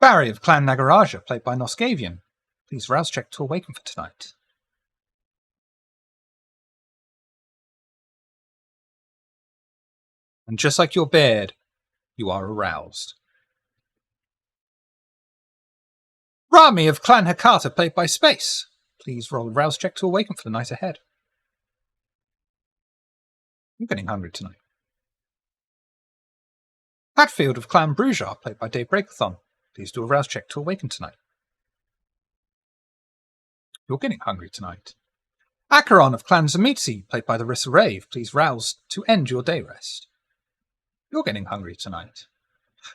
Barry of Clan Nagaraja, played by Noskavian. Please rouse check to awaken for tonight. And just like your beard, you are aroused. Rami of Clan Hakata, played by Space. Please roll a rouse check to awaken for the night ahead. You're getting hungry tonight. Hatfield of Clan Brujar, played by Dave Breakathon. Please do a rouse check to awaken tonight. You're getting hungry tonight. Acheron of Clan Zamitzi, played by Larissa Rave. Please rouse to end your day rest. You're getting hungry tonight.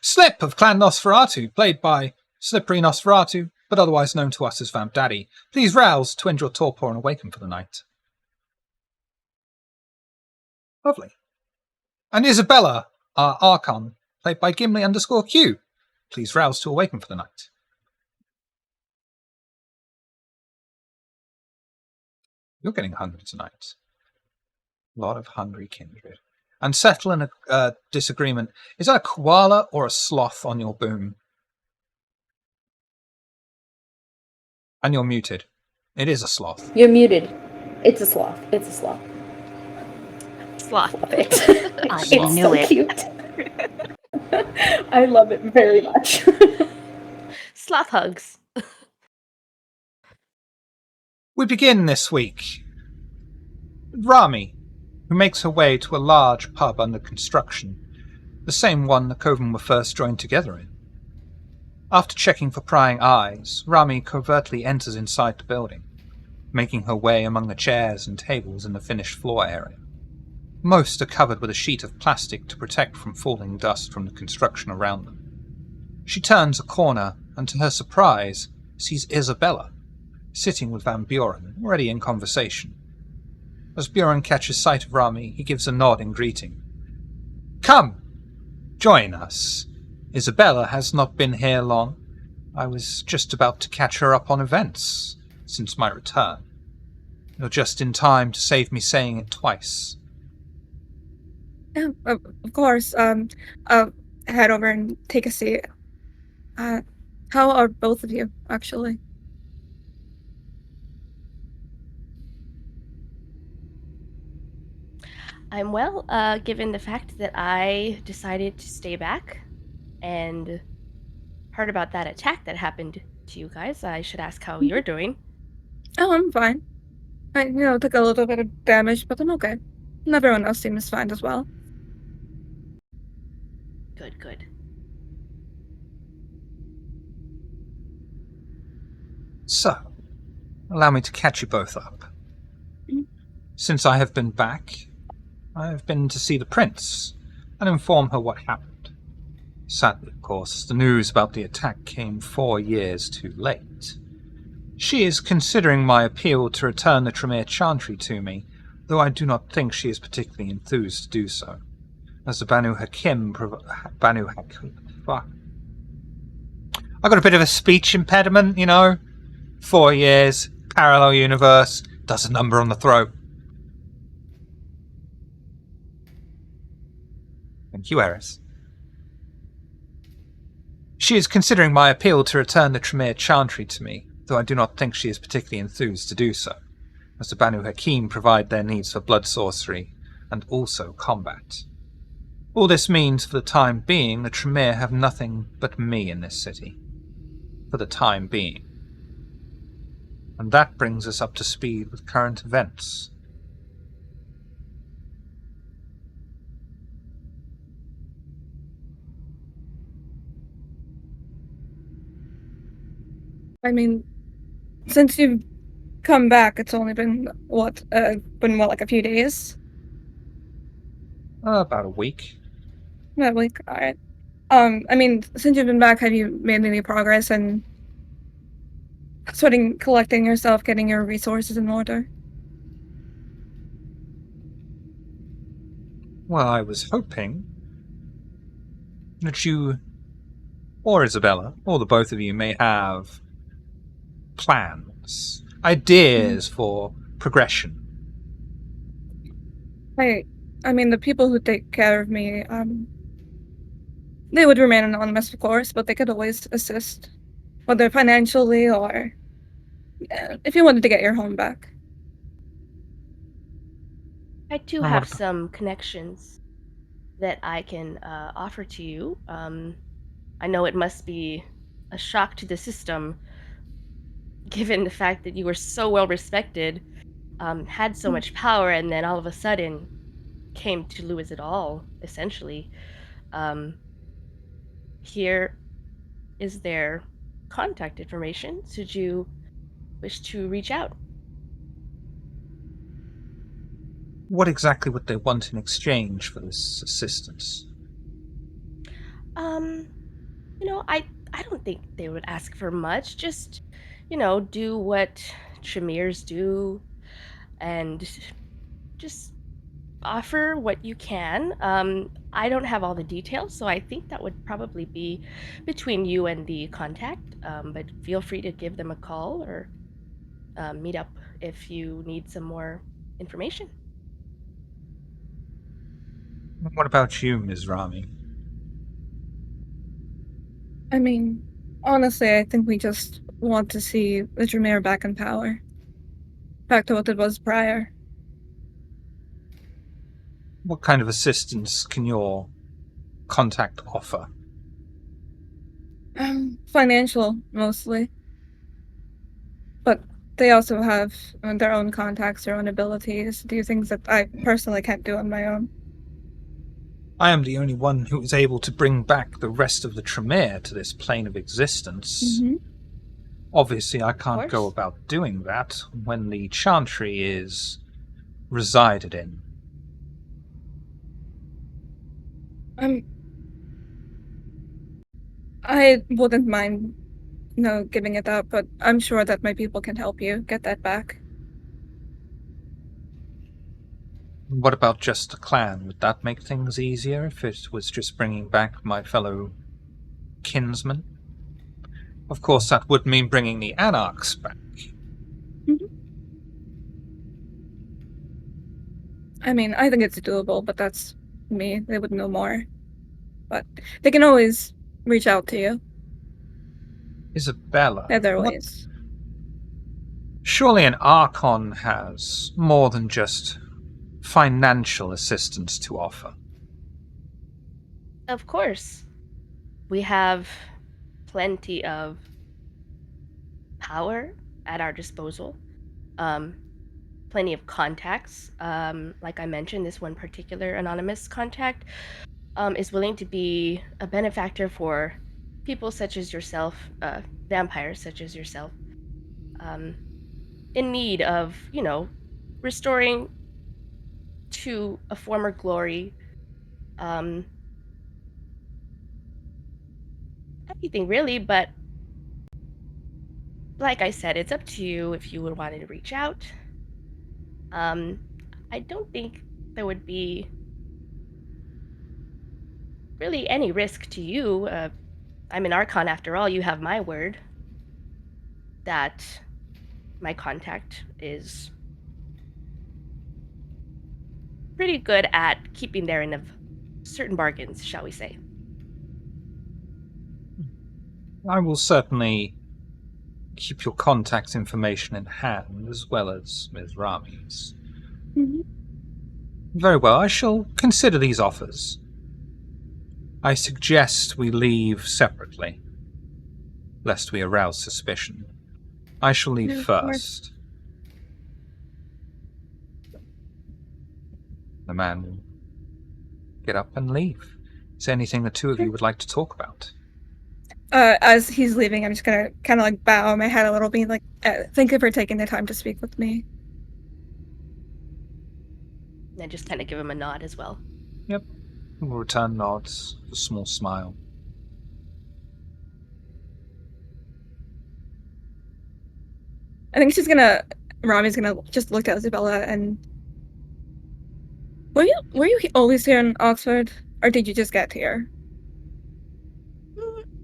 Slip of Clan Nosferatu, played by Slippery Nosferatu, but otherwise known to us as Vamp Daddy. Please rouse to end your torpor and awaken for the night. Lovely. And Isabella, our Archon, played by Gimli_Q. Please rouse to awaken for the night. You're getting hungry tonight. A lot of hungry kindred. And settle in a disagreement. Is that a koala or a sloth on your boom? And you're muted. It is a sloth. You're muted. It's a sloth. It's a sloth. Sloth. Love it. I It's knew so it. cute. I love it very much. Sloth hugs. We begin this week with Rami, who makes her way to a large pub under construction, the same one the Coven were first joined together in. After checking for prying eyes, Rami covertly enters inside the building, making her way among the chairs and tables in the finished floor area. Most are covered with a sheet of plastic to protect from falling dust from the construction around them. She turns a corner and, to her surprise, sees Isabella, sitting with Van Buren, already in conversation. As Buren catches sight of Rami, he gives a nod in greeting. Come! Join us. Isabella has not been here long. I was just about to catch her up on events since my return. You're just in time to save me saying it twice. Yeah, of course. I'll head over and take a seat. How are both of you, actually? I'm well, given the fact that I decided to stay back and heard about that attack that happened to you guys. I should ask how you're doing. Oh, I'm fine. I, took a little bit of damage, but I'm okay. And everyone else seems fine as well. Good, good. So, allow me to catch you both up. Since I have been back, I have been to see the prince and inform her what happened. Sadly, of course, the news about the attack came 4 years too late. She is considering my appeal to return the Tremere Chantry to me, though I do not think she is particularly enthused to do so, as the Banu Hakim fuck. I got a bit of a speech impediment, 4 years, parallel universe, does a number on the throat. Thank you, Eris. She is considering my appeal to return the Tremere Chantry to me, though I do not think she is particularly enthused to do so, as the Banu Hakim provide their needs for blood sorcery and also combat. All this means, for the time being, the Tremere have nothing but me in this city. For the time being. And that brings us up to speed with current events. I mean, since you've come back, it's only been, like a few days? About a week. About a week, alright. I mean, since you've been back, have you made any progress in collecting yourself, getting your resources in order? Well, I was hoping that you, or Isabella, or the both of you, may have plans, ideas for progression. I mean, the people who take care of me, They would remain anonymous, of course, but they could always assist, whether financially or if you wanted to get your home back. I do And what have about, some connections that I can offer to you. I know it must be a shock to the system, given the fact that you were so well respected, had so much power, and then all of a sudden came to lose it all, essentially. Um, Here is their contact information. Should you wish to reach out? what exactly would they want in exchange for this assistance? Um, I don't think they would ask for much. Just, do what Tremiers do and just offer what you can. I don't have all the details, so I think that would probably be between you and the contact. But feel free to give them a call or meet up if you need some more information. What about you, Ms. Rami? I mean, honestly, I think we just want to see the Tremere back in power. Back to what it was prior. What kind of assistance can your contact offer? Financial, mostly. But they also have their own contacts, their own abilities, do things that I personally can't do on my own. I am the only one who is able to bring back the rest of the Tremere to this plane of existence. Mm-hmm. Obviously, I can't go course. about doing that when the Chantry is resided in. I wouldn't mind, giving it up, but I'm sure that my people can help you get that back. What about just the clan? Would that make things easier if it was just bringing back my fellow kinsmen? Of course, that would mean bringing the Anarchs back. Mm-hmm. I mean, I think it's doable, but that's me. They would know more. But they can always reach out to you. Isabella, There are their what? ways. Surely an Archon has more than just financial assistance to offer. Of course. We have plenty of power at our disposal. Um, Plenty of contacts. Like I mentioned, this one particular anonymous contact is willing to be a benefactor for people such as yourself, vampires such as yourself, um, in need of, restoring to a former glory. Um, Anything really, but like I said, it's up to you if you would want to reach out. Um, I don't think there would be really any risk to you. I'm an Archon after all. You have my word that my contact is pretty good at keeping their end of certain bargains, shall we say. I will certainly keep your contact information in hand, as well as Ms. Rami's. Mm-hmm. Very well, I shall consider these offers. I suggest we leave separately, lest we arouse suspicion. I shall leave Yeah, of course. first. The man will get up and leave. Is there anything the two of you would like to talk about? As he's leaving, I'm just gonna kind of like bow my head a little bit, like, thank you for taking the time to speak with me. And I just kind of give him a nod as well. Yep. We'll return nods, a small smile. I think Rami's gonna just look at Isabella and, were you always here in Oxford, or did you just get here?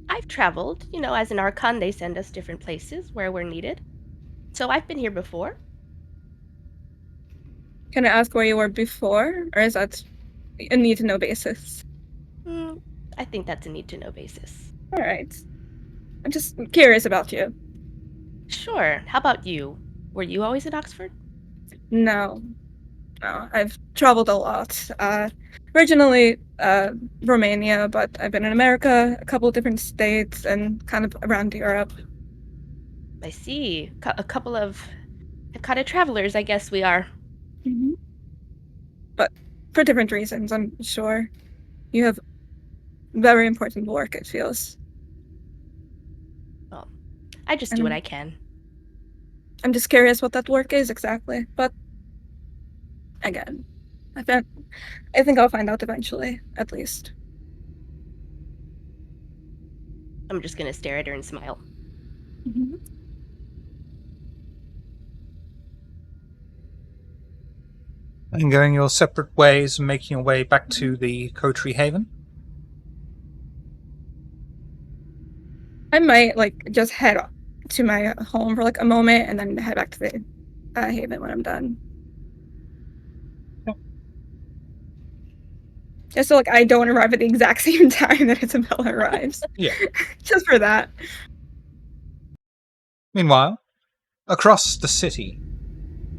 I've traveled. As an Archon, they send us different places where we're needed. So I've been here before. Can I ask where you were before, or is that a need-to-know basis? I think that's a need-to-know basis. All right. I'm just curious about you. Sure. How about you? Were you always in Oxford? No. I've traveled a lot. Originally, Romania, but I've been in America, a couple of different states, and kind of around Europe. I see. A couple of kind of travelers, I guess we are. Mm-hmm. But for different reasons, I'm sure. You have very important work, it feels. Well, I just do what I can. I'm just curious what that work is exactly, but again, I think I'll find out eventually, at least. I'm just gonna stare at her and smile. Mm-hmm. And going your separate ways and making your way back to the coterie haven? I might just head to my home for a moment and then head back to the haven when I'm done. Yep. Just so I don't arrive at the exact same time that Isabella arrives. Yeah. Just for that. Meanwhile, across the city,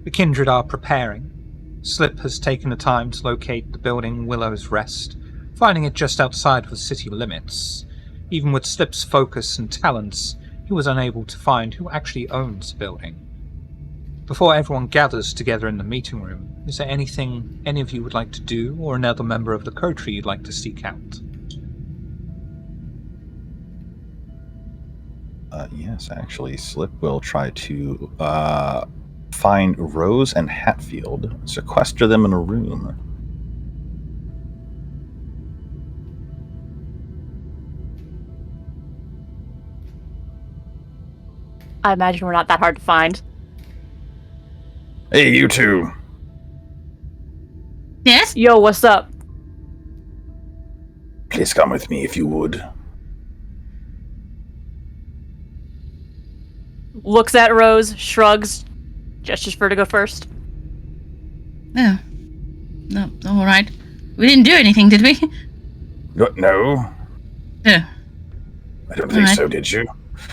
the kindred are preparing. Slip has taken the time to locate the building Willow's Rest, finding it just outside of the city limits. Even with Slip's focus and talents, he was unable to find who actually owns the building. Before everyone gathers together in the meeting room, is there anything any of you would like to do, or another member of the coterie you'd like to seek out? Yes, actually, Slip will try to find Rose and Hatfield, sequester them in a room. I imagine we're not that hard to find. Hey, you two! Yes? Yo, what's up? Please come with me if you would. Looks at Rose, shrugs, gestures for her to go first. Oh. No, alright. We didn't do anything, did we? No? Oh. I don't think so, did you?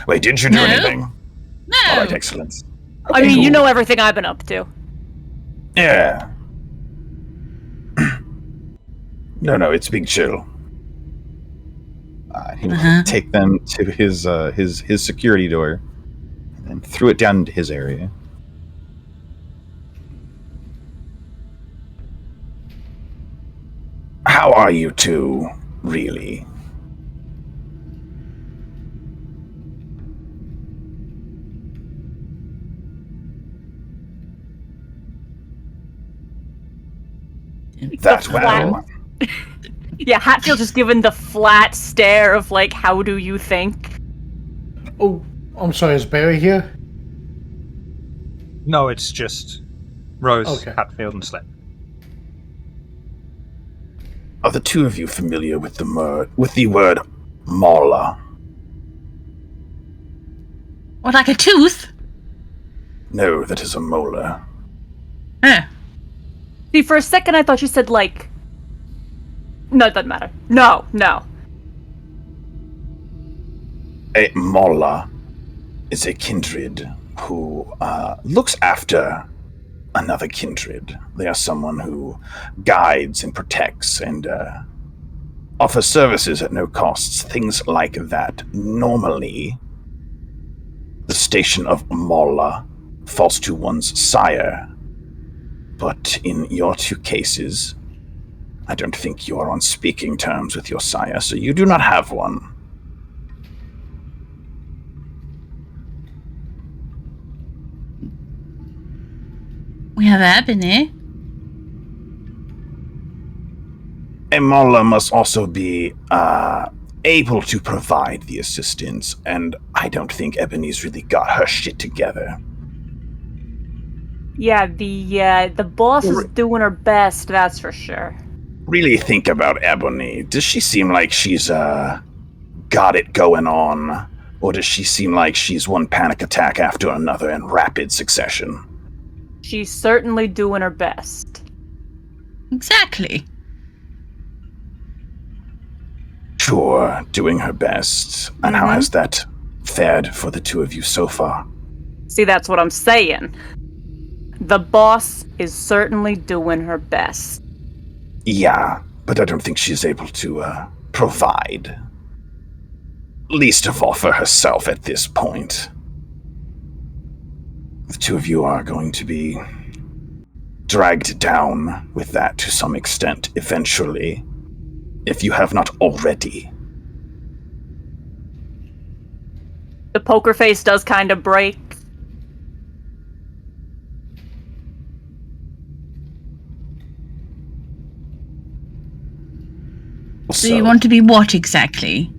Wait, did you do anything? No! Alright, excellent. I mean, you know everything I've been up to. Yeah. No, it's Big Chill. He will take them to his security door and threw it down into his area. How are you two, really? That well. Yeah, Hatfield just given the flat stare of how do you think? Oh, I'm sorry, is Barry here? No, it's just Rose, Okay. Hatfield, and Slip. Are the two of you familiar with the word Mala? What, like a tooth? No, that is a molar. Oh. See, for a second I thought you said No, it doesn't matter. No. A Molla is a kindred who looks after another kindred. They are someone who guides and protects and offers services at no costs, things like that. Normally, the station of Molla falls to one's sire. But in your two cases, I don't think you are on speaking terms with your sire, so you do not have one. We have Ebony. A Molla must also be able to provide the assistance, and I don't think Ebony's really got her shit together. Yeah, the boss is doing her best, that's for sure. Really think about Ebony. Does she seem like she's got it going on, or does she seem like she's one panic attack after another in rapid succession? She's certainly doing her best. Exactly. Sure, doing her best. And how has that fared for the two of you so far? See, that's what I'm saying. The boss is certainly doing her best. Yeah, but I don't think she's able to provide. Least of all for herself at this point. The two of you are going to be dragged down with that to some extent eventually, if you have not already. The poker face does kind of break. So you want to be what exactly?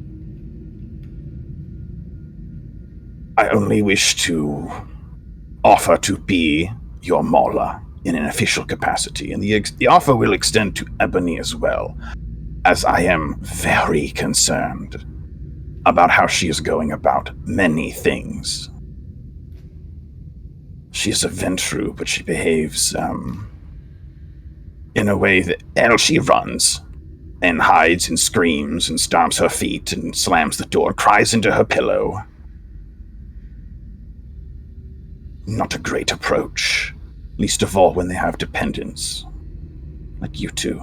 I only wish to offer to be your Mala in an official capacity, and the offer will extend to Ebony as well, as I am very concerned about how she is going about many things. She is a Ventru, but she behaves in a way that she runs and hides and screams and stomps her feet and slams the door, cries into her pillow. Not a great approach, least of all when they have dependents, like you two.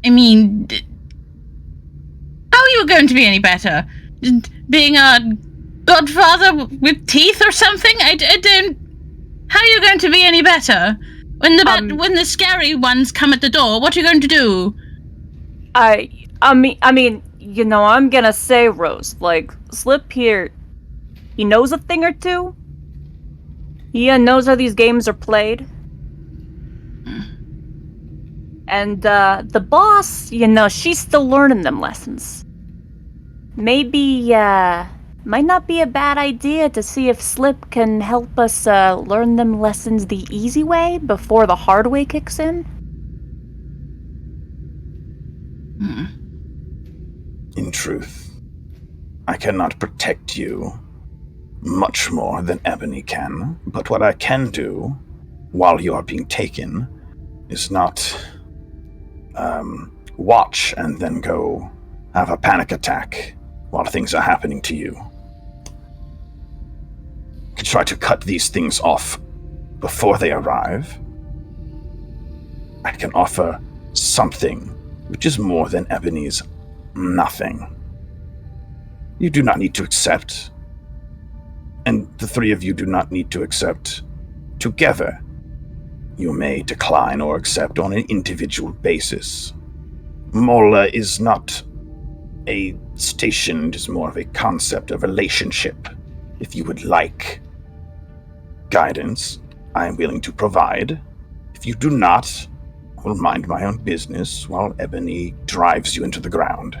I mean, how are you going to be any better? Being a godfather with teeth or something? I don't... How are you going to be any better? When the scary ones come at the door, what are you going to do? I mean, you know, I'm gonna say, Rose, like, Slip here, he knows a thing or two. He knows how these games are played. And, the boss, you know, she's still learning them lessons. Maybe, might not be a bad idea to see if Slip can help us, learn them lessons the easy way before the hard way kicks in. In truth, I cannot protect you much more than Ebony can, but what I can do while you are being taken is not watch and then go have a panic attack while things are happening to you. You can try to cut these things off before they arrive. I can offer something which is more than Ebony's nothing. You do not need to accept, and the three of you do not need to accept together. You may decline or accept on an individual basis. Mola is not a station, it is more of a concept, a relationship. If you would like guidance, I am willing to provide. If you do not, I will mind my own business while Ebony drives you into the ground.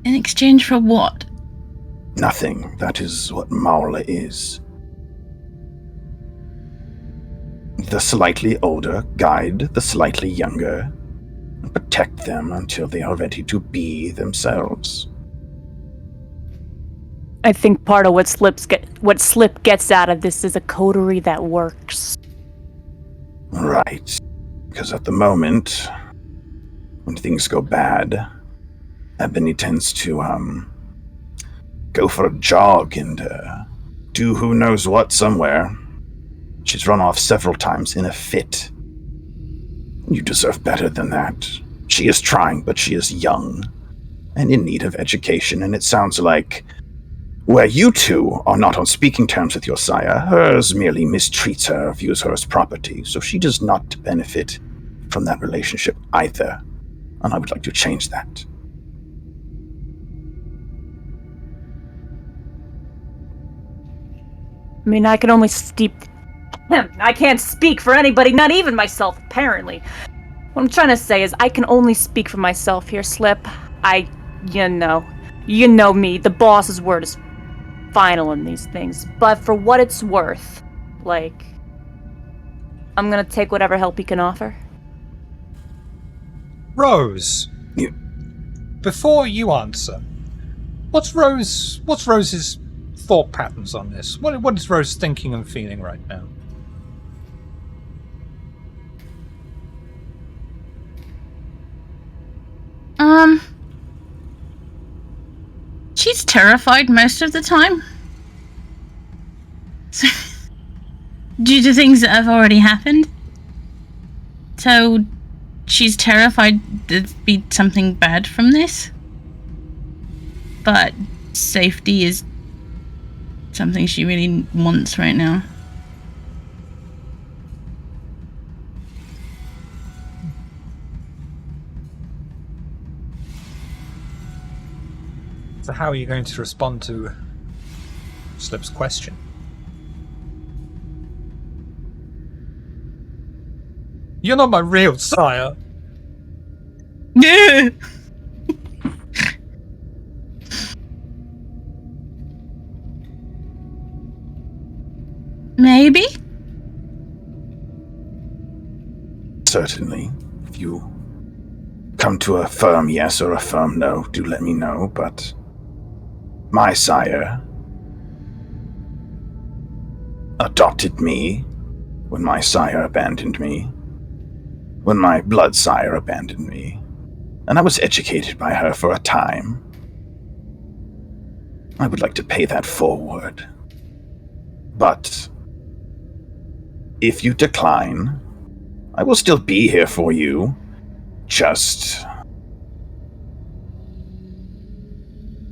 In exchange for what? Nothing. That is what Maula is. The slightly older guide the slightly younger and protect them until they are ready to be themselves. I think part of what Slip gets out of this is a coterie that works. Right. Because at the moment, when things go bad, Ebony tends to, go for a jog and, do who knows what somewhere. She's run off several times in a fit. You deserve better than that. She is trying, but she is young and in need of education, and it sounds like where you two are not on speaking terms with your sire, hers merely mistreats her, views her as property, so she does not benefit from that relationship either, and I would like to change that. I mean, I can't speak for anybody, not even myself, apparently. What I'm trying to say is I can only speak for myself here, Slip. You know me, the boss's word is final in these things. But for what it's worth, like, I'm gonna take whatever help he can offer. Rose, before you answer, what's Rose's thought patterns on this? What is Rose thinking and feeling right now? She's terrified most of the time. So, due to things that have already happened. So, she's terrified there'd be something bad from this. But safety is something she really wants right now. So how are you going to respond to Slip's question? You're not my real sire. Yeah. Maybe? Certainly. If you come to a firm yes or a firm no, do let me know, but my sire adopted me when my sire abandoned me, when my blood sire abandoned me, and I was educated by her for a time. I would like to pay that forward. But if you decline, I will still be here for you, just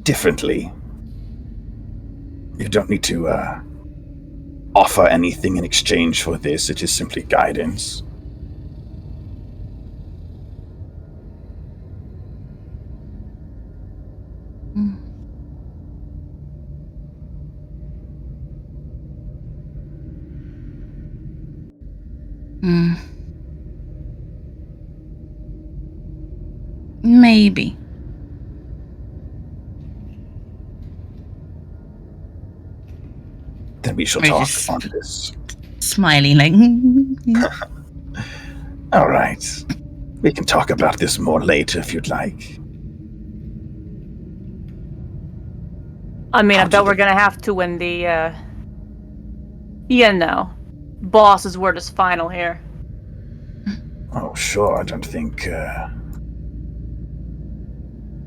differently. You don't need to offer anything in exchange for this. It is simply guidance. Maybe. Then we shall I talk just- on this. Smiling like... All right. We can talk about this more later if you'd like. I mean, I How bet did we're it- gonna have to when the, boss's word is final here. Oh, sure. I don't think...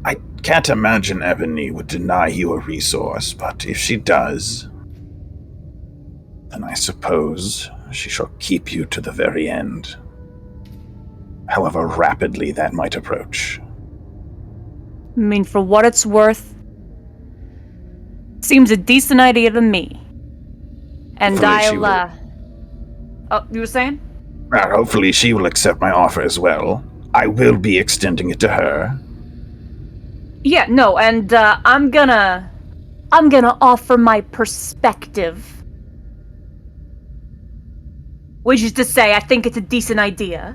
I can't imagine Ebony would deny you a resource, but if she does, then I suppose she shall keep you to the very end. However rapidly that might approach. I mean, for what it's worth, seems a decent idea to me. And Hopefully she I'll, will. Oh, you were saying? Well, hopefully she will accept my offer as well. I will be extending it to her. Yeah, no, and, I'm gonna offer my perspective. Which is to say, I think it's a decent idea.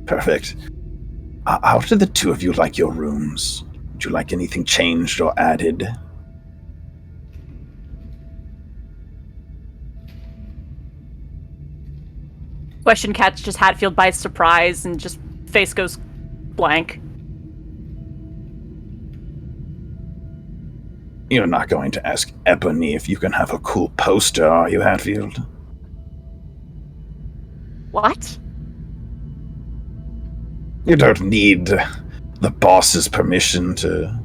Perfect. How do the two of you like your rooms? Would you like anything changed or added? Question catches Hatfield by surprise and just face goes blank. You're not going to ask Ebony if you can have a cool poster, are you, Hatfield? What? You don't need the boss's permission to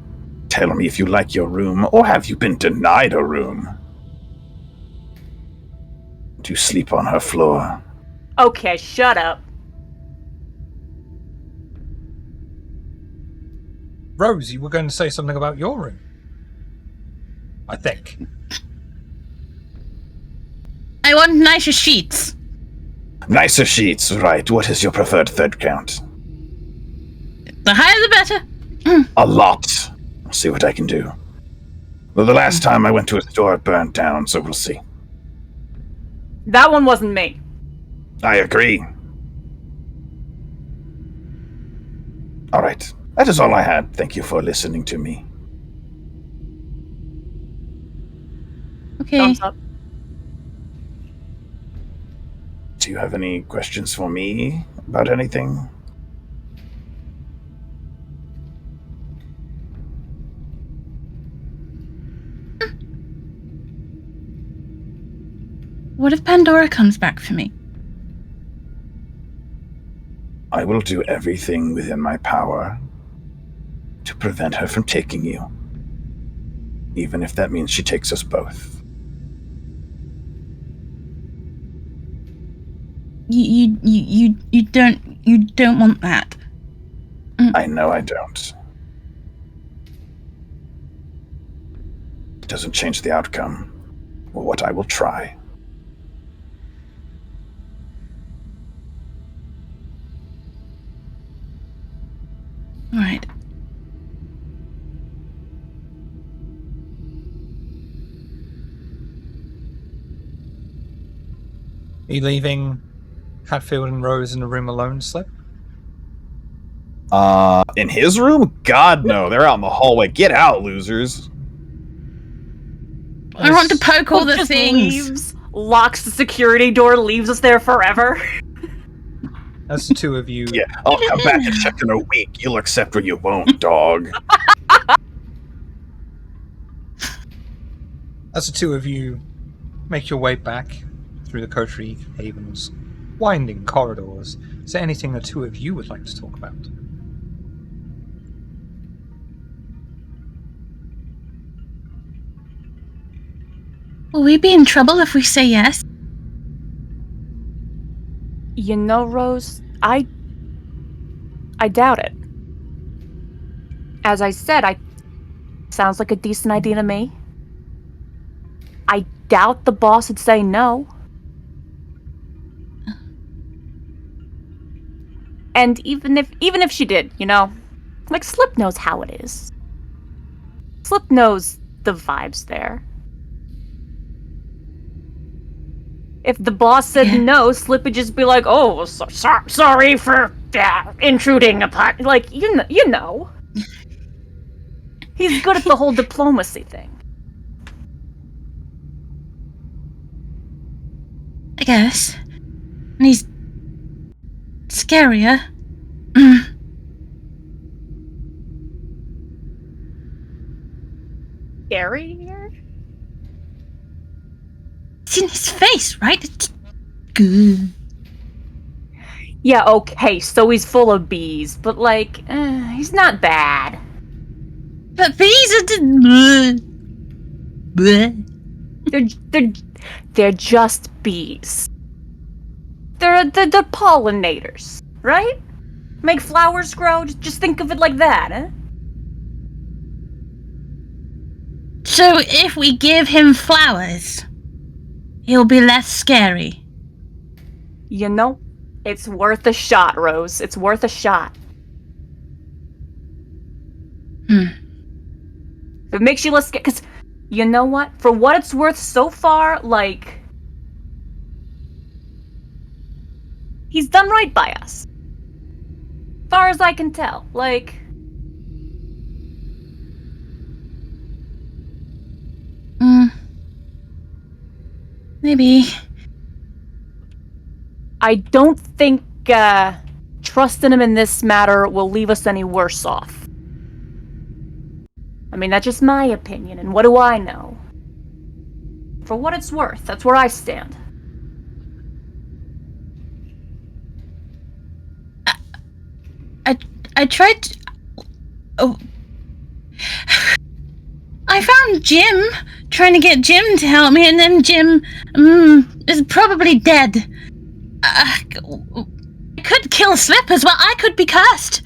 tell me if you like your room, or have you been denied a room? Do you sleep on her floor? Okay, shut up. Rose, you were going to say something about your room. I think. I want nicer sheets. Nicer sheets, right. What is your preferred third count? The higher the better. A lot. I'll see what I can do. Well, the last time I went to a store, it burned down, so we'll see. That one wasn't me. I agree. All right. That is all I had. Thank you for listening to me. Okay. Thumbs up. Do you have any questions for me about anything? What if Pandora comes back for me? I will do everything within my power to prevent her from taking you. Even if that means she takes us both. You don't want that. I know I don't. It doesn't change the outcome, or what I will try. All right. Are you leaving Hatfield and Rose in the room alone, Slip? In his room? God, no. They're out in the hallway. Get out, losers. I want to poke all the Just things. leaves, locks the security door, leaves us there forever. As the two of you... Yeah, I'll come back and check in a week. You'll accept or you won't, dog. As the two of you make your way back through the coterie haven's winding corridors, is there anything the two of you would like to talk about? Will we be in trouble if we say yes? You know, Rose, I doubt it. As I said, sounds like a decent idea to me. I doubt the boss would say no. And even if she did, you know, like Slip knows how it is. Slip knows the vibes there. If the boss said no, Slip would just be like, "Oh, sorry for intruding upon." Like you know, he's good at the whole diplomacy thing. I guess. And he's scarier. Scarier? It's in his face, right? It's good. Yeah, okay, so he's full of bees, but like, he's not bad. But bees are They're just bees. They're pollinators, right? Make flowers grow. Just think of it like that, huh? So if we give him flowers, he'll be less scary. You know, it's worth a shot, Rose. It's worth a shot. If it makes you less scared, because you know what? For what it's worth so far, like, he's done right by us. Far as I can tell, like. Maybe. I don't think trusting him in this matter will leave us any worse off. I mean, that's just my opinion, and what do I know? For what it's worth, that's where I stand. I tried to... Oh. I found Jim, trying to get Jim to help me, and then Jim is probably dead. I could kill Slip as well. I could be cursed.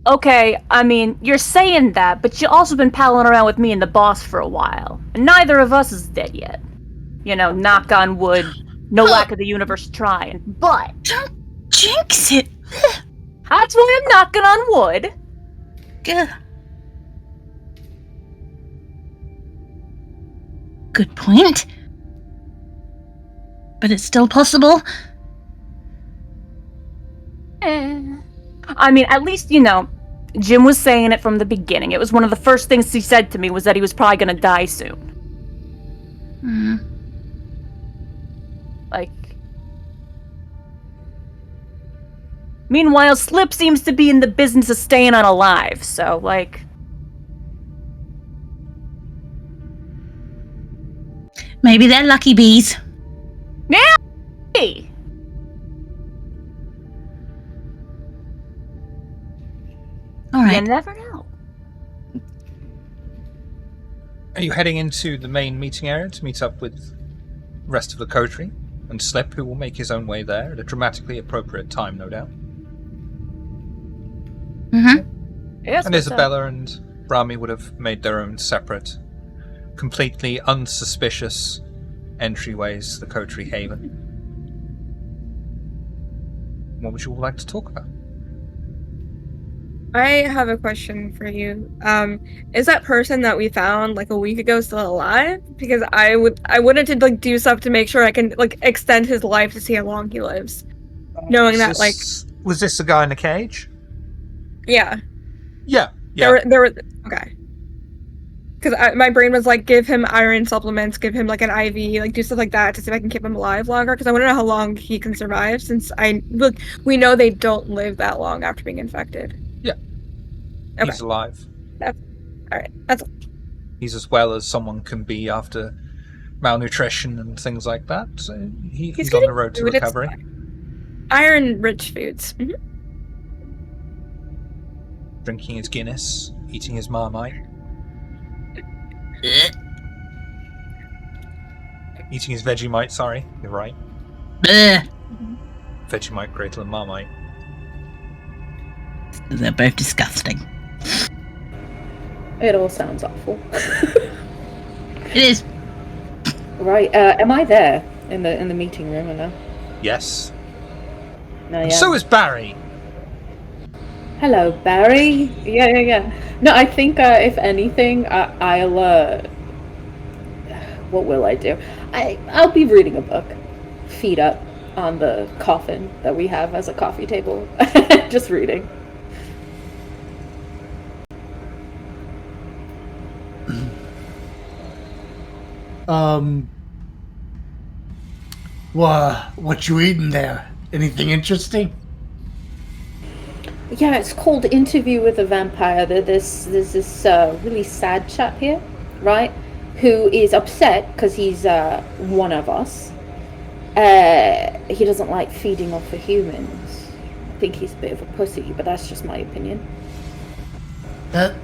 Okay, I mean, you're saying that, but you've also been palling around with me and the boss for a while, and neither of us is dead yet. You know, knock on wood, no lack of the universe trying, but... Don't jinx it. That's why I'm knocking on wood. Good point. But it's still possible. I mean, at least, you know, Jim was saying it from the beginning. It was one of the first things he said to me was that he was probably gonna die soon. Like, meanwhile, Slip seems to be in the business of staying unalive, so, like... Maybe they're lucky bees. Yeah! Hey! All right. You never know. Are you heading into the main meeting area to meet up with the rest of the coterie? And Slip, who will make his own way there at a dramatically appropriate time, no doubt. Mm-hmm. Yes, And Isabella and Rami would have made their own separate, completely unsuspicious entryways to the coterie haven. What would you all like to talk about? I have a question for you. Is that person that we found like a week ago still alive? Because I wanted to like do stuff to make sure I can like extend his life to see how long he lives. Knowing that like Was this the guy in the cage? yeah. Yeah. There were okay. Because my brain was like, give him iron supplements, give him like an IV, like do stuff like that to see if I can keep him alive longer. Because I want to know how long he can survive. Since we know they don't live that long after being infected. Yeah. Okay. He's alive. All right. That's all. He's as well as someone can be after malnutrition and things like that. So he's on the road to food, it's recovery. Iron-rich foods. Mm-hmm. Drinking his Guinness, eating his Marmite. Eating his Vegemite, sorry, you're right. Vegemite greater than Marmite. They're both disgusting. It all sounds awful. It is. Right, am I there in the meeting room or no? Yes. No, And yeah. so is Barry. Hello, Barry. Yeah. No, I think if anything, I'll what will I do? I'll be reading a book, feet up on the coffin that we have as a coffee table, just reading. What you eating there? Anything interesting? Yeah, it's called Interview with a Vampire. There's this really sad chap here, right? Who is upset because he's one of us. He doesn't like feeding off the humans. I think he's a bit of a pussy, but that's just my opinion. That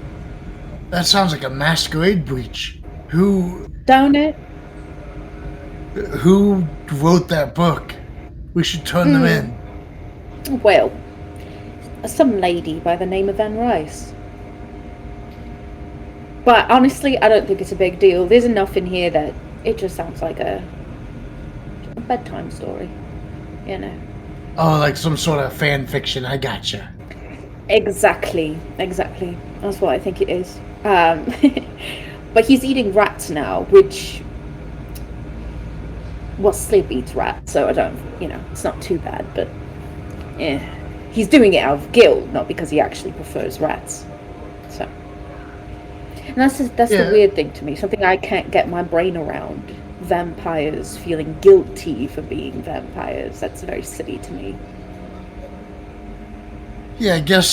sounds like a Masquerade breach. Who Don't it? wrote that book? We should turn them in. Well, some lady by the name of Van Rice. But honestly, I don't think it's a big deal. There's enough in here that it just sounds like a bedtime story, you know. Oh, like some sort of fan fiction. I gotcha. Exactly. That's what I think it is. But he's eating rats now, which... Well, Slip eats rats, so I don't, it's not too bad, but... He's doing it out of guilt, not because he actually prefers rats. So... And that's the weird thing to me, something I can't get my brain around. Vampires feeling guilty for being vampires. That's very silly to me. Yeah, I guess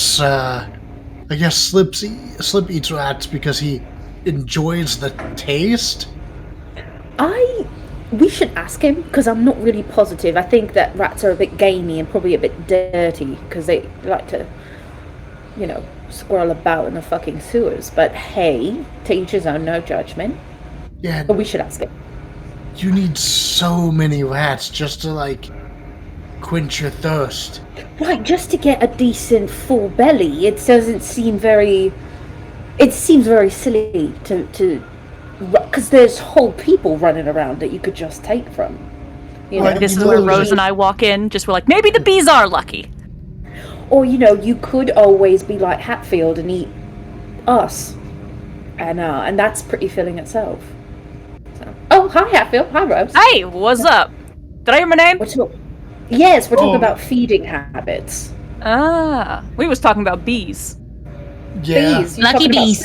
Slip eats rats because he enjoys the taste. We should ask him, because I'm not really positive. I think that rats are a bit gamey and probably a bit dirty, because they like to, squirrel about in the fucking sewers. But hey, to each his own, no judgment. Yeah. But we should ask him. You need so many rats just to, quench your thirst. Right, just to get a decent full belly. It doesn't seem very... It seems very silly to because there's whole people running around that you could just take from. This is where Rose and I walk in, just we're like, maybe the bees are lucky. Or, you could always be like Hatfield and eat us. And that's pretty filling itself. So. Oh, hi Hatfield. Hi Rose. Hey, what's up? Did I hear my name? We're talking about feeding habits. We was talking about bees. Yeah. Bees. Lucky bees.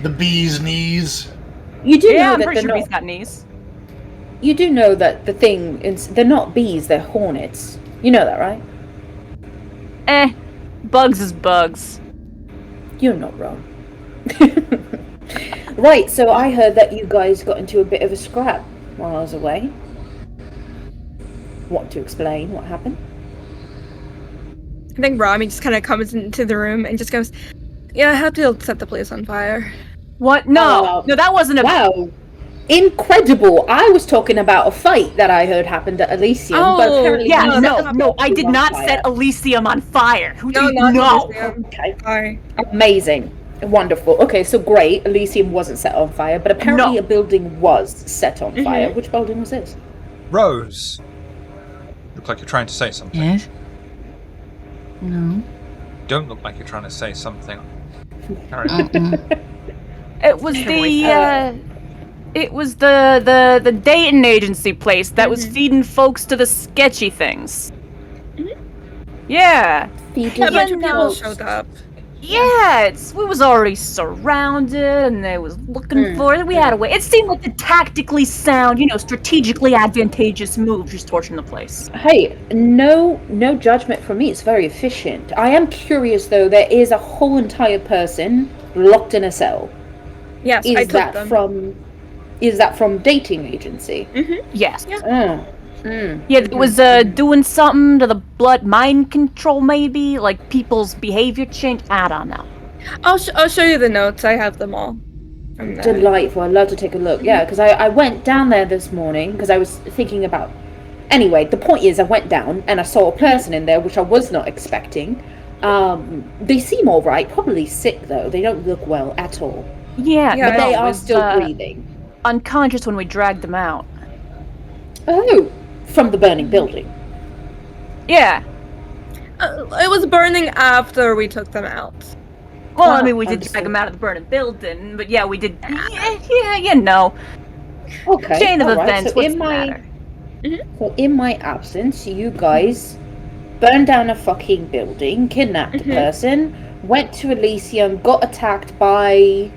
The bee's knees. You do know Yeah, I'm that pretty they're sure not... bees got knees. you do know that the thing they're not bees, they're hornets. You know that, right? Bugs is bugs. You're not wrong. Right, so I heard that you guys got into a bit of a scrap while I was away. Want to explain what happened? I think Rami just kind of comes into the room and just goes, "Yeah, I had to set the place on fire." What? No, that wasn't a. Wow. Incredible! I was talking about a fight that I heard happened at Elysium, but apparently no, I did not set Elysium on fire. Who No, did not no? Elysium. Okay, Sorry. amazing, wonderful. Okay, so great. Elysium wasn't set on fire, but apparently a building was set on fire. Which building was this? Rose. Look like you're trying to say something. Yes. No. Don't look like you're trying to say something. Carry on. It was it was the dating agency place that was feeding folks to the sketchy things. Yeah. A bunch of people showed up. Yeah, we was already surrounded, and they was looking for it. We had a way. It seemed like the tactically sound, strategically advantageous move, just torching the place. Hey, no judgment from me. It's very efficient. I am curious though. There is a whole entire person locked in a cell. Yes, I took them. Is that from dating agency? Yes. Yeah. Yeah, it was doing something to the blood mind control, maybe, like people's behavior change. I don't know. I'll show you the notes. I have them all. From there. Delightful. I'd love to take a look. Yeah, because I went down there this morning because I was thinking about. Anyway, the point is, I went down and I saw a person in there, which I was not expecting. They seem all right. Probably sick though. They don't look well at all. Yeah, but they are was, still breathing. Unconscious when we dragged them out. Oh, from the burning building. Yeah. It was burning after we took them out. Well, I mean, we did drag them out of the burning building, but yeah, we did. Yeah. Okay. Chain of right. events. So What's the matter? So in my absence, you guys burned down a fucking building, kidnapped a person, went to Elysium, got attacked by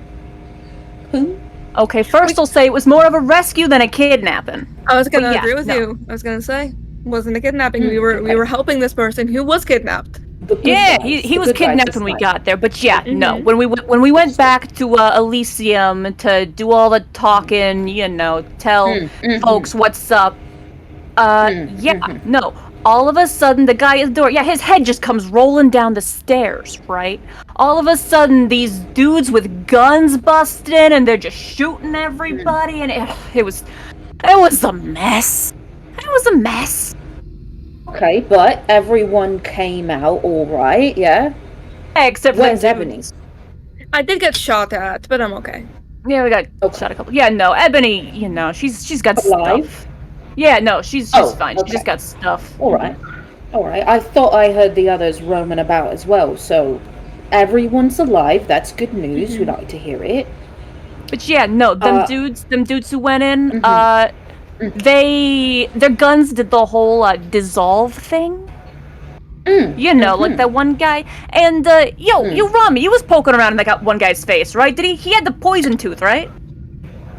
who? Okay, first I'll say it was more of a rescue than a kidnapping. I was gonna agree with you. I was gonna say it wasn't a kidnapping. We were helping this person who was kidnapped. Yeah, he was kidnapped when we got there. But yeah, no. When we went back to Elysium to do all the talking, tell folks what's up. No. All of a sudden, the guy at the door, his head just comes rolling down the stairs, right? All of a sudden, these dudes with guns bust in, and they're just shooting everybody, and it was a mess. It was a mess. Okay, but everyone came out all right, yeah? Except for where's Ebony? I did get shot at, but I'm okay. Yeah, we got shot a couple. Yeah, no, Ebony, she's got stuff. Yeah, no, she's fine. Okay. She just got stuff. All right. I thought I heard the others roaming about as well. So everyone's alive. That's good news. We like to hear it. But yeah, no, them dudes who went in, their guns did the whole dissolve thing. Like that one guy. And Rami, you was poking around in that one guy's face, right? He had the poison tooth, right?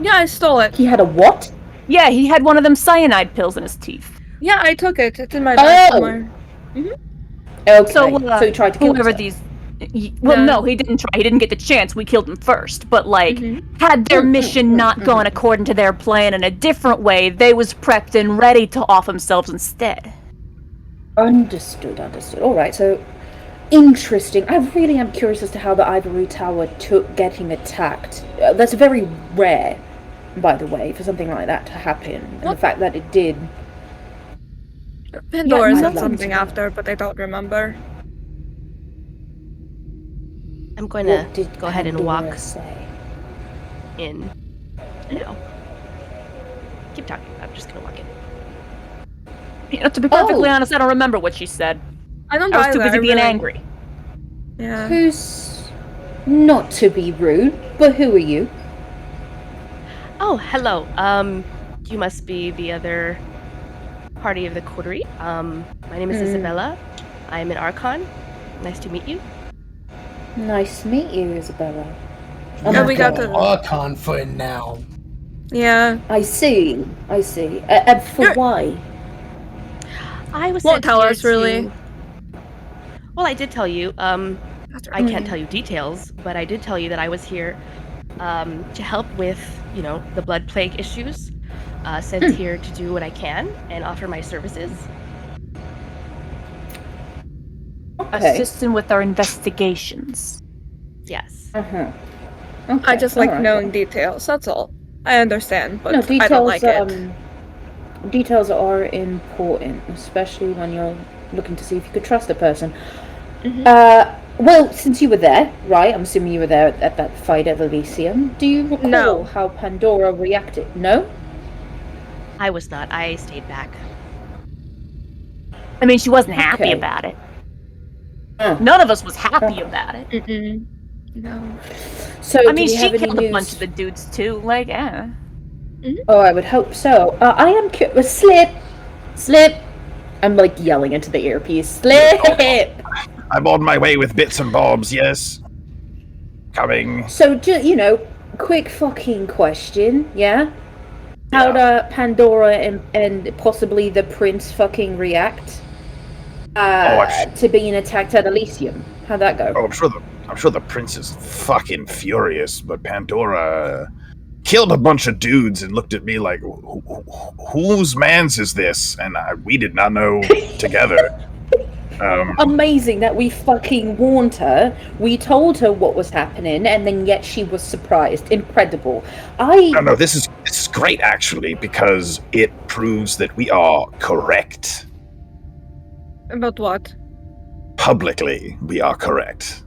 Yeah, I stole it. He had a what? Yeah, he had one of them cyanide pills in his teeth. Yeah, I took it. It's in my bag somewhere. Okay. So he tried to kill whoever himself. No, he didn't try. He didn't get the chance. We killed him first. But had their mission not gone according to their plan in a different way, they was prepped and ready to off themselves instead. Understood. All right. So interesting. I really am curious as to how the Ivory Tower took getting attacked. That's very rare, by the way, for something like that to happen. And the fact that it did. Pandora said something after, but I don't remember. I'm going to go ahead and walk in. No. Keep talking. I'm just going to walk in. To be perfectly honest, I don't remember what she said. I don't I was too busy being angry. Yeah. Who's not to be rude, but who are you? Oh, hello. You must be the other party of the coterie. My name is Isabella. I'm an Archon. Nice to meet you. Nice to meet you, Isabella. We got the Archon for now. Yeah. I see. For why? I was Won't sent tell here us, really. to- Well, I did tell you. I can't tell you details, but I did tell you that I was here to help with, the blood plague issues. Sent here to do what I can and offer my services. Okay. Assisting with our investigations. Yes. Okay, I just like alright. knowing details. That's all. I understand, but No, details. I don't like it. Details are important, especially when you're looking to see if you could trust a person. Well, since you were there, right? I'm assuming you were there at that fight at Elysium. Do you recall No. how Pandora reacted? No? I was not. I stayed back. I mean, she wasn't happy Okay. about it. None of us was happy about it. Mm-mm. No. So, I mean, do we she have any killed a news? bunch of the dudes too. Like, yeah. Oh, I would hope so. I am curious. Slip. I'm like yelling into the earpiece. Slip. I'm on my way with bits and bobs, yes. Coming. So, quick fucking question, yeah? How'd Pandora and possibly the prince fucking react to being attacked at Elysium? How'd that go? Oh, I'm sure the prince is fucking furious, but Pandora killed a bunch of dudes and looked at me like, whose man's is this? And we did not know together. Amazing that we fucking warned her. We told her what was happening, and then yet she was surprised. Incredible. No, this is great actually, because it proves that we are correct. About what? Publicly, we are correct.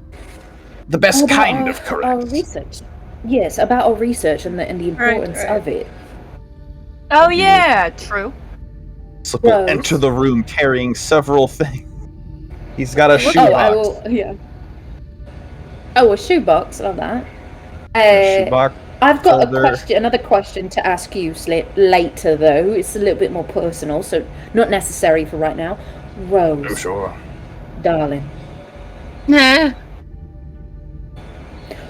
The best About kind of our correct. research. Yes, about our research and the importance Right. of it. Oh yeah, true. Slip will Rose. enter the room carrying several things. He's got a I shoebox. will. Yeah. Oh, a shoebox. Love that. A shoebox. I've got folder. another question to ask you, Slip, later though. It's a little bit more personal, so not necessary for right now. Rose, I'm sure. darling, No.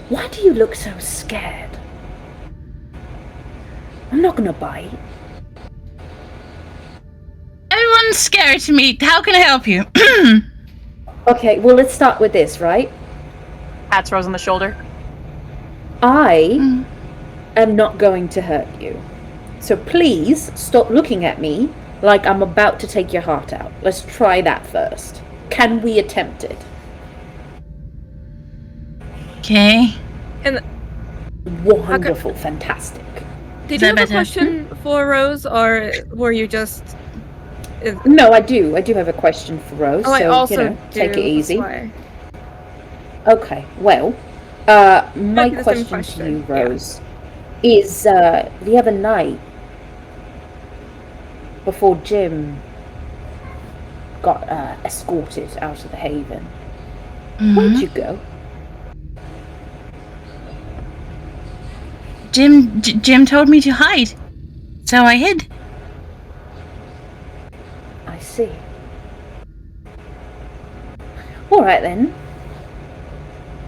why do you look so scared? I'm not gonna bite. Everyone's scared to meet. How can I help you? Okay, well, let's start with this, right? Pats Rose on the shoulder. I am not going to hurt you. So please stop looking at me like I'm about to take your heart out. Let's try that first. Can we attempt it? Okay. And Wonderful, fantastic. did Is you that have a better? question for Rose, or were you just? No, I do. I do have a question for Rose. Oh, I so, also take it do, easy. that's why. Okay, well, my the same question to question, you, yeah. Rose, is the other night, before Jim got escorted out of the Haven, where'd you go? Jim told me to hide, so I hid. I see. Alright then.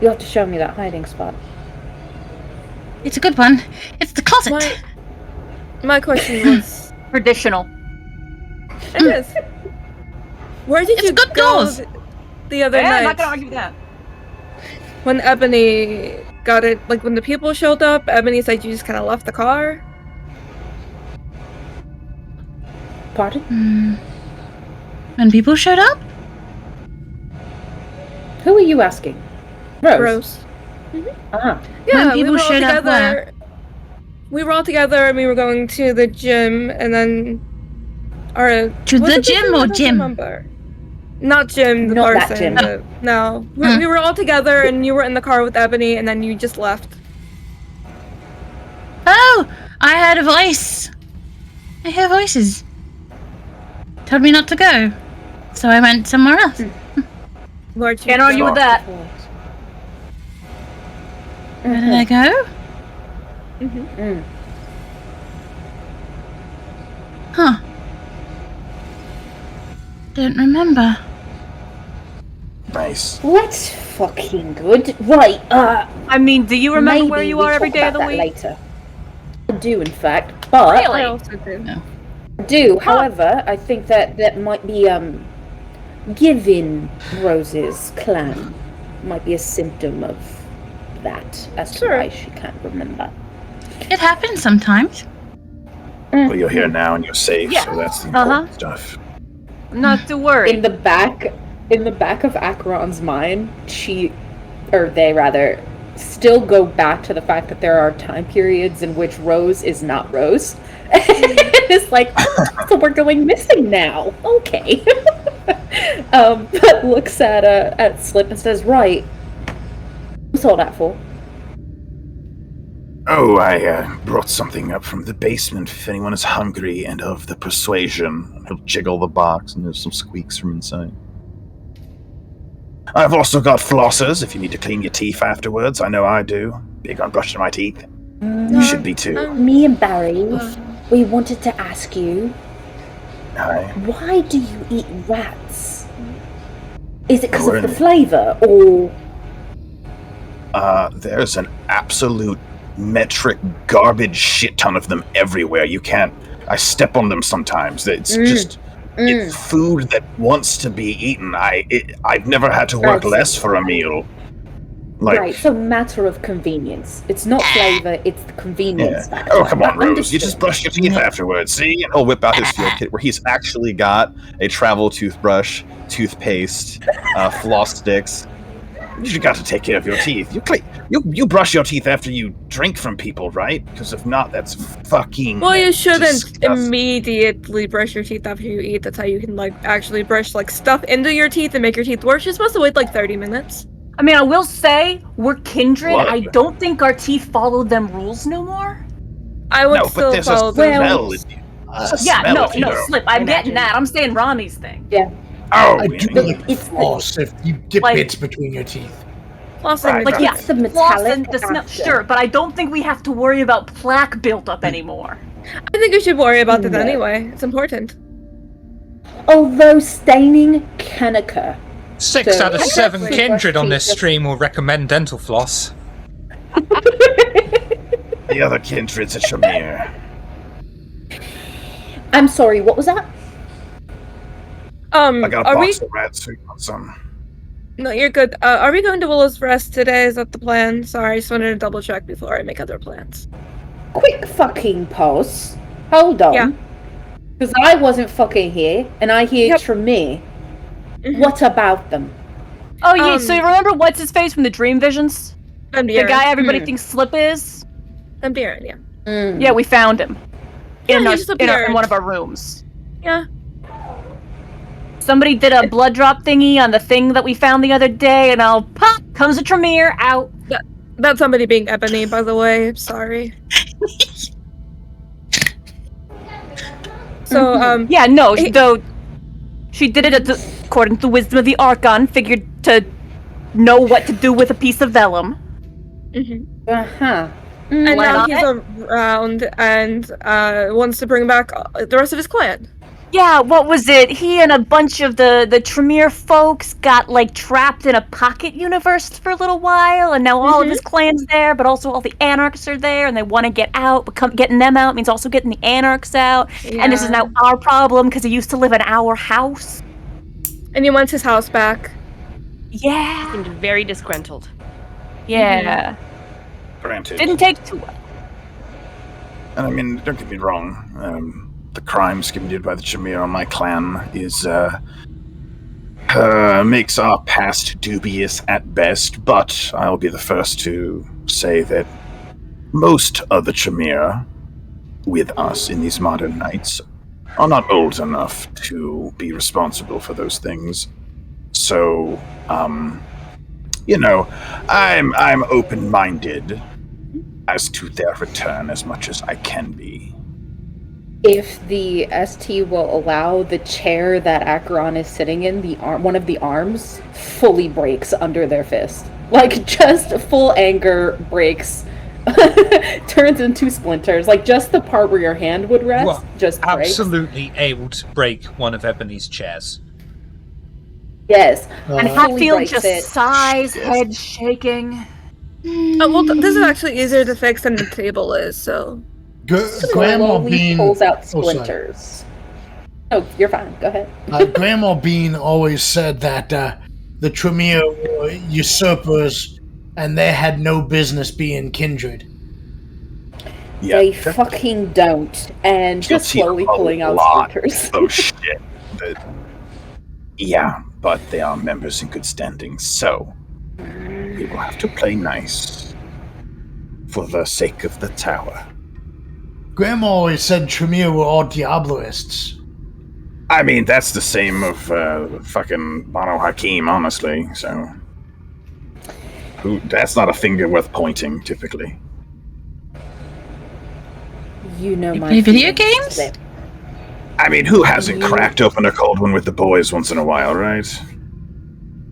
You'll have to show me that hiding spot. It's a good one. It's the closet. My question was, Traditional. it is. Where did It's you good go doors. the other Yeah, I'm night not gonna argue that. when Ebony got it? Like when the people showed up, Ebony said you just kind of left the car. Pardon? When people showed up? Who are you asking? Rose. Rose. Ah. Yeah, people we were all showed up together. We were all together, and we were going to the gym, and then our To was the it gym I or don't Jim? remember. Not Jim, the Not that person. Jim. No, Hmm. we were all together, and you were in the car with Ebony, and then you just left. Oh, I heard a voice. I hear voices. Told me not to go, so I went somewhere else. Lord, Can't argue with that. Where did I go? Mm. Huh. Don't remember. Nice. Well, that's fucking good. Right, I mean, do you remember where maybe you we are every talk day of about the that week? later. do, in fact, but Really? I also do. No. do. However, I think that might be given Rose's clan might be a symptom of that as to Sure. why she can't remember. It happens sometimes. Well, you're here now and you're safe, Yeah. so that's the important Uh-huh. stuff. Not to worry. In the back of Acheron's mind, they rather still go back to the fact that there are time periods in which Rose is not Rose. It's like, so we're going missing now. Okay. But looks at Slip and says, "Right. What's all that for?" Oh, I brought something up from the basement if anyone is hungry and of the persuasion. He'll jiggle the box and there's some squeaks from inside. I've also got flossers if you need to clean your teeth afterwards. I know I do. Big on brushing my teeth. You should be too. Me and Barry, we wanted to ask you, Hi. why do you eat rats? Is it because We're of the in- flavour, or... There's an absolute metric garbage shit ton of them everywhere. You can't... I step on them sometimes. It's just... It's food that wants to be eaten. I've never had to work Right. less for a meal. Like, Right, so matter of convenience. It's not flavour, it's the convenience yeah. factor. Oh, come on, Rose. Understood. You just brush your teeth afterwards, see? And he'll whip out his field kit where he's actually got a travel toothbrush, toothpaste, floss sticks. You got to take care of your teeth. You brush your teeth after you drink from people, right? Because if not, that's fucking Well, you shouldn't disgusting. immediately brush your teeth after you eat. That's how you can actually brush stuff into your teeth and make your teeth worse. You're supposed to wait 30 minutes. I mean, I will say, we're kindred. What? I don't think our teeth follow them rules no more. I would No, but still there's a follow smell. them. Yeah, no, if you know. Slip. I'm getting that. I'm saying Rami's thing. Oh, I do yeah. like It's floss if you get Like- bits between your teeth. Flossing Right. the Like, yeah, It's the floss metallic and the smell, after. sure, but I don't think we have to worry about plaque built up anymore. I think you should worry about that No. anyway. It's important. Although staining can occur. 6 So- out of 7 Exactly. kindred on this stream will recommend dental floss. The other kindred's a Shamir. I'm sorry, what was that? I got a Are we? box of rats, so you want some. No, you're good. Are we going to Willow's Rest today? Is that the plan? Sorry, I just wanted to double check before I make other plans. Quick fucking pause. Hold on. Yeah. Because I wasn't fucking here, and I hear Yep. Tremere. Mhm. What about them? Oh, yeah, so you remember what's his face from the Dream Visions? I'm The Darren. guy everybody thinks Slip is? I'm Darren, yeah. Mm. Yeah, we found him. Yeah, In, he our, just in appeared. one of our rooms. Yeah. Somebody did a blood drop thingy on the thing that we found the other day, and pop, comes a Tremere out. That's somebody being Ebony, by the way. Sorry. So, Yeah, no, Hey- though she did it according to the wisdom of the Archon, figured to know what to do with a piece of vellum. mhm. Uh-huh. And Why now not? he's around and wants to bring back the rest of his clan. Yeah, what was it? He and a bunch of the Tremere folks got trapped in a pocket universe for a little while, and now all of his clan's there, but also all the Anarchs are there, and they want to get out, but getting them out means also getting the Anarchs out. And this is now our problem because he used to live in our house. And he wants his house back. Yeah. Seemed very disgruntled. Yeah. Granted. Didn't take too well. And I mean, don't get me wrong. The crimes committed by the Shamir on my clan is makes our past dubious at best. But I'll be the first to say that most of the Shamir with us in these modern nights are not old enough to be responsible for those things. So, I'm open-minded as to their return as much as I can be. If the ST will allow the chair that Acheron is sitting in, one of the arms fully breaks under their fist. Just full anger breaks. Turns into splinters. Just the part where your hand would rest Well, just breaks. Absolutely able to break one of Ebony's chairs. Yes. And fully Hatfield breaks just it. sighs, head shaking. Well, this is actually easier to fix than the table is, so Grandma slowly Bean pulls out sorry. splinters. Oh, you're fine. Go ahead. Grandma Bean always said that the Tremere were usurpers and they had no business being kindred. Yeah, They fucking don't. And just Guilty of slowly a pulling out lot splinters. Oh shit. Yeah, but they are members in good standing, so we will have to play nice for the sake of the tower. Grandma always said Tremere were all Diabloists. I mean, that's the same of fucking Banu Hakim, honestly, so... That's not a finger worth pointing, typically. You know You my play video feelings, games? Slip. I mean, who hasn't cracked open a cold one with the boys once in a while, right?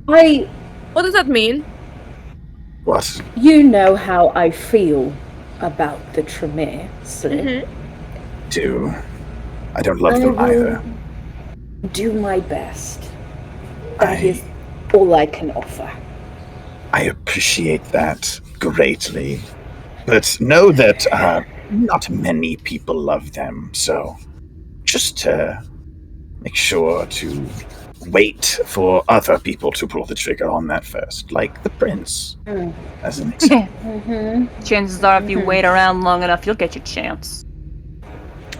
What does that mean? What? You know how I feel about the Tremere, Slip. I don't love them either. Do my best. That is all I can offer. I appreciate that greatly. But know that not many people love them, so just make sure to wait for other people to pull the trigger on that first, like the prince, as an example. Chances are, if you wait around long enough, you'll get your chance.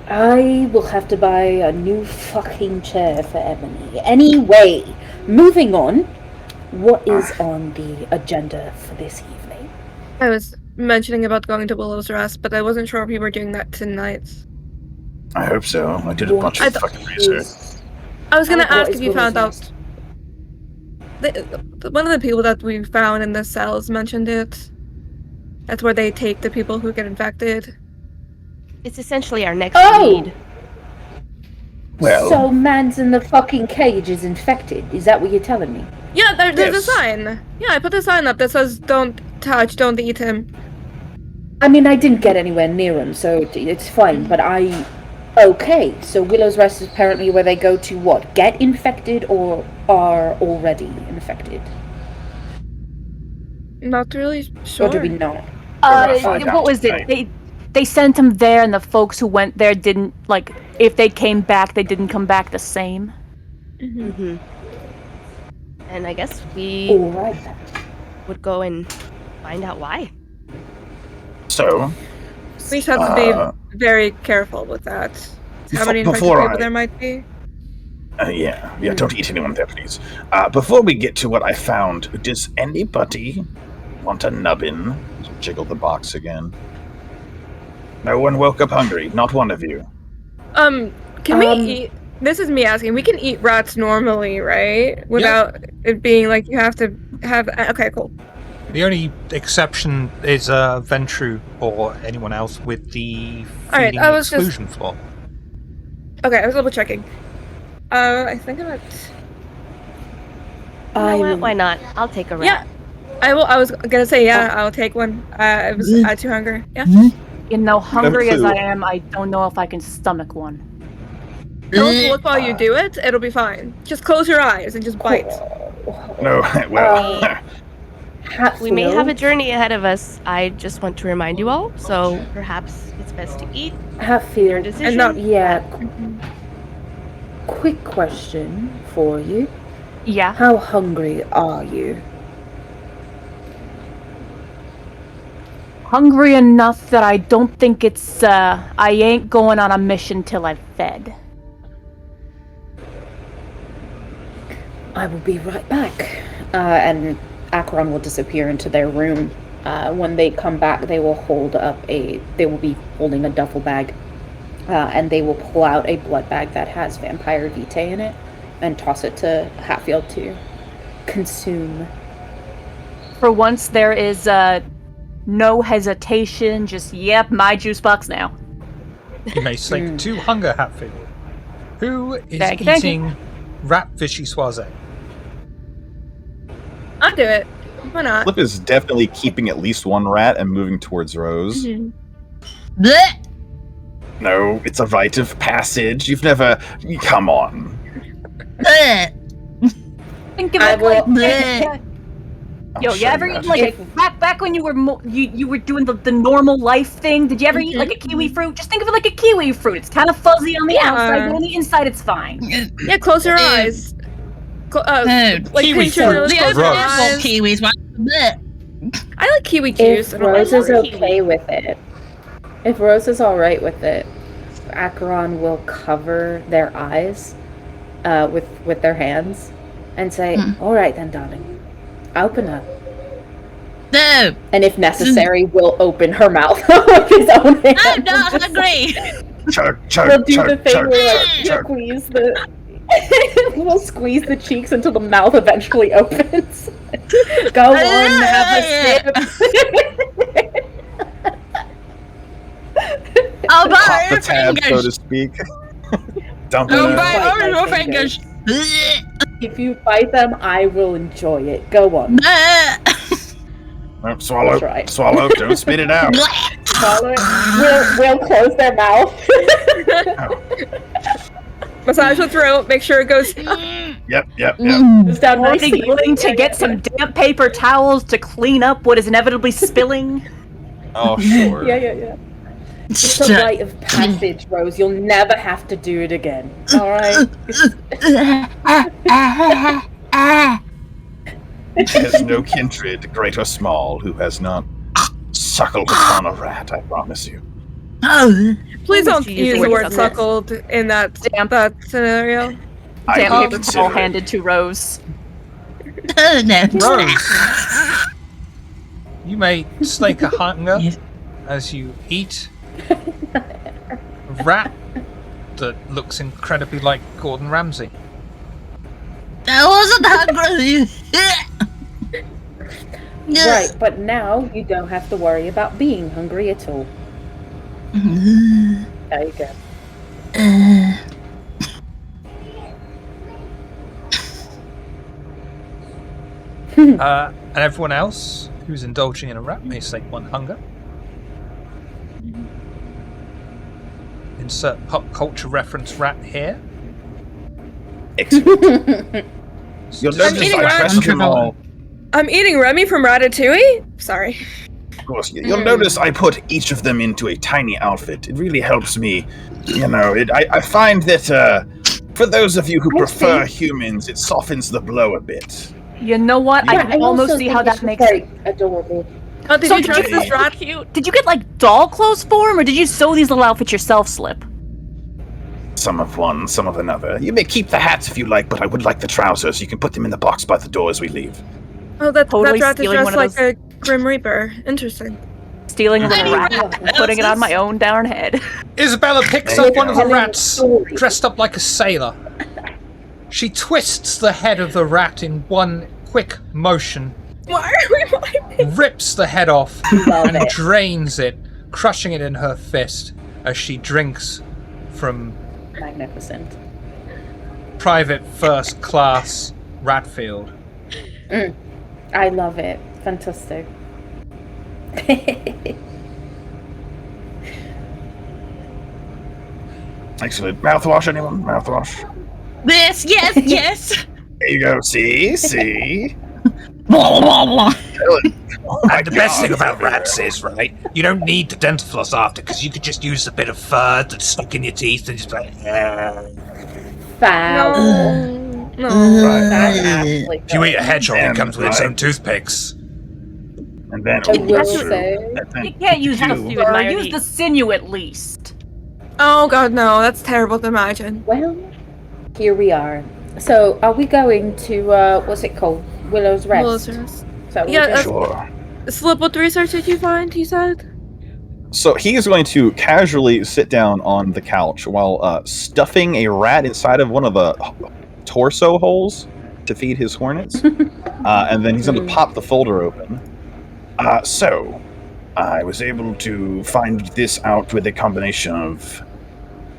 I will have to buy a new fucking chair for Ebony. Anyway, moving on. What is on the agenda for this evening? I was mentioning about going to Willow's Rest, but I wasn't sure if we were doing that tonight. I hope so. I did a bunch of fucking research. I was gonna What ask is if you Willow's found out. Rest? One of the people that we found in the cells mentioned it. That's where they take the people who get infected. It's essentially our next Oh! lead. Well, So man's in the fucking cage is infected. Is that what you're telling me? Yeah, there's Yes. a sign. Yeah, I put a sign up that says "Don't touch, don't eat him." I mean, I didn't get anywhere near him, so it's fine, but Okay, so Willow's Rest is apparently where they go to what? Get infected or are already infected? Not really sure. Or do we know? find What out was tonight. it? They sent him there, and the folks who went there didn't, like, if they came back, they didn't come back the same. Mm-hmm. And I guess we Alright. would go and find out why. so, We just have to be very careful with that. How many infected before people I- there might be? yeah, don't eat anyone there, please. Before we get to what I found, does anybody want a nubbin? Jiggle the box again. No one woke up hungry, not one of you. Can we eat? This is me asking. We can eat rats normally, right? Without it being like you have to have. Okay, cool. The only exception is Ventru or anyone else with the Alright, feeding I was just- exclusion flaw. Okay, I was double checking. I think I'm at. You know what? Why not? I'll take a rat. Yeah, I will. I was gonna say I'll take one. I was at too hungry. Yeah. You know, hungry as clue. I am, I don't know if I can stomach one. Don't look while you do it. It'll be fine. Just close your eyes and just bite. No, well, We may have a journey ahead of us. I just want to remind you all, so perhaps it's best to eat. Your Hatfield. decision. And not- Yeah. Quick question for you. Yeah. How hungry are you? Hungry enough that I don't think it's, I ain't going on a mission till I've fed. I will be right back. And Acheron will disappear into their room. When they come back, they will be holding a duffel bag. And they will pull out a blood bag that has vampire vitae in it and toss it to Hatfield to consume. For once, there is, no hesitation, just, yep, my juice box now. You may slake 2 hunger, Hatfield. Who is Thank you. eating rat vichyssoise? I'll do it. Why not? Flip is definitely keeping at least one rat and moving towards Rose. Mhm. Blech! no, it's a rite of passage. You've never... Come on. Blech! Think of I it will- like, Yo, you ever eat like back when you were you were doing the normal life thing? Did you ever eat like a kiwi fruit? Just think of it like a kiwi fruit. It's kind of fuzzy on the outside, but on the inside it's fine. Yeah, close your eyes. Like kiwi pinch your nose, fruit. close your eyes. Kiwis. I like kiwi juice. If Rose is okay with it, if Rose is all right with it, Acheron will cover their eyes with their hands and say, "All right then, darling. Open up." No. And if necessary, we'll open her mouth with his own hands. I'm not hungry. Chug, chug, We'll do chug, the thing chug, where chug, like, squeeze the. We'll squeeze the cheeks until the mouth eventually opens. Go on, have a sip. I'll buy Pop the your tab, so fingers. to speak. Dump it I'll out. buy all my your fingers. fingers. If you bite them, I will enjoy it. Go on. Oh, swallow. That's right. Swallow. Don't spit it out. Follow it. We'll close their mouth. Massage the throat. Make sure it goes. Yep. Goes down Are nicely. they willing to get some damp paper towels to clean up what is inevitably spilling? Oh, sure. Yeah. It's a rite of passage, Rose. You'll never have to do it again. All right. There's no kindred, great or small, who has not suckled upon a rat, I promise you. Oh. Please don't Use use the the word word suckled in that scenario. I Damp will paper consider towel it. handed to Rose. Oh no. Rose, you may slake a hunger Yes. as you eat a rat that looks incredibly like Gordon Ramsay. I wasn't hungry. Right, but now you don't have to worry about being hungry at all. There you go. And everyone else who's indulging in a rat may slake one hunger. Insert pop culture reference rat here. Excellent. You'll notice eating I rat. pressed them all. I'm eating Remy from Ratatouille. Sorry. Of course, you'll notice I put each of them into a tiny outfit. It really helps me, I find that for those of you who prefer humans, it softens the blow a bit. You know what? I can almost see how that makes very adorable. Oh, did So you did dress you- this rat? Did you get like doll clothes for him, or did you sew these little outfits yourself, Slip? Some of one, some of another. You may keep the hats if you like, but I would like the trousers. You can put them in the box by the door as we leave. Oh, that Totally rat is stealing dressed one of like those- a Grim Reaper. Interesting. Stealing a little I rat and putting it on my own darn head. Isabella picks There you up one of the Telling a rats story. dressed up like a sailor. She twists the head of the rat in one quick motion, Why are we lying? rips the head off, Love and it. drains it, crushing it in her fist as she drinks from Magnificent. private first class Ratfield. I love it. Fantastic. Excellent. Mouthwash, anyone? Mouthwash. This, yes. There you go. See? Blah, blah, blah. And the best thing about rats is, right, you don't need the dental floss after, because you could just use a bit of fur that's stuck in your teeth and just be like, Foul. No. That's absolutely If you eat a hedgehog, Damn it comes with its right. own toothpicks. And then I will also, say- and then You can't use the you fur, admire use the- the sinew at least. Oh god, no. That's terrible to imagine. Well, here we are. So, are we going to, what's it called? Willow's Rest? Willow's Rest. So Yeah, sure. Slip, what research did you find, he said? So he is going to casually sit down on the couch while stuffing a rat inside of one of the torso holes to feed his hornets. And then he's going to pop the folder open. So, I was able to find this out with a combination of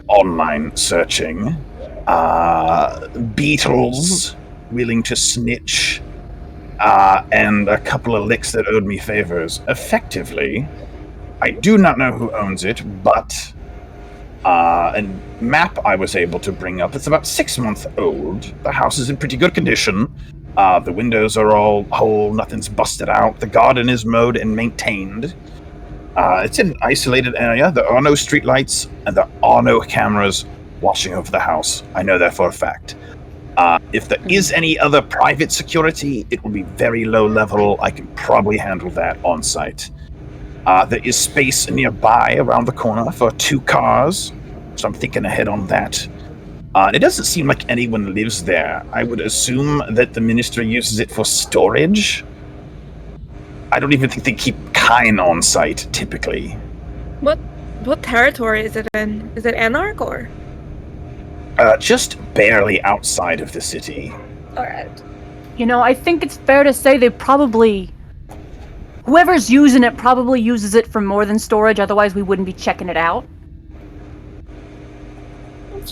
online searching, beetles willing to snitch, and a couple of licks that owed me favors. Effectively, I do not know who owns it, but a map I was able to bring up. It's about 6 months old. The house is in pretty good condition. The windows are all whole, nothing's busted out. The garden is mowed and maintained. It's an isolated area. There are no streetlights, and there are no cameras watching over the house. I know that for a fact. If there is any other private security, it will be very low level. I can probably handle that on site. There is space nearby around the corner for 2 cars, so I'm thinking ahead on that. It doesn't seem like anyone lives there. I would assume that the ministry uses it for storage. I don't even think they keep kine on site, typically. What territory is it in? Is it Anarch or? Just barely outside of the city. Alright. You know, I think it's fair to say they probably... Whoever's using it probably uses it for more than storage, otherwise we wouldn't be checking it out.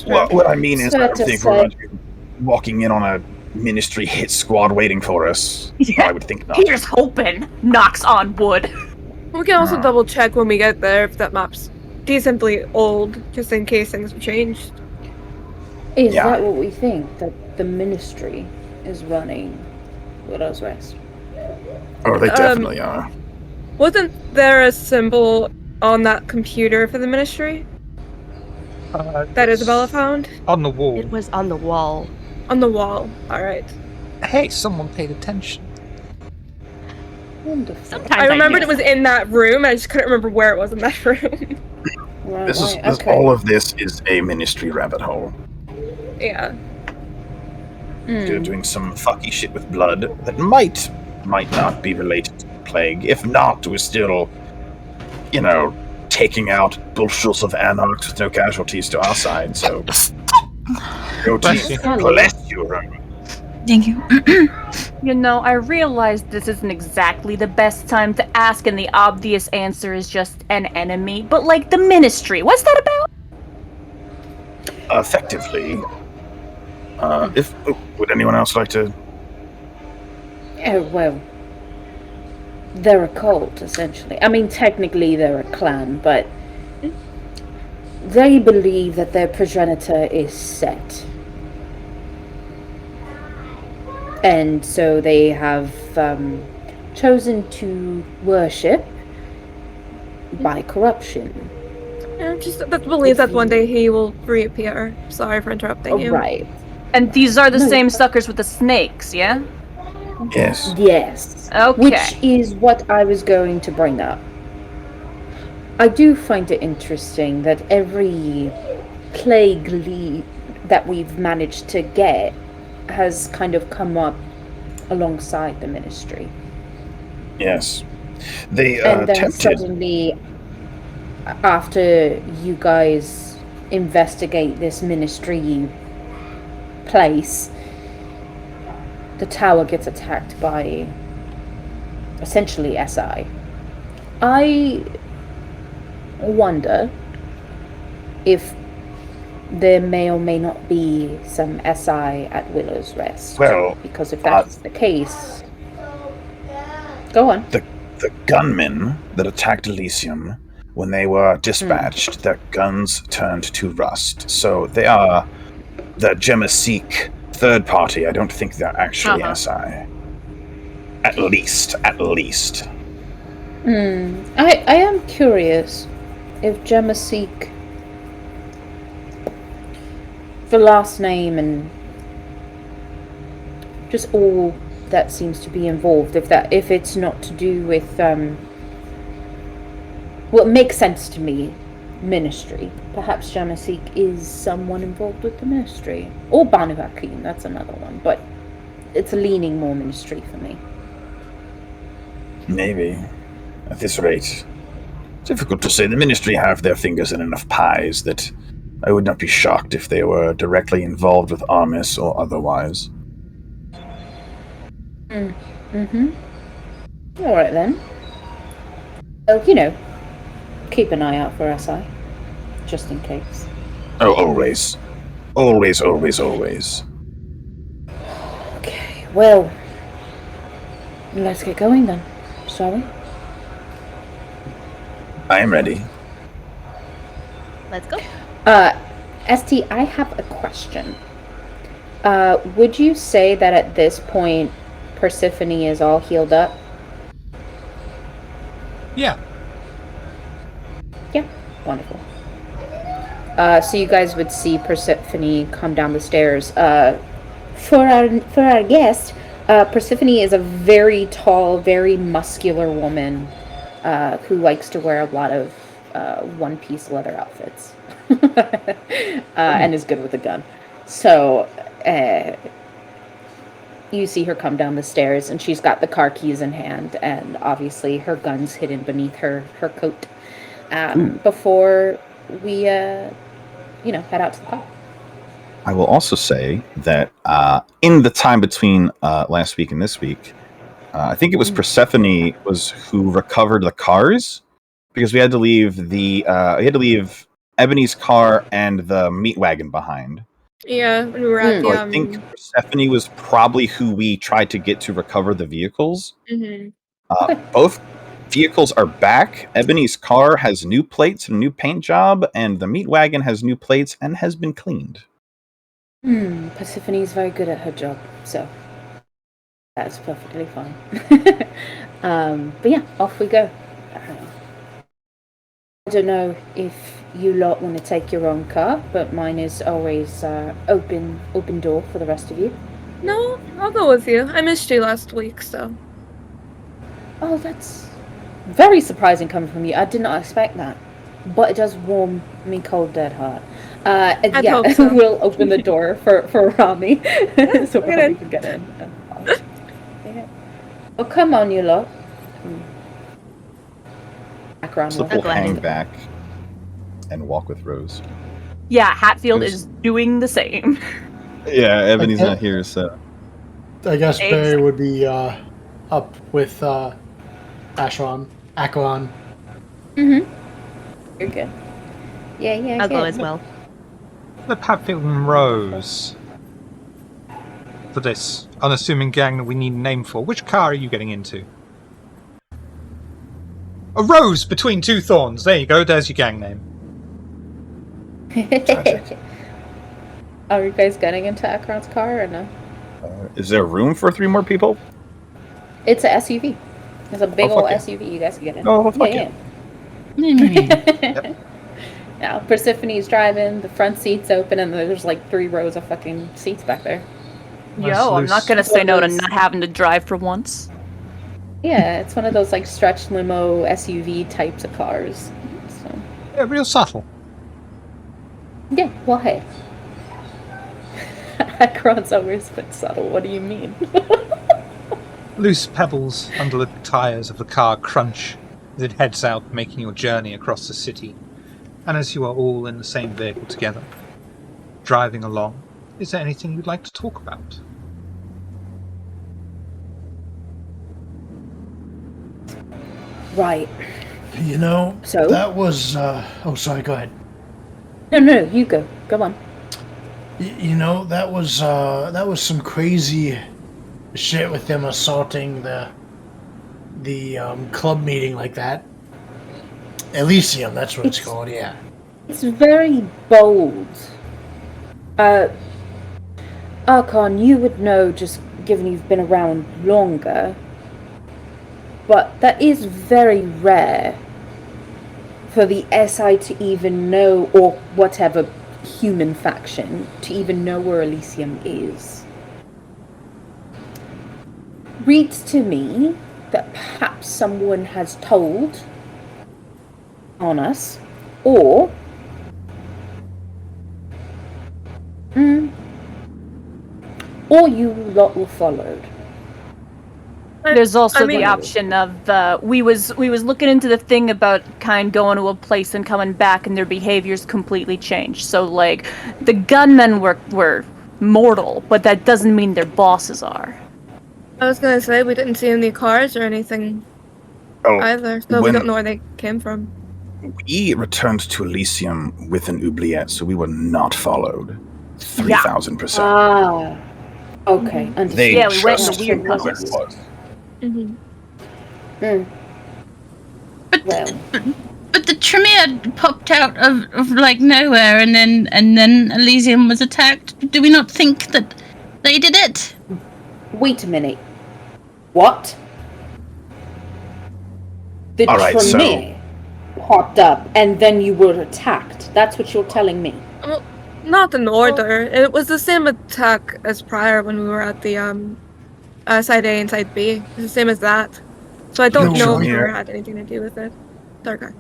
Well, what I mean is, I don't Fair to think we're going say. to be walking in on a ministry hit squad waiting for us. Yeah. I would think not. Here's hoping. Knocks on wood. We can also double check when we get there if that map's decently old, just in case things have changed. Is Yeah. that what we think? That the ministry is running Willow's Rest? Oh, they definitely are. Wasn't there a symbol on that computer for the ministry that Isabella found? On the wall. It was on the wall. On the wall. Alright. Hey, someone paid attention. Wonderful. Sometimes I remembered do. it was in that room, I just couldn't remember where it was in that room. Right, This is right, this, okay. all of this is a ministry rabbit hole. Yeah. They're doing some fucky shit with blood that might not be related to the plague. If not, we're still, taking out bullshits of anarchs with no casualties to our side. So, go Bless to you. bless you, Roman. Thank you. You know, I realize this isn't exactly the best time to ask, and the obvious answer is just an enemy, but like the ministry, what's that about? Effectively, would anyone else like to? Oh, well. They're a cult, essentially. I mean, technically they're a clan, but they believe that their progenitor is Set. And so they have chosen to worship by corruption. Yeah, just let's believe that one day he will reappear. Sorry for interrupting you. Right. And these are the No, same suckers with the snakes, yeah? Yes. Yes. Okay. Which is what I was going to bring up. I do find it interesting that every plague lead that we've managed to get has kind of come up alongside the ministry. Yes. They And then attempted. suddenly, after you guys investigate this ministry place, the tower gets attacked by essentially SI. I wonder if there may or may not be some SI at Willow's Rest. Well, because if that's the case, go on. the gunmen that attacked Elysium, when they were dispatched, their guns turned to rust. So they are the Gemasik third party. I don't think they're actually SI. At least. I am curious if Gemasik, the last name and just all that seems to be involved, if it's not to do with well, it makes sense to me, ministry. Perhaps Gemasik is someone involved with the ministry, or Banu Hakim, that's another one, but it's leaning more ministry for me. Maybe. At this rate. Difficult to say. The ministry have their fingers in enough pies that I would not be shocked if they were directly involved with Armis or otherwise. Alright then. So, keep an eye out for SI. Just in case. Oh, always. Always. Okay, well, let's get going then, shall we? I am ready. Let's go. ST, I have a question. Would you say that at this point, Persephone is all healed up? Yeah. Yeah, wonderful. So you guys would see Persephone come down the stairs. For our guest, Persephone is a very tall, very muscular woman who likes to wear a lot of one-piece leather outfits and is good with a gun. So you see her come down the stairs, and she's got the car keys in hand, and obviously her gun's hidden beneath her coat. Before we, head out to the car. I will also say that in the time between last week and this week, I think it was Persephone who recovered the cars because we had to leave Ebony's car and the meat wagon behind. Yeah, when we were at the. So I think Persephone was probably who we tried to get to recover the vehicles. Both vehicles are back. Ebony's car has new plates and a new paint job, and the meat wagon has new plates and has been cleaned. Persephone's very good at her job, so that's perfectly fine. But yeah, off we go. I don't know if you lot want to take your own car, but mine is always open door for the rest of you. No, I'll go with you. I missed you last week, so. Oh, that's very surprising coming from you. I did not expect that. But it does warm me cold dead heart. Hope so. We'll open the door for Rami. So Rami can get in. Yeah. Oh, come on, you lot. So we'll hang back and walk with Rose. Yeah, Hatfield is doing the same. Yeah, Ebony's not here, so. I guess Barry would be up with Acheron. Mm-hmm. You're good. Yeah. I'll go as well. The Hatfield and Rose. For this unassuming gang that we need a name for, which car are you getting into? A rose between two thorns. There you go. There's your gang name. Are you guys getting into Akron's car or no? Is there room for 3 more people? It's a SUV. It's a big old yeah. SUV. You guys can get in. Oh, fuck yeah. Yep. Now, Persephone's driving, the front seat's open, and there's like 3 rows of fucking seats back there. Yo, I'm not gonna say no to not having to drive for once. Yeah, it's one of those like stretch limo SUV types of cars. So. Yeah, real subtle. Yeah, well, hey. Akron's always been subtle. What do you mean? Loose pebbles under the tyres of the car crunch as it heads out, making your journey across the city. And as you are all in the same vehicle together, driving along, is there anything you'd like to talk about? Right. You know, So? that was. Oh, sorry. Go ahead. No, you go. Go on. You know, that was some crazy shit with them assaulting the club meeting like that. Elysium, that's what it's called. Yeah. It's very bold. Archon, you would know just given you've been around longer. But that is very rare for the SI to even know, or whatever human faction, to even know where Elysium is. Reads to me that perhaps someone has told on us, or you lot were followed. There's also the option of we was looking into the thing about kind going to a place and coming back and their behaviors completely changed. So like the gunmen were mortal, but that doesn't mean their bosses are. I was gonna say we didn't see any cars or anything either, so we don't know where they came from. We returned to Elysium with an oubliette, so we were not followed. 3,000%. Ah, okay. They Yeah, we went in just a weird knew where process. it was. But the Tremere popped out of like nowhere, and then Elysium was attacked. Do we not think that They did it. Wait a minute. What? The All right, so- Tremere popped up, and then you were attacked. That's what you're telling me. Well, not in order. It was the same attack as prior when we were at the side A and side B. It's the same as that. So I don't know if Tremere. Tremere had anything to do with it. Sorry, guy.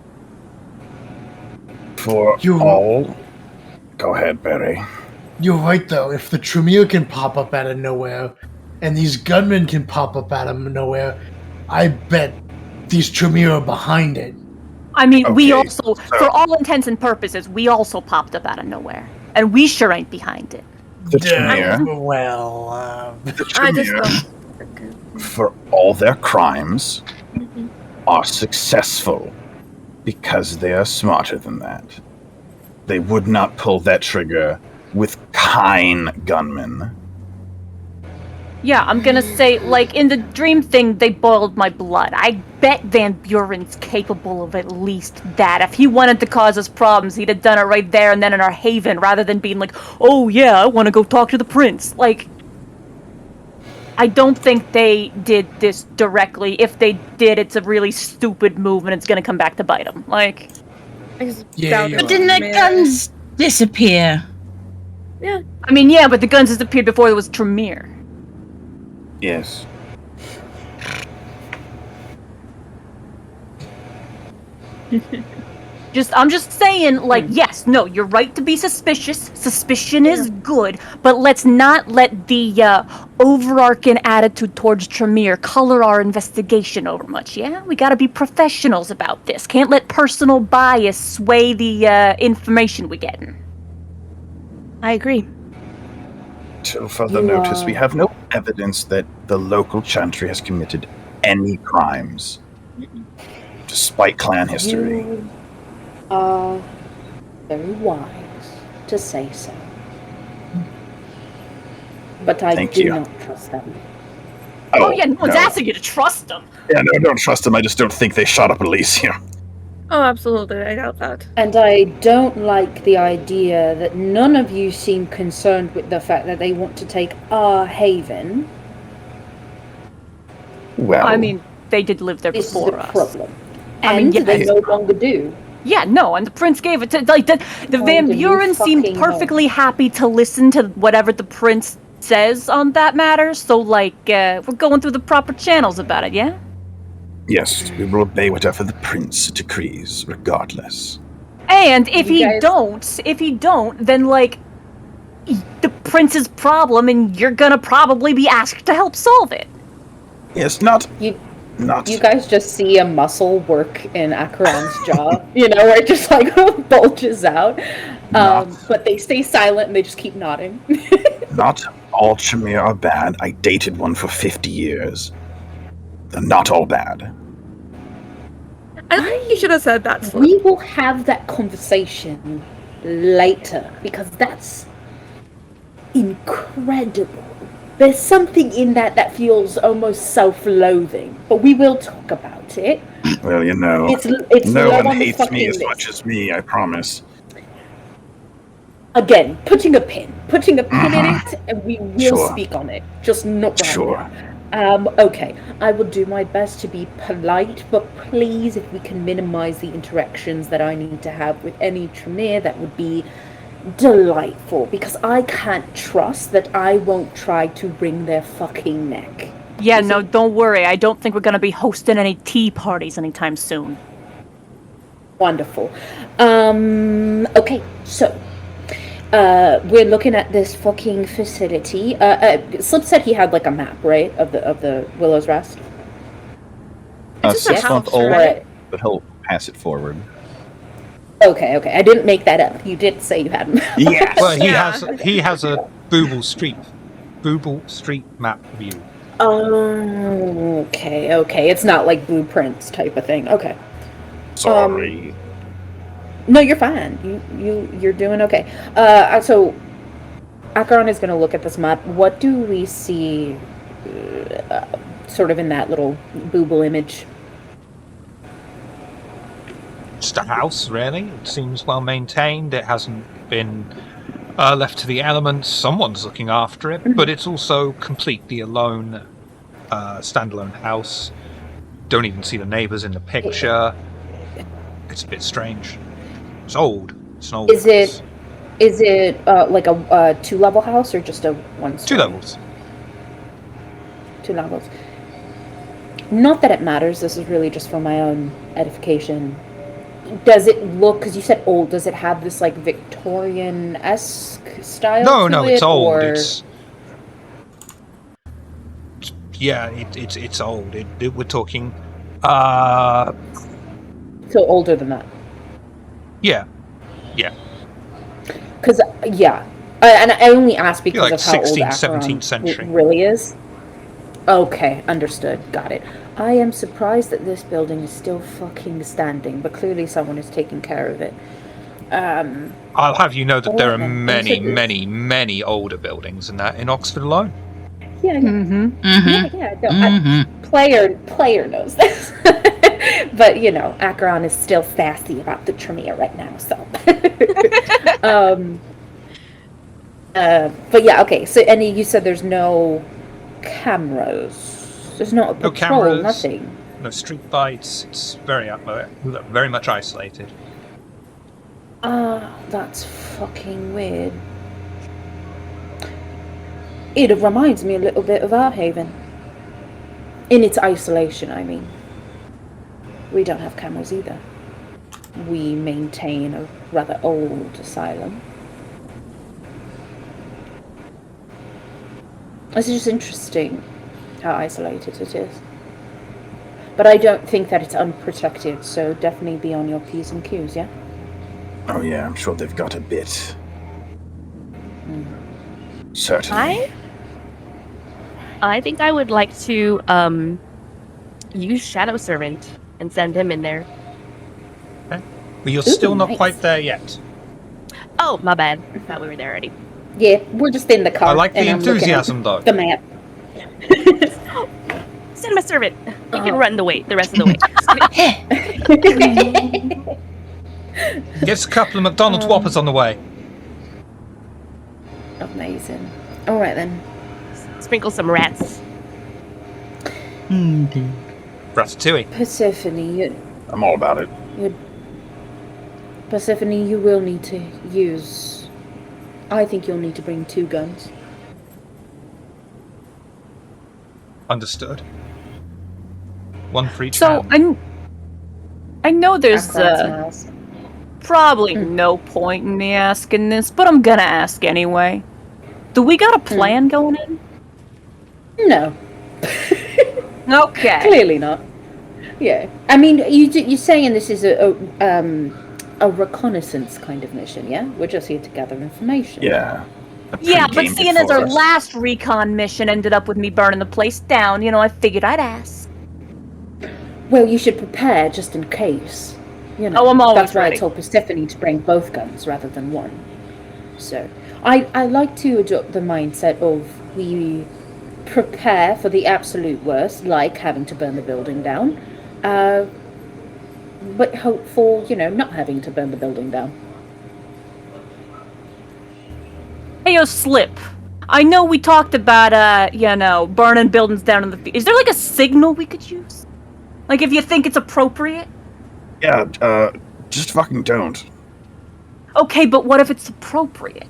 For all... Go ahead, Barry. You're right, though. If the Tremere can pop up out of nowhere, and these gunmen can pop up out of nowhere, I bet these Tremere are behind it. I mean, we Okay, also, for all intents and purposes, we also popped up out of nowhere. And we sure ain't behind it. The Tremere, Well, the I just Tremere, don't. for all their crimes, are successful because they are smarter than that. They would not pull that trigger with kind gunmen. Yeah, I'm gonna say, like, in the dream thing, they boiled my blood. I bet Van Buren's capable of at least that. If he wanted to cause us problems, he'd have done it right there and then in our haven, rather than being like, oh yeah, I want to go talk to the prince. Like, I don't think they did this directly. If they did, it's a really stupid move and it's gonna come back to bite them. Like, I just Yeah, doubt you're it But didn't was the Tremere. guns disappear? I mean, yeah, but the guns disappeared before there was Tremere. Yes. I'm just saying, like, yes, no, you're right to be suspicious. Suspicion is good, but let's not let the overarching attitude towards Tremere color our investigation over much, yeah? We gotta be professionals about this. Can't let personal bias sway the information we're getting. I agree. Till further You, notice, we have no evidence that the local chantry has committed any crimes, despite clan history. You are very wise to say so. But I Thank do you. not trust them. Oh, yeah, no one's no. asking you to trust them. Yeah, no, I don't trust them. I just don't think they shot up Elysium. Oh, absolutely. I doubt that. And I don't like the idea that none of you seem concerned with the fact that they want to take our haven. Well, I mean, they did live there This is before the us. problem. I mean, And yeah, they no longer do. Yeah, no, and the prince gave it to, like, the Van do you Buren seemed fucking perfectly happy to listen to whatever the prince says on that matter, so, like, we're going through the proper channels about it, yeah? yes, we will obey whatever the prince decrees, regardless. And if You he guys- don't, then, like, the prince's problem, and you're gonna probably be asked to help solve it. Yes, not. You guys just see a muscle work in Akaran's jaw, where it just, like, bulges out. But they stay silent and they just keep nodding. Not all Tremere are bad. I dated one for 50 years. They're not all bad. I think you should have said that. Slip. We will have that conversation later, because that's incredible. There's something in that feels almost self-loathing, but we will talk about it. Well, It's no low one on the hates me fucking as list. much as me, I promise. Again, putting a pin in it, and we will Sure. speak on it. Just not right Sure. now. Okay, I will do my best to be polite, but please, if we can minimize the interactions that I need to have with any Tremere, that would be delightful, because I can't trust that I won't try to wring their fucking neck. Yeah, no, don't worry. I don't think we're gonna be hosting any tea parties anytime soon. Wonderful. Okay, so we're looking at this fucking facility. Slip said he had like a map, right, of the Willow's Rest. It's just a 6 month house, old, right? but he'll pass it forward. Okay, I didn't make that up. You did say you had a map. Yes! Well, Yeah. he has a Booble Street map view. Oh, okay. It's not like blueprints type of thing. Okay. Sorry. No, you're fine. You're doing okay. So Akaran is going to look at this map. What do we see, sort of in that little booble image? Just a house, really. It seems well maintained. It hasn't been Left to the elements, someone's looking after it, but it's also completely alone, standalone house. Don't even see the neighbours in the picture. It's a bit strange. It's old. It's an old house. Is it like a 2-level house or just a 1-story? 2 levels. 2 levels. Not that it matters. This is really just for my own edification. Does it look? Because you said old. Does it have this like Victorian-esque style? No, to it's it, old. or... It's old. We're talking. So older than that. Yeah. Because and I only ask because like of how 16th, old 17th century. really is. Okay, understood. Got it. I am surprised that this building is still fucking standing, but clearly someone is taking care of it. I'll have you know that there are many, into this. many, many older buildings than that in Oxford alone. Yeah. Mm-hmm. Yeah. No, player knows this. But Acheron is still sassy about the Tremere right now. So. But yeah. Okay. So, and you said there's no cameras. There's not a patrol. No cameras. Nothing. No street lights. It's very much isolated. That's fucking weird. It reminds me a little bit of Haven. In its isolation, I mean. We don't have cameras either. We maintain a rather old asylum. It's just interesting how isolated it is. But I don't think that it's unprotected, so definitely be on your P's and Q's, yeah? Oh yeah, I'm sure they've got a bit. Certainly. I think I would like to use Shadow Servant and send him in there. Okay. But you're still not quite there yet. Oh, my bad. I thought we were there already. Yeah, we're just in the car. I like the and I'm looking enthusiasm, at though. The map. Send my servant. He can run the rest of the way. Gets a couple of McDonald's Whoppers on the way. Amazing. All right then. Sprinkle some rats. Ratatouille. Persephone, I'm all about it. Persephone, you will need to use. I think you'll need to bring 2 guns. Understood. 1 for each So hand. I know there's Acheron smiles. probably no point in me asking this, but I'm gonna ask anyway. Do we got a plan going in? No. Okay. Clearly not. Yeah. I mean, you're saying this is a reconnaissance kind of mission, yeah? We're just here to gather information. Yeah. Yeah, but Pre-game seeing as before our us. last recon mission ended up with me burning the place down, I figured I'd ask. Well, you should prepare just in case. Oh, I'm always That's why ready. I told Persephone to bring both guns rather than one. So, I like to adopt the mindset of we prepare for the absolute worst, like having to burn the building down, but hope for, not having to burn the building down. Hey, yo, Slip. I know we talked about, burning buildings down in the field. Is there, a signal we could use? Like, if you think it's appropriate? Yeah, just fucking don't. Okay, but what if it's appropriate?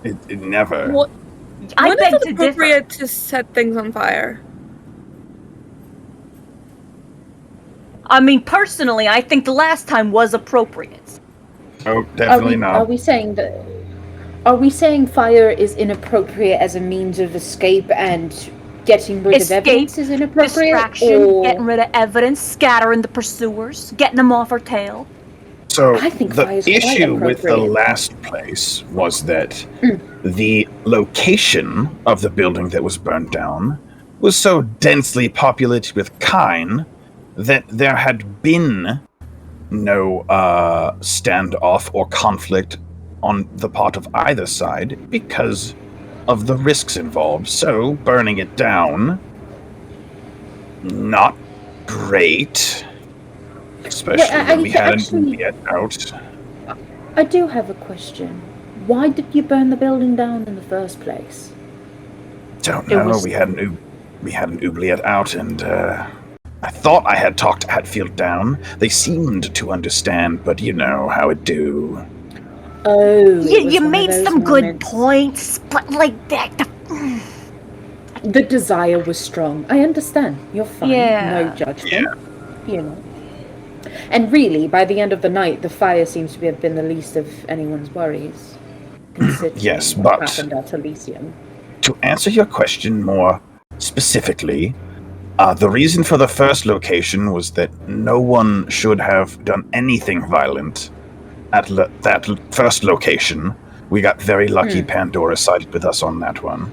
It never. What? I When beg is to it differ. appropriate to set things on fire? I mean, personally, I think the last time was appropriate. Oh, definitely not. Are we saying fire is inappropriate as a means of escape and getting rid of evidence is inappropriate? Distraction, or... getting rid of evidence, scattering the pursuers, getting them off our tail. So I think the fire is quite issue with the appropriate. last place was that the location of the building that was burned down was so densely populated with kine that there had been no standoff or conflict on the part of either side because of the risks involved. So burning it down, not great. Especially when we hadn't yet out. I do have a question. Why did you burn the building down in the first place? Don't It know. was- We had an oubliette out, and I thought I had talked Hatfield down. They seemed to understand, but you know how it do. Oh, You made some good points, but like that. The desire was strong. I understand. You're fine. Yeah. No judgment. You know. And really, by the end of the night, the fire seems to have been the least of anyone's worries. Considering Yes, what but- happened at Elysium. To answer your question more specifically, the reason for the first location was that no one should have done anything violent at that first location. We got very lucky. Pandora sided with us on that one.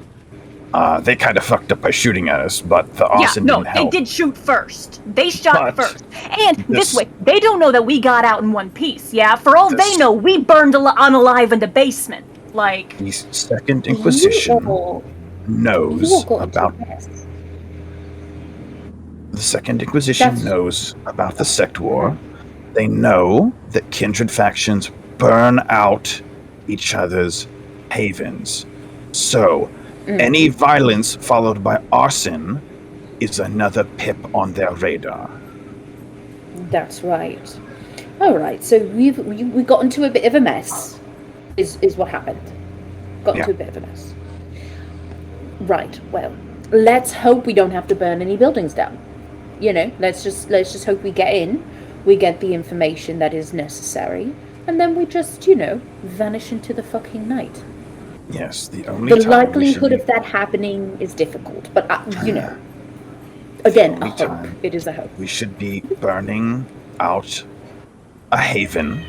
They kind of fucked up by shooting at us, but the arson didn't help. They did shoot first. They shot But first. And this this- way, they don't know that we got out in one piece, yeah? For all they This- know, we burned unalive in the basement. Like, The Second Inquisition You all knows got about into this. the Second Inquisition That's- knows about the sect war. They know that kindred factions burn out each other's havens. So, any violence followed by arson is another pip on their radar. That's right. All right. So we got into a bit of a mess. Is what happened. Got into a bit of a mess. Right. Well, let's hope we don't have to burn any buildings down. You know, let's just hope we get in, we get the information that is necessary, and then we just, you know, vanish into the fucking night. Yes, the only The time likelihood we of should that happening is difficult, but you know, again, a only hope. time It is a hope. we should be burning out a haven,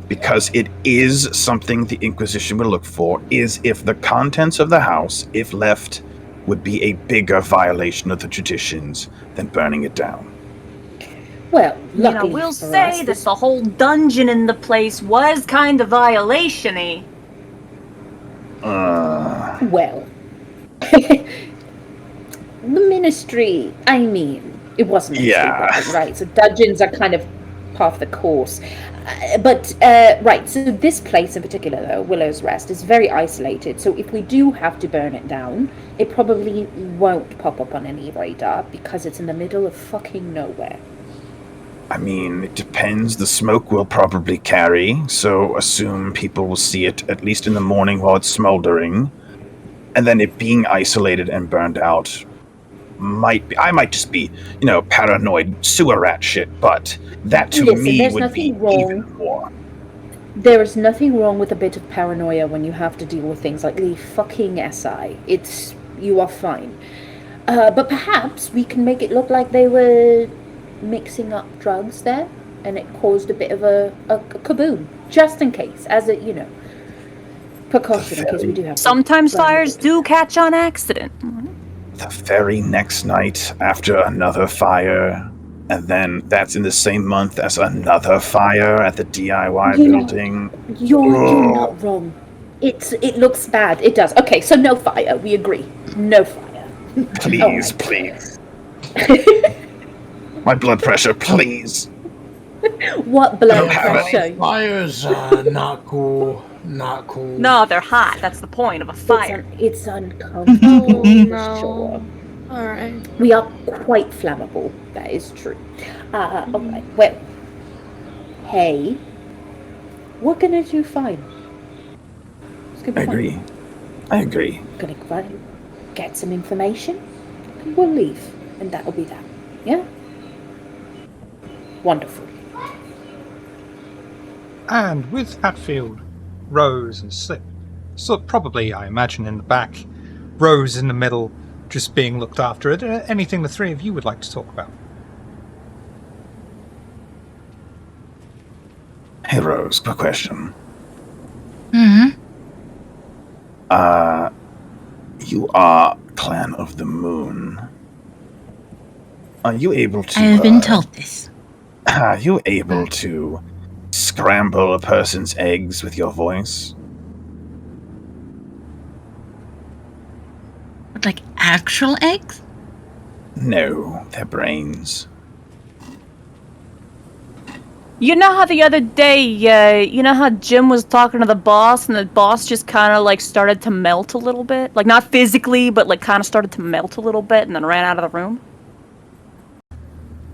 because it is something the Inquisition will look for, is if the contents of the house, if left, would be a bigger violation of the traditions than burning it down. Well, you know, luckily we'll for say us, that this- the whole dungeon in the place was kind of violation-y. Well, the ministry, I mean, it wasn't ministry, Yeah. right? So dungeons are kind of part of the course. Right, so this place in particular, though, Willow's Rest, is very isolated. So if we do have to burn it down, it probably won't pop up on any radar because it's in the middle of fucking nowhere. I mean, it depends. The smoke will probably carry, so assume people will see it at least in the morning while it's smoldering. And then it being isolated and burned out I might just be, you know, paranoid sewer rat shit, but that to Listen, me there's would be nothing wrong. even more. There is nothing wrong with a bit of paranoia when you have to deal with things like the fucking SI. You are fine. But perhaps we can make it look like they were mixing up drugs there, and it caused a bit of a kaboom, just in case, as a, you know, precaution in case we do have to Sometimes burn the fires building. do catch on accident. The very next night after another fire, and then that's in the same month as another fire at the DIY You know, building. You're not wrong. It looks bad. It does. Okay, so no fire. We agree. No fire. Please, Alright. please. My blood pressure, please. What blood have any pressure? Fires, not cool. Not cool. No, they're hot. That's the point of a fire. It's uncomfortable, No. for sure. All right. We are quite flammable. That is true. Alright. Well, hey, we're gonna do fine. It's gonna be I fine. agree. I agree. We're gonna go and get some information, and we'll leave, and that'll be that. Yeah. Wonderful. And with Hatfield, Rose, and Slip, so probably, I imagine, in the back, Rose in the middle, just being looked after. Anything the three of you would like to talk about? Hey, Rose, quick question. Hmm. You are Clan of the Moon. Are you able to... I have been told this. Are you able to scramble a person's eggs with your voice? What, like actual eggs? No, their brains. You know how the other day, you know how Jim was talking to the boss, and the boss just kind of, like, started to melt a little bit? Like, not physically, but, like, kind of started to melt a little bit and then ran out of the room?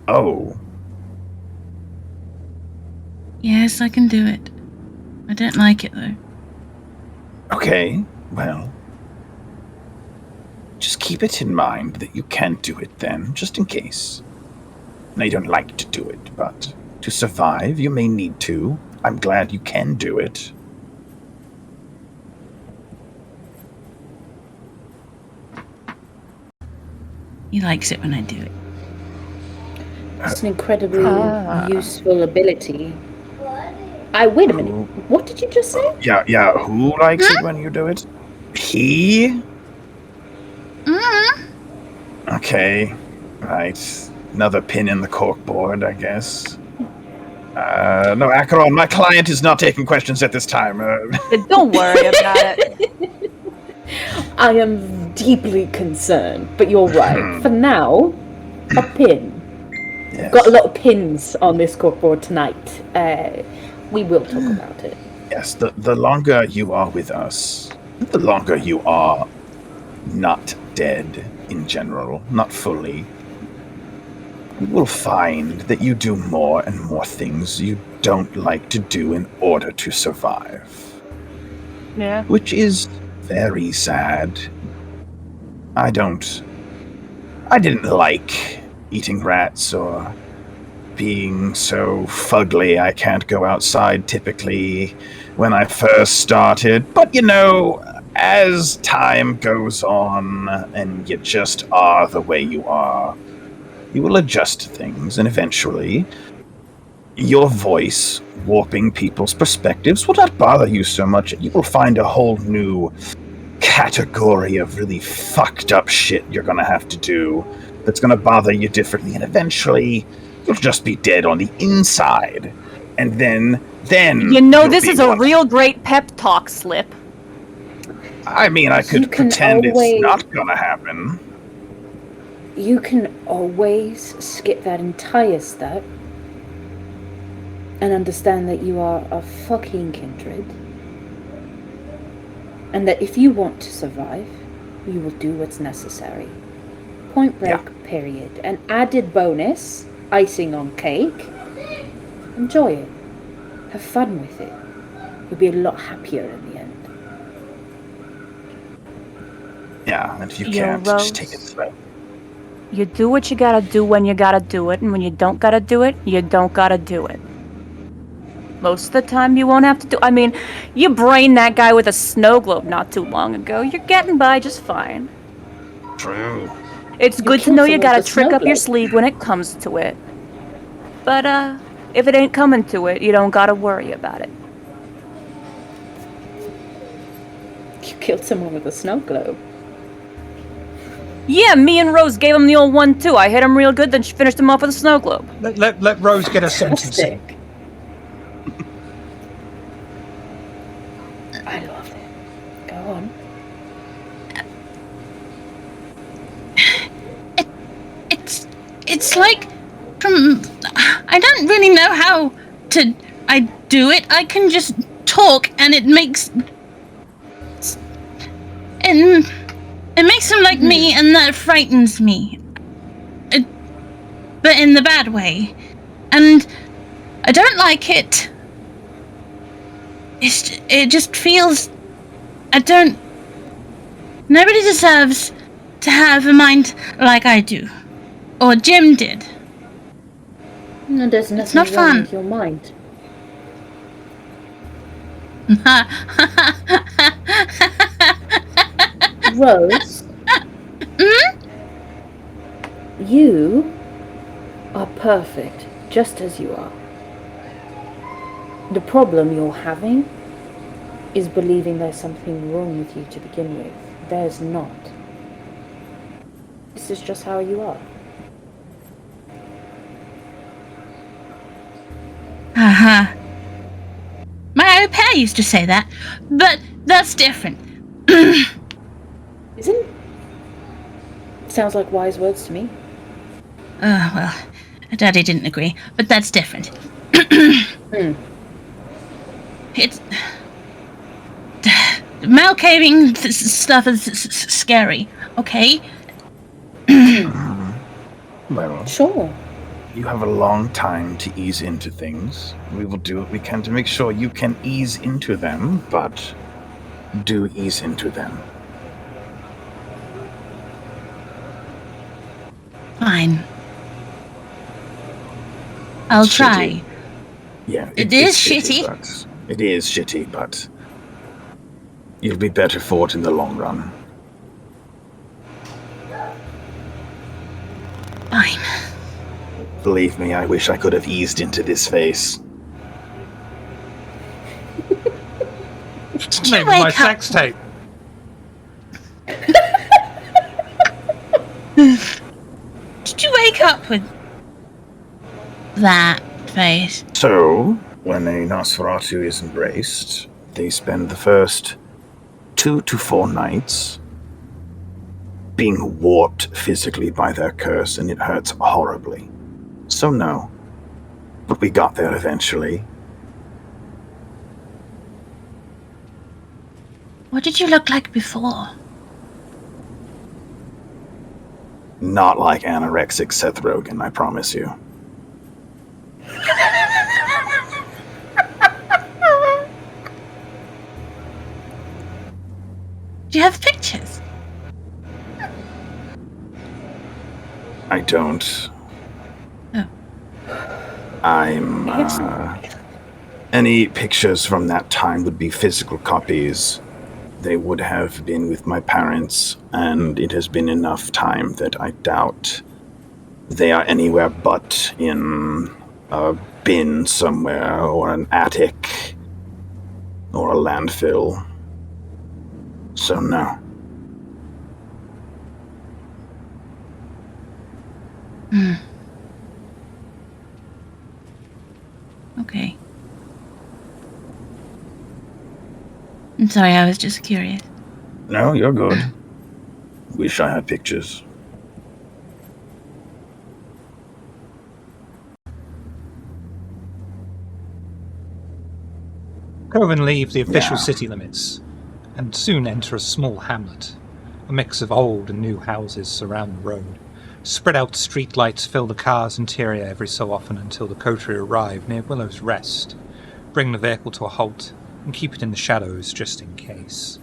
Oh. Yes, I can do it. I don't like it, though. Okay, well. Just keep it in mind that you can't do it then, just in case. Now, you don't like to do it, but to survive, you may need to. I'm glad you can do it. He likes it when I do it. It's an incredibly useful ability. Wait a minute. What did you just say? Yeah, who likes it when you do it? He? Okay, right. Another pin in the corkboard, I guess. No, Acheron, my client is not taking questions at this time. Don't worry about it. I am deeply concerned, but you're right. For now, a pin. Yes. Got a lot of pins on this corkboard tonight. We will talk about it. Yes, the longer you are with us, the longer you are not dead in general, not fully, you will find that you do more and more things you don't like to do in order to survive. Yeah. Which is very sad. I didn't like eating rats or being so fugly I can't go outside typically when I first started. But as time goes on and you just are the way you are, you will adjust to things, and eventually your voice warping people's perspectives will not bother you so much. You will find a whole new category of really fucked up shit you're going to have to do that's going to bother you differently, and eventually you'll just be dead on the inside. And then this is a real great pep talk, Slip. I mean, I could pretend it's not going to happen. You can always skip that entire step and understand that you are a fucking kindred. And that if you want to survive, you will do what's necessary. Point break, period. An added bonus, icing on cake. Enjoy it. Have fun with it. You'll be a lot happier in the end. Yeah, and if you can't, just take it slow. You do what you gotta do when you gotta do it, and when you don't gotta do it, you don't gotta do it. Most of the time, you won't have to do. I mean, you brained that guy with a snow globe not too long ago. You're getting by just fine. True. It's good to know you got a trick up your sleeve when it comes to it. But, if it ain't coming to it, you don't gotta worry about it. You killed someone with a snow globe. Yeah, me and Rose gave him the old one, too. I hit him real good, then she finished him off with a snow globe. Let Rose get a sentence in. I love it. Go on. It's like I don't really know how I do it. I can just talk and it makes them like me, and that frightens me. But in the bad way. And I don't like it. It just feels... Nobody deserves to have a mind like I do. Or Jim did. No, there's nothing It's not wrong fun. with your mind. Rose? You are perfect, just as you are. The problem you're having is believing there's something wrong with you to begin with. There's not. This is just how you are. My au pair used to say that, but that's different. Isn't it? Sounds like wise words to me. Well, Daddy didn't agree, but that's different. It's malcaving stuff is scary. Okay. Well, Sure. you have a long time to ease into things. We will do what we can to make sure you can ease into them, but do ease into them. Fine. I'll It's try. shitty. Yeah, It is it's shitty. But it is shitty, but you'll be better for it in the long run. Fine. Believe me, I wish I could have eased into this face. Did you Maybe my wake up? sex tape. Did you wake up with that face? So, when a Nosferatu is embraced, they spend the first 2 to 4 nights being warped physically by their curse, and it hurts horribly. So no. But we got there eventually. What did you look like before? Not like anorexic Seth Rogen, I promise you. Do you have pictures? I don't. Oh. I'm, any pictures from that time would be physical copies. They would have been with my parents, and it has been enough time that I doubt they are anywhere but in a bin somewhere, or an attic, or a landfill. So no. Okay. I'm sorry, I was just curious. No, you're good. Wish I had pictures. Coven leave the official Yeah. city limits and soon enter a small hamlet. A mix of old and new houses surround the road. Spread out streetlights fill the car's interior every so often until the coterie arrive near Willow's Rest, bring the vehicle to a halt, and keep it in the shadows just in case.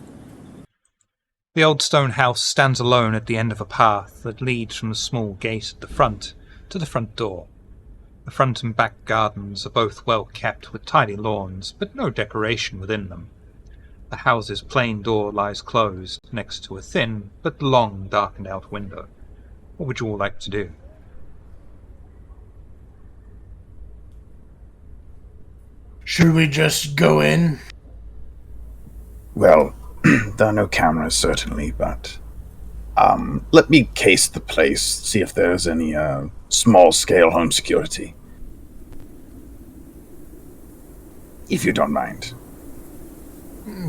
The old stone house stands alone at the end of a path that leads from the small gate at the front to the front door. The front and back gardens are both well kept with tidy lawns, but no decoration within them. The house's plain door lies closed next to a thin but long darkened out window. What would you all like to do? Should we just go in? Well, there are no cameras, certainly, but let me case the place, see if there's any small-scale home security. If you don't mind.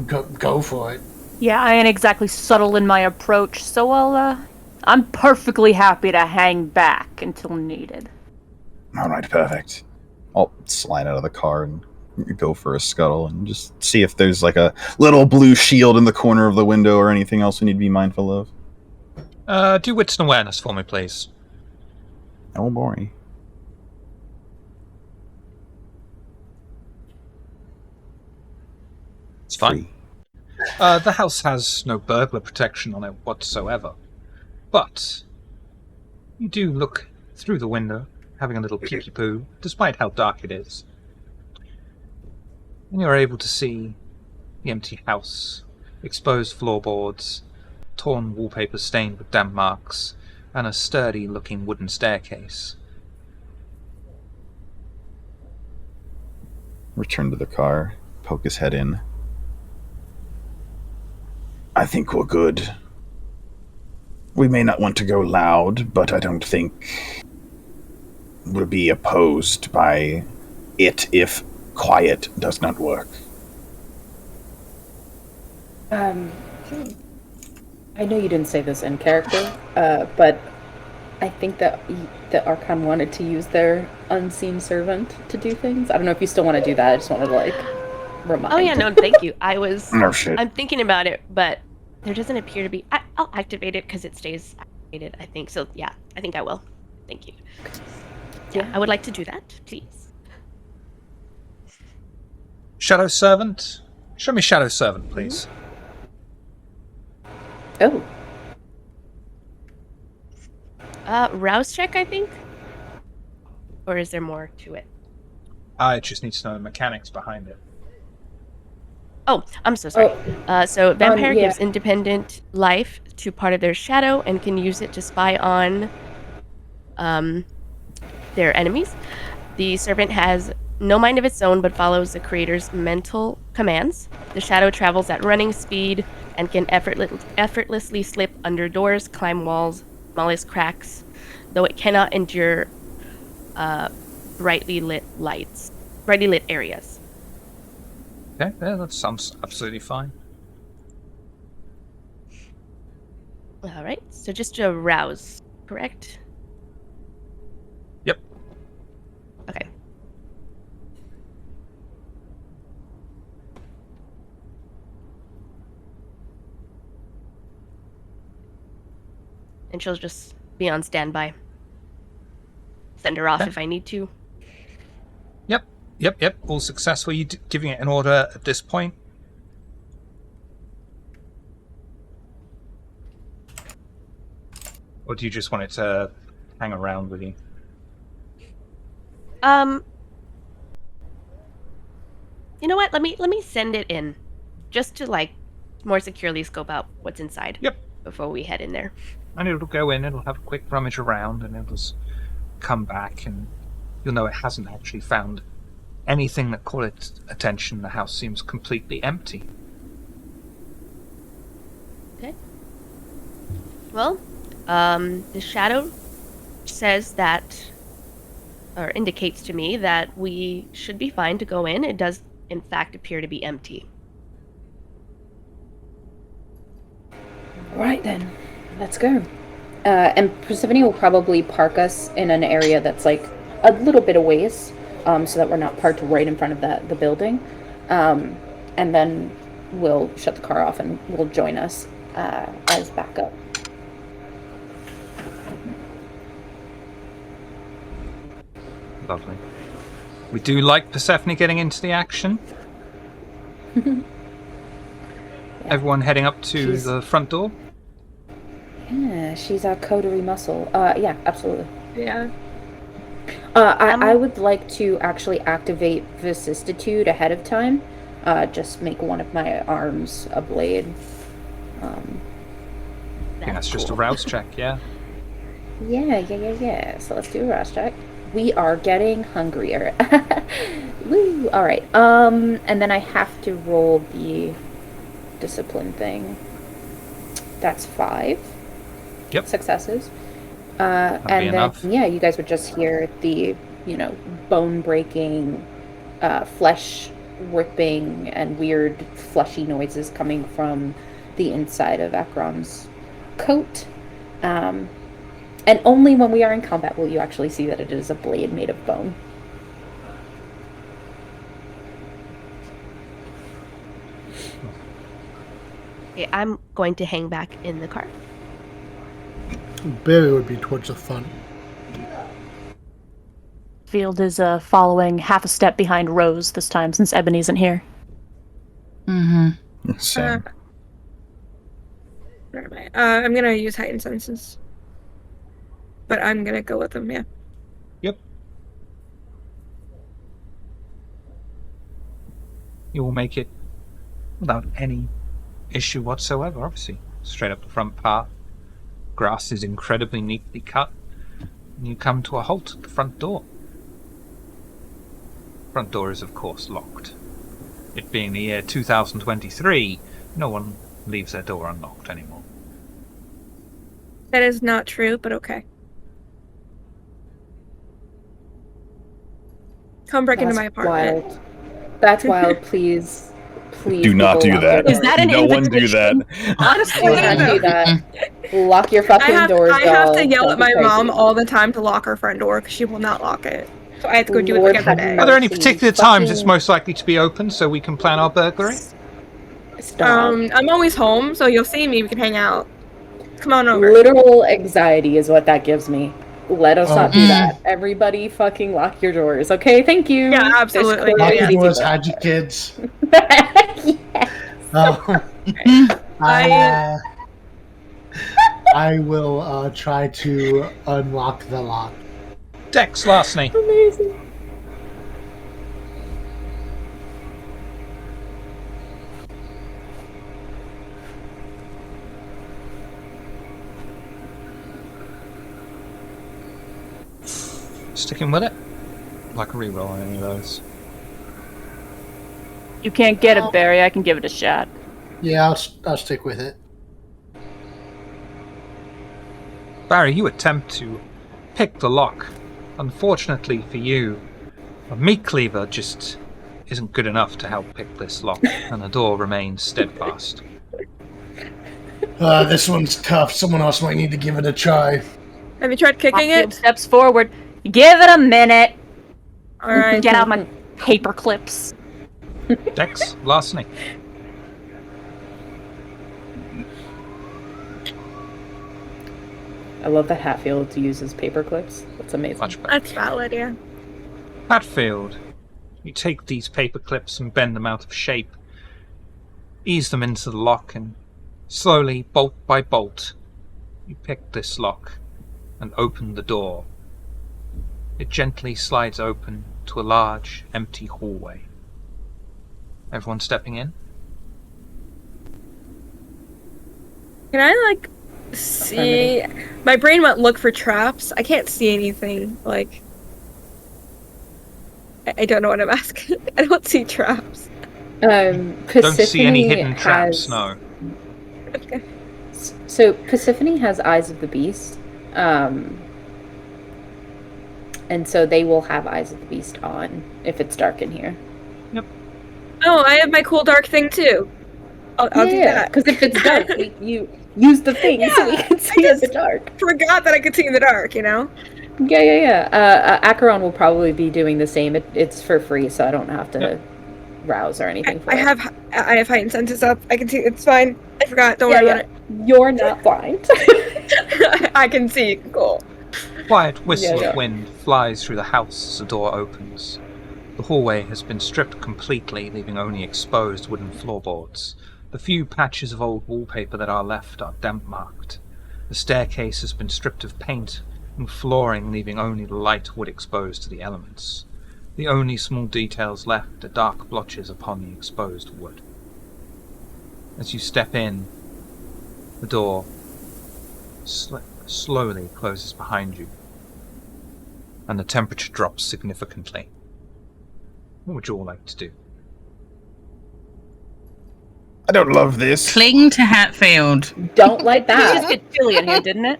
Go for it. Yeah, I ain't exactly subtle in my approach, so I'm perfectly happy to hang back until needed. All right, perfect. I'll slide out of the car and go for a scuttle and just see if there's like a little blue shield in the corner of the window or anything else we need to be mindful of. Do wits and awareness for me, please. Oh boy. It's fine. The house has no burglar protection on it whatsoever. But you do look through the window, having a little peeky-poo, despite how dark it is. And you're able to see the empty house, exposed floorboards, torn wallpaper stained with damp marks, and a sturdy-looking wooden staircase. Return to the car, poke his head in. I think we're good. We may not want to go loud, but I don't think we'll be opposed by it if quiet does not work. I know you didn't say this in character, but I think that the Archon wanted to use their unseen servant to do things. I don't know if you still want to do that. I just wanted to like remind. Oh yeah, no, thank you. No shit. I'm thinking about it, but there doesn't appear to be. I'll activate it because it stays activated. I think so. Yeah, I think I will. Thank you. Yeah, I would like to do that, please. Shadow Servant. Show me Shadow Servant, please. Oh. Rouse check, I think? Or is there more to it? I just need to know the mechanics behind it. Oh, I'm so sorry. So Vampire yeah. gives independent life to part of their shadow and can use it to spy on their enemies. The servant has no mind of its own but follows the creator's mental commands. The shadow travels at running speed and can effortlessly slip under doors, climb walls, smallest cracks, though it cannot endure brightly lit areas. Okay, yeah, that sounds absolutely fine. All right, so just to rouse, correct? Yep. Okay. And she'll just be on standby. Send her off if I need to. Yep. All successful. You giving it an order at this point? Or do you just want it to hang around with you? You know what? Let me send it in, just to like more securely scope out what's inside. Yep. Before we head in there. And it'll go in, it'll have a quick rummage around, and it'll just come back, and you'll know it hasn't actually found anything that caught its attention. The house seems completely empty. Okay. Well, the shadow says that, or indicates to me that we should be fine to go in. It does, in fact, appear to be empty. Right then, let's go. And Persephone will probably park us in an area that's like a little bit away, so that we're not parked right in front of the building. And then we'll shut the car off and we'll join us as backup. Lovely. We do like Persephone getting into the action. Everyone heading up to the front door. Yeah, she's our coterie muscle. Yeah, absolutely. Yeah. I would like to actually activate Vicissitude ahead of time. Just make one of my arms a blade. I think that's just a rouse check, yeah. Yeah. So let's do a rouse check. We are getting hungrier. Woo! Alright. And then I have to roll the discipline thing. That's 5. Yep. Successes. And then, enough. yeah, you guys would just hear the, bone-breaking, flesh-ripping, and weird fleshy noises coming from the inside of Akron's coat. And only when we are in combat will you actually see that it is a blade made of bone. Okay, I'm going to hang back in the car. Barry would be towards the front. Field is following half a step behind Rose this time since Ebony isn't here. Mm-hmm. Same. Where am I? I'm gonna use heightened senses. But I'm gonna go with them, yeah. Yep. You will make it without any issue whatsoever, obviously. Straight up the front path. Grass is incredibly neatly cut. And you come to a halt at the front door. Front door is, of course, locked. It being the year 2023, no one leaves their door unlocked anymore. That is not true, but okay. Come break into my apartment. Wild. That's wild, please. Please. Do not people do lock that. their Is that doors. an No one do invitation? that. Honestly, Do not do that. Lock your fucking doors, I have to y'all. yell Don't at be my crazy. mom all the time to lock her front door because she will not lock it. So I have to go do it Lord like every have day. Are there any mercy. particular times it's Fucking- most likely to be open so we can plan our burglary? Stop. I'm always home, so you'll see me. We can hang out. Come on over. Literal anxiety is what that gives me. Let us not do Mm. that. Everybody fucking lock your doors, okay? Thank you. Yeah, There's absolutely. clearly Lock Yeah. your crazy doors, people. hide your kids. Yes. I will try to unlock the lock. Dex, Larceny. Amazing. Sticking with it? Like a reroll on any of those. You can't get it, Barry. I can give it a shot. Yeah, I'll stick with it. Barry, you attempt to pick the lock. Unfortunately for you, a meat cleaver just isn't good enough to help pick this lock, and the door remains steadfast. This one's tough. Someone else might need to give it a try. Have you tried kicking Hatfield it? steps forward. Give it a minute. All right. Get out my paper clips. Dex, Larceny. I love that Hatfield uses paper clips. That's amazing. Much better. That's valid, yeah. Hatfield, you take these paper clips and bend them out of shape, ease them into the lock, and slowly, bolt by bolt, you pick this lock and open the door. It gently slides open to a large, empty hallway. Everyone stepping in? Can I, see? My brain went look for traps. I can't see anything. I don't know what I'm asking. I don't see traps. Don't see any hidden traps, no. Okay. So Persephone has Eyes of the Beast, and so they will have Eyes of the Beast on if it's dark in here. Oh, I have my cool dark thing too. I'll do that. Because if it's dark, you use the thing so we can see in the dark. Forgot that I could see in the dark, you know? Yeah. Acheron will probably be doing the same. It's for free, so I don't have to rouse or anything for I it. have heightened senses up. I can see. It's fine. I forgot. Don't worry about it. You're not blind. I can see. Cool. Quiet whistle Yeah. of wind flies through the house as the door opens. The hallway has been stripped completely, leaving only exposed wooden floorboards. The few patches of old wallpaper that are left are damp-marked. The staircase has been stripped of paint and flooring, leaving only the light wood exposed to the elements. The only small details left are dark blotches upon the exposed wood. As you step in, the door slowly closes behind you, and the temperature drops significantly. What would you all like to do? I don't love this. Cling to Hatfield. Don't like It just that. get chilly in here, didn't it?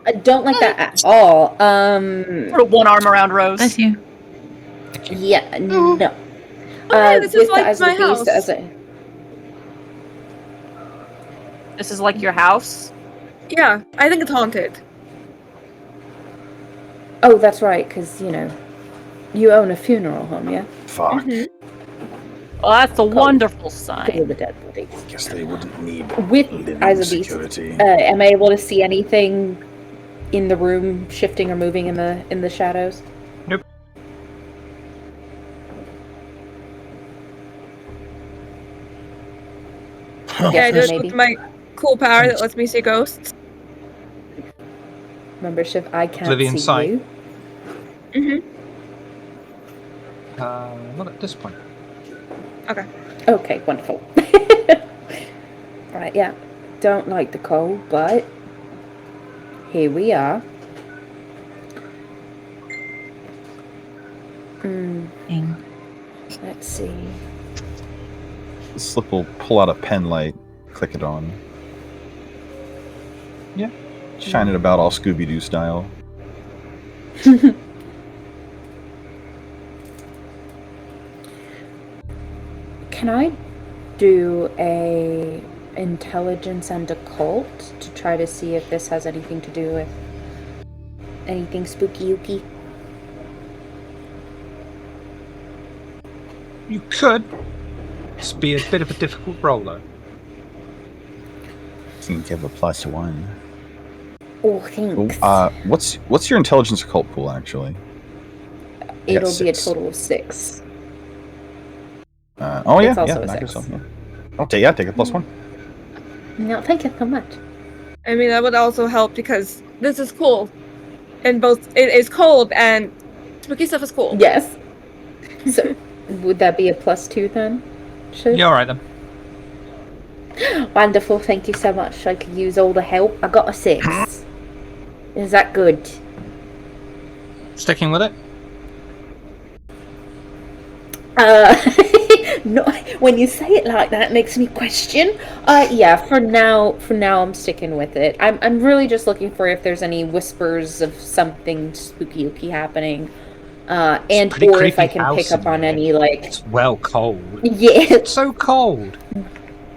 I don't like that at all. Put one arm around Rose. Bless you. Yeah, no. hey, this is with the like Eyes of my the Beast, house. This is like your house. Yeah, I think it's haunted. Oh, that's right, because, you own a funeral home, yeah? Fuck. Well, that's a wonderful sign. Because of the dead bodies. Guess they wouldn't need With living Eyes of Beast, security. am I able to see anything in the room shifting or moving in the shadows? Nope. Yeah, just maybe. with my cool power that lets me see ghosts. Remember, Shiv, I can't Oblivion see sight. you. Mm-hmm. Not at this point. Okay, wonderful. Right, yeah. Don't like the cold, but here we are. Let's see. Slip will pull out a pen light, click it on. Yeah. Shine it about all Scooby-Doo style. Can I do a intelligence and occult to try try to see if this has anything to do with anything spooky-ooky? You could. It's be a bit of a difficult roll, though. You can give a +1. Oh, thanks. What's your intelligence occult pool actually? It'll be a 6. total of 6. Oh yeah, It's also yeah. a Knock 6. yourself, yeah. Take a +1. No, thank you so much. I mean, that would also help because this is cool. And both it is cold and spooky stuff is cool. Yes. So, would that be a +2 then? Should? Yeah, alright then. Wonderful, thank you so much. I could use all the help. I got a 6. Is that good? Sticking with it? No, when you say it like that, it makes me question. Yeah, for now I'm sticking with it. I'm really just looking for if there's any whispers of something spooky happening. And pretty or if I creepy can pick house up in on there. any, like... It's well cold. Yeah. It's so cold.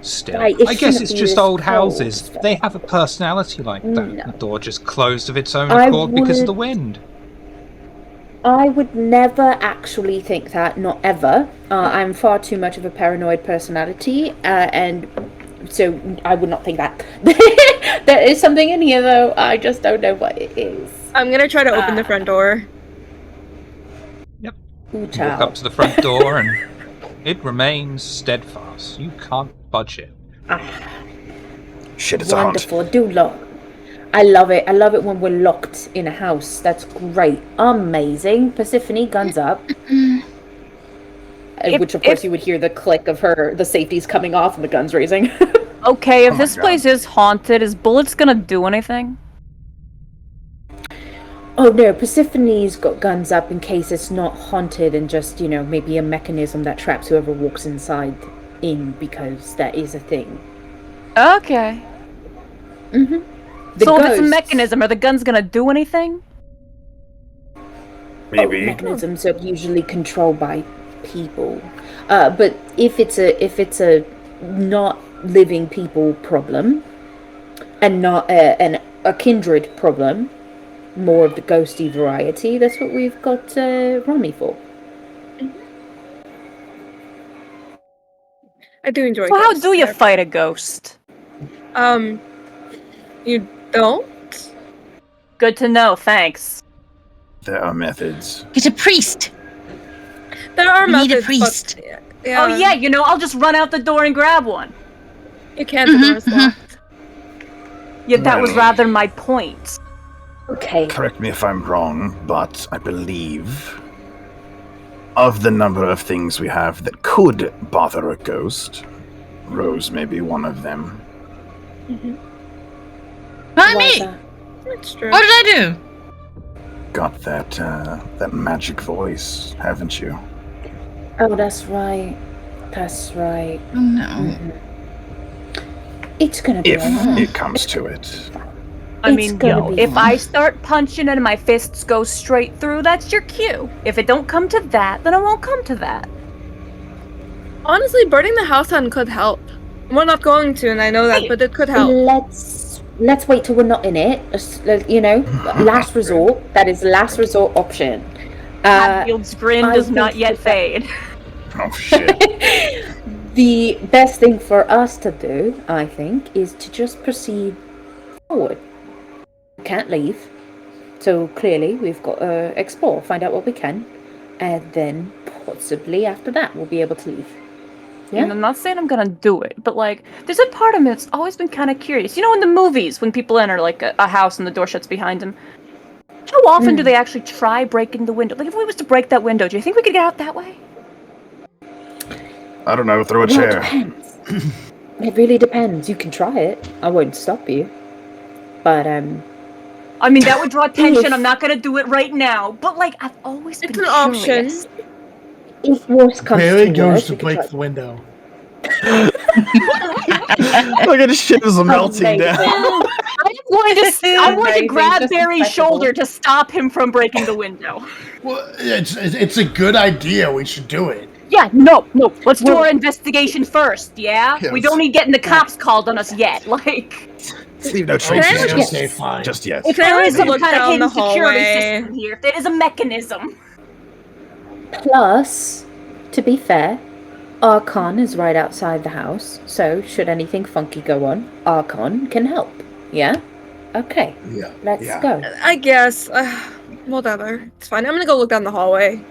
Still, Right, it I guess shouldn't it's be just this old cold. houses. They have a personality like that. No. The door just closed of its own I accord because of the would- wind. I would never actually think that, not ever. I'm far too much of a paranoid personality, and so I would not think that. There is something in here, though. I just don't know what it is. I'm gonna try to open the front door. Yep. Ooh, You walk child. up to the front door and it remains steadfast. You can't budge it. Shit, it's a haunt. Wonderful. Do lock. I love it. I love it when we're locked in a house. That's great. Amazing. Persephone, guns up. Which, of course, you would hear the click of the safeties coming off and the guns raising. Okay, if Oh my this God. place is haunted, is bullets gonna do anything? Oh no, Persephone's got guns up in case it's not haunted and just, maybe a mechanism that traps whoever walks inside in, because that is a thing. Okay. Mm-hmm. So if it's a mechanism, are the guns gonna do anything? Maybe. Mechanisms are usually controlled by people. But if it's a not living people problem and not a kindred problem, more of the ghosty variety, that's what we've got Rami for. I do enjoy So how ghosts. do you They're- fight a ghost? You don't? Good to know, thanks. There are methods. Get a priest. There are We need a methods, priest. but Oh yeah, I'll just run out the door and grab one. you can't. The door is locked. Yeah, that was Well. rather my point. Okay. Correct me if I'm wrong, but I believe of the number of things we have that could bother a ghost, Rose may be one of them. Why Why me? is that? That's true. What did I do? Got that magic voice, haven't you? Oh, that's right. That's right. Oh no. Mhm. It's gonna be If alright. it comes to it. I It's mean, gonna be if fun. I start punching and my fists go straight through, that's your cue. If it don't come to that, then it won't come to that. Honestly, burning the house down could help. We're not going to, and I know that, but it could help. Let's wait till we're not in it. Last resort. That is last resort option. Hatfield's grin I does not think yet that- fade. Oh shit. The best thing for us to do, I think, is to just proceed forward. We can't leave, so clearly we've got to explore, find out what we can, and then possibly after that we'll be able to leave. Yeah. And I'm not saying I'm gonna do it, but there's a part of me that's always been kind of curious. You know, in the movies, when people enter a house and the door shuts behind them, how often do they actually try breaking the window? Like, if we was to break that window, do you think we could get out that way? I don't know, throw a Well, it chair. depends. It really depends. You can try it. I won't stop you. But I mean, that would draw attention. I'm not gonna do it right now, but I've always It's been an option. curious. if worse comes Barely to goes worse, to we could break try. the window. Look at his shivers melting Amazing. down. I'm going to Amazing, grab just Barry's impeccable. shoulder to stop him from breaking the window. Well, it's a good idea. We should do it. Yeah, no. Let's do Well- our investigation first, yeah? We Yes. don't need getting the cops called on us yet. Leave no Okay, traces. okay, fine. Just yet. If Can I there is just some look kind of down hidden the security hallway? system here, if there is a mechanism. Plus, to be fair, Archon is right outside the house, so should anything funky go on, Archon can help. Yeah? Okay, Yeah. let's Yeah. go. I guess. Whatever. It's fine. I'm gonna go look down the hallway.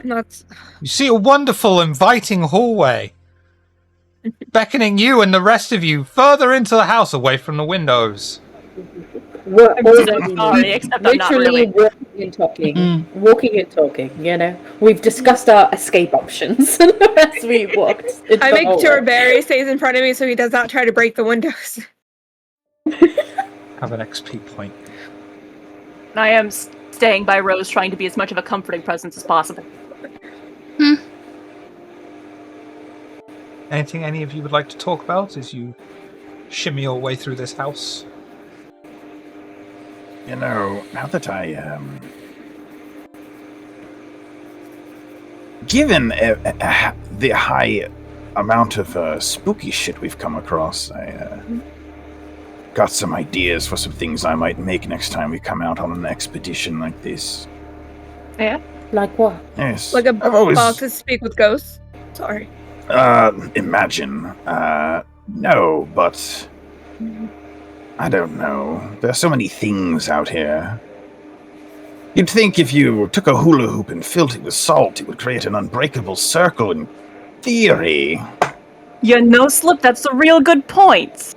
Not. You see a wonderful, inviting hallway, beckoning you and the rest of you further into the house away from the windows. We're I'm so sorry, except I'm not literally really. walking and talking. Mm. Walking and talking, you know? We've discussed our escape options as we walked. into I the make sure hallway. Barry stays in front of me so he does not try to break the windows. Have an XP point. I am staying by Rose, trying to be as much of a comforting presence as possible. Anything any of you would like to talk about as you shimmy your way through this house? You know, now that given the high amount of spooky shit we've come across, I got some ideas for some things I might make next time we come out on an expedition like this. Yeah? Like what? Yes. Like a I've always boss to speak with ghosts. Sorry. imagine. No, but I don't know. There are so many things out here. You'd think if you took a hula hoop and filled it with salt, it would create an unbreakable circle in theory. You know, Slip, that's a real good point.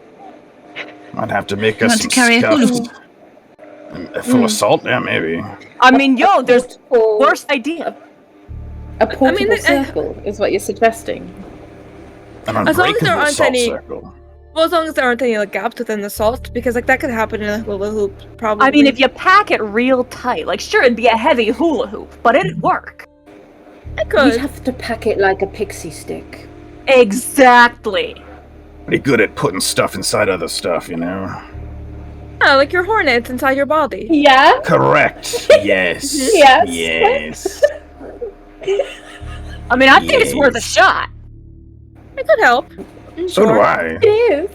I'd have to make You us want some to carry a hula stuff. Full of salt? Yeah, maybe. I mean, yo, there's Portable- worse idea. A portable I- circle is what you're suggesting. An As long as there unbreakable aren't salt any- circle. Well, as long as there aren't any like gaps within the salt, because like that could happen in a hula hoop, probably. I mean, if you pack it real tight, like, sure, it'd be a heavy hula hoop, but it'd work. it You'd could. have to pack it like a pixie stick. Exactly. Pretty good at putting stuff inside other stuff, you know? Yeah, like your hornets inside your body. Yeah? Correct. Yes. Yes. Yes. I mean, I think it's worth a Yes. shot. It could help. So do I. It is.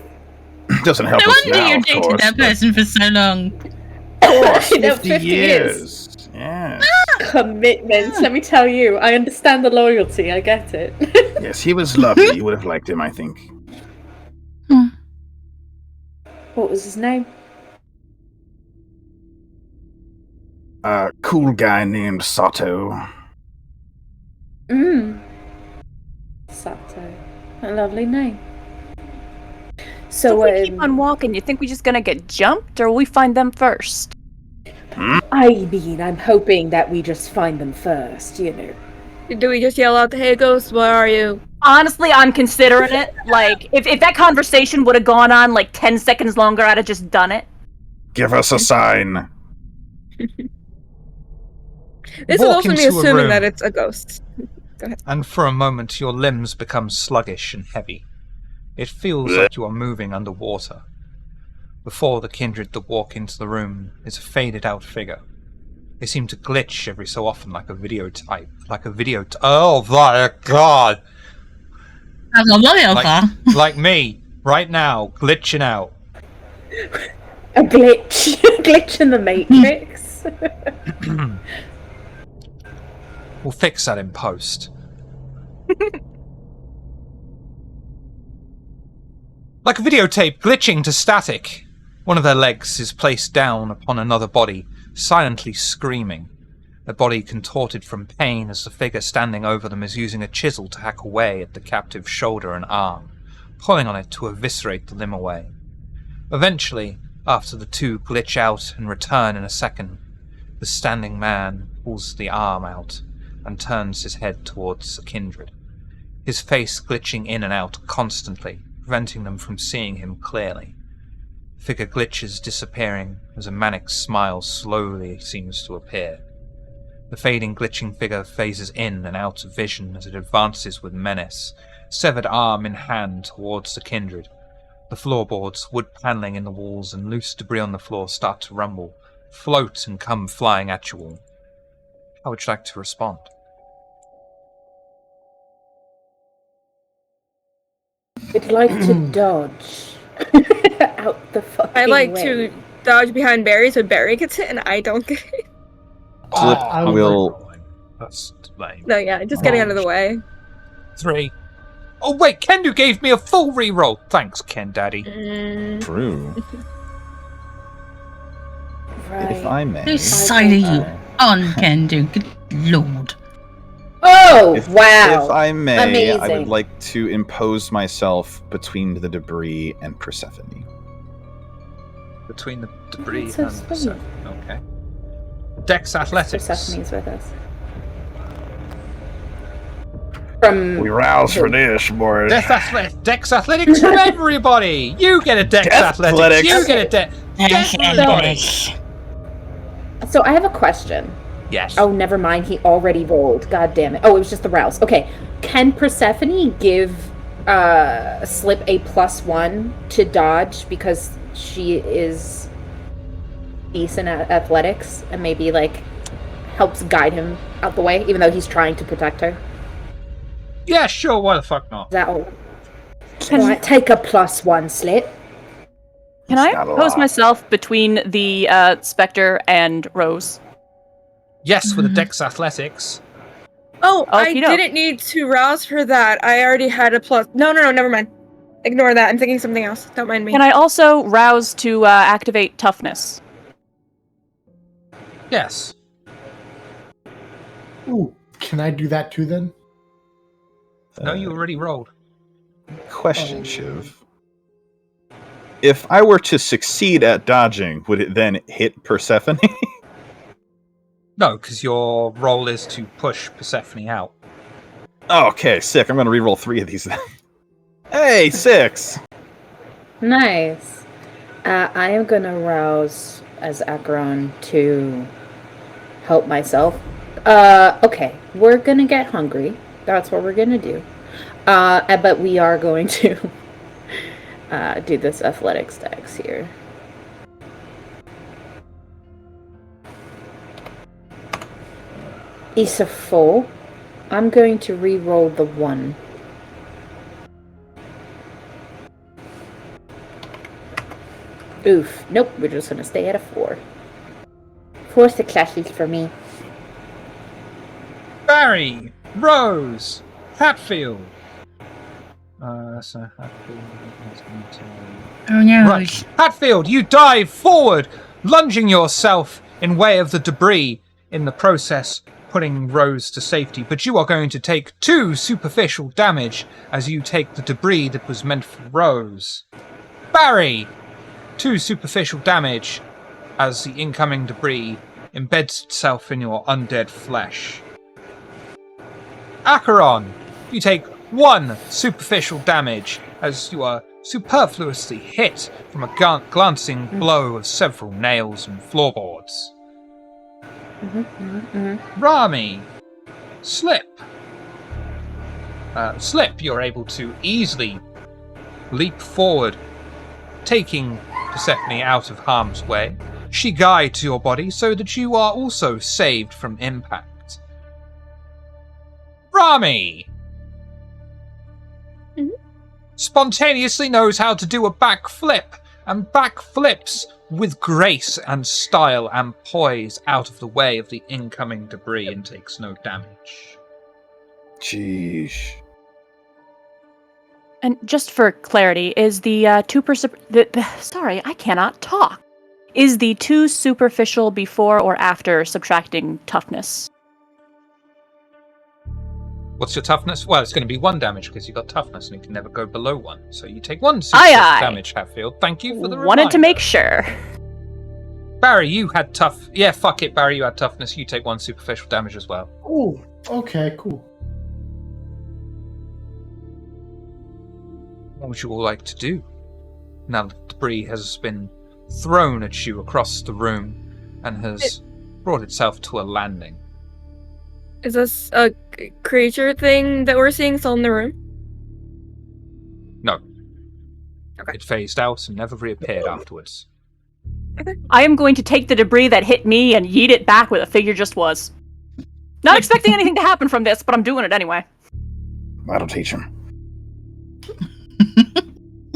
Doesn't help No us wonder now, you of dated course, that but- person for so long. I know, 50 50 years. Yeah. Commitment. Let me tell you, I understand the loyalty. I get it. Yes, he was lovely. You would have liked him, I think. What was his name? Cool guy named Sato. Sato. A lovely name. So, if we keep on walking, you think we're just gonna get jumped, or will we find them first? I mean, I'm hoping that we just find them first, you know. Do we just yell out, "Hey, ghost, where are you?" Honestly, I'm considering it. Like, if that conversation would have gone on like 10 seconds longer, I'd have just done it. Give us a sign. This is Walk also me into a assuming room. that it's a ghost. And for a moment your limbs become sluggish and heavy. It feels like you are moving underwater. Before the kindred that walk into the room is a faded out figure. They seem to glitch every so often like a videotype. Oh my god! As a loyalty. Like me, right now, glitching out. A glitch. Glitch in the Matrix. We'll fix that in post. Like a videotape glitching to static. One of their legs is placed down upon another body, silently screaming. The body contorted from pain as the figure standing over them is using a chisel to hack away at the captive's shoulder and arm, pulling on it to eviscerate the limb away. Eventually, after the two glitch out and return in a second, the standing man pulls the arm out and turns his head towards the kindred, his face glitching in and out constantly, preventing them from seeing him clearly. The figure glitches, disappearing as a manic smile slowly seems to appear. The fading, glitching figure phases in and out of vision as it advances with menace, severed arm in hand towards the kindred. The floorboards, wood paneling in the walls, and loose debris on the floor start to rumble, float, and come flying at you all. How would you like to respond? I'd like to dodge out the fucking I like way. to dodge behind Barry so Barry gets hit and I don't get hit. Slip I will. That's lame. No, yeah, just getting out of the way. 3. Oh wait, Kendu gave me a full reroll. Thanks, Ken Daddy. True. Right. If I may. Whose side are you on, Kendu? Good lord. Oh, If wow. I may, I would Amazing. like to impose myself between the debris and Persephone. Between the debris That's so and sweet. Persephone. Okay. Dex Athletics. Persephone's with us. From We rouse for this, boys. Dex Athletics for everybody! You get a Dex Death Athletics! Athletics. You get a Dex... Everybody! So I have a question. Yes. Oh, never mind. He already rolled. God damn it. Oh, it was just the rouse. Okay. Can Persephone give Slip a +1 to dodge because she is decent at athletics and maybe like helps guide him out the way, even though he's trying to protect her? Yeah, sure, why the fuck not? Is that all? Right, take a +1, Slip. Can I not a pose lot. myself between the Spectre and Rose? Yes, with a Dex Athletics. Oh, I Okey-doke. didn't need to rouse for that. I already had a plus. No, never mind. Ignore that. I'm thinking something else. Don't mind me. Can I also rouse to activate toughness? Yes. Ooh, can I do that too then? No, you already rolled. Question, Shiv. If I were to succeed at dodging, would it then hit Persephone? No, because your role is to push Persephone out. Okay, sick. I'm going to reroll 3 of these then. Hey, 6! Nice. I am gonna rouse as Acheron to help myself. Okay, we're gonna get hungry. That's what we're gonna do. But we are going to do this athletics dex here. It's a 4. I'm going to re-roll the 1. Oof. Nope, we're just gonna stay at a 4. 4 successes for me. Barry! Rose! Hatfield! So Hatfield is going to... Oh no. Right. Hatfield, you dive forward, lunging yourself in way of the debris, in the process putting Rose to safety, but you are going to take 2 superficial damage as you take the debris that was meant for Rose. Barry! 2 superficial damage as the incoming debris embeds itself in your undead flesh. Acheron, you take 1 superficial damage as you are superfluously hit from a glancing blow of several nails and floorboards. Rami, Slip. Slip, you're able to easily leap forward, taking Persephone out of harm's way. She guides your body so that you are also saved from impact. Rami! Spontaneously knows how to do a backflip, and backflips with grace and style and poise out of the way of the incoming debris and takes no damage. Jeez. And just for clarity, is the 2%... Sorry, I cannot talk. Is the 2 superficial before or after subtracting toughness? What's your toughness? Well, it's going to be 1 damage because you got toughness and you can never go below 1. So you take 1 superficial Aye. damage, Hatfield. Thank you for the Wanted to reminder. make sure. Barry, you had tough... Yeah, fuck it, Barry, you had toughness. You take 1 superficial damage as well. Oh, okay, cool. What would you all like to do? Now that debris has been thrown at you across the room and has brought itself to a landing. Is this a creature thing that we're seeing still in the room? No. Okay. It phased out and never reappeared afterwards. I am going to take the debris that hit me and yeet it back where the figure just was. Not expecting anything to happen from this, but I'm doing it anyway. That'll teach him.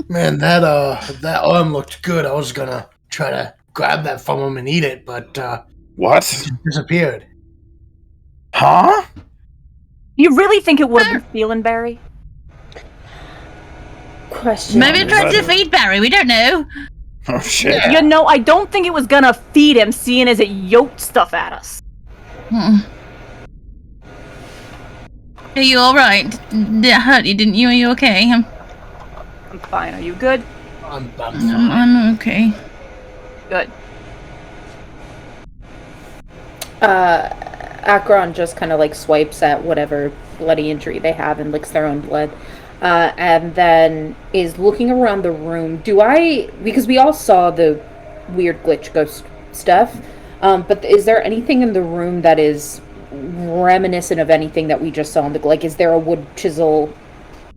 Man, that arm looked good. I was gonna try to grab that from him and eat it, but What? it just disappeared. Huh? You really think it would have been feeling Barry? Question. Maybe it tried to feed Barry. We don't know. Oh shit. Yeah. You know, I don't think it was gonna feed him, seeing as it yoked stuff at us. Are you all right? That hurt you, didn't you? Are you okay? I'm fine. Are you good? I'm fine. I'm okay. Good. Akron just kind of like swipes at whatever bloody injury they have and licks their own blood. And then is looking around the room. Because we all saw the weird glitch ghost stuff, but is there anything in the room that is reminiscent of anything that we just saw in the, like, is there a wood chisel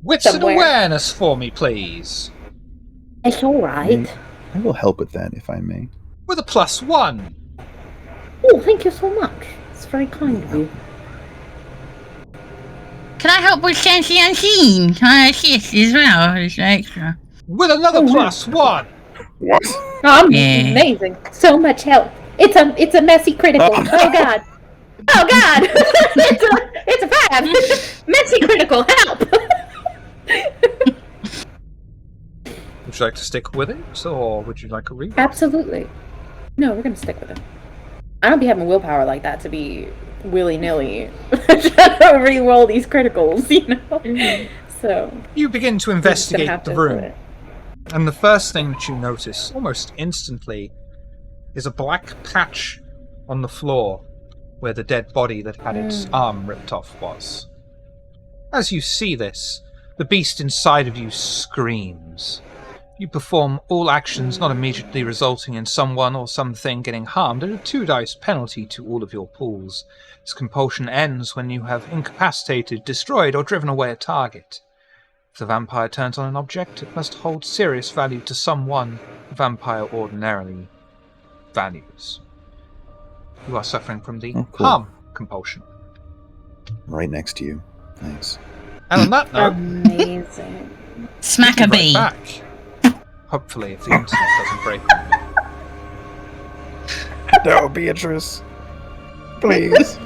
Wits and somewhere? awareness for me, please. It's alright. I will help with that if I may. With a +1. Oh, thank you so much. It's very kind of you. Can I help with Sense the Unseen? Can I assist as well? It's extra. With another +1. What? Amazing. So much help. It's a messy critical. Oh god. Oh god. it's a 5. Messy critical. Help. Would you like to stick with it, or would you like a reroll? Absolutely. No, we're gonna stick with it. I don't be having willpower like that to be willy-nilly trying to re-roll these criticals, you know? So You begin to we're just gonna investigate have the to room, do it. and the first thing that you notice, almost instantly, is a black patch on the floor where the dead body that had its arm ripped off was. As you see this, the beast inside of you screams. You perform all actions not immediately resulting in someone or something getting harmed at a 2 dice penalty to all of your pools. This compulsion ends when you have incapacitated, destroyed, or driven away a target. If the vampire turns on an object, it must hold serious value to someone the vampire ordinarily values. You are suffering from the harm compulsion. Right next to you. Thanks. And on that note, Amazing. Smack we'll a be bee. right back. Hopefully, if the internet doesn't break on me. No, Beatrice. Please.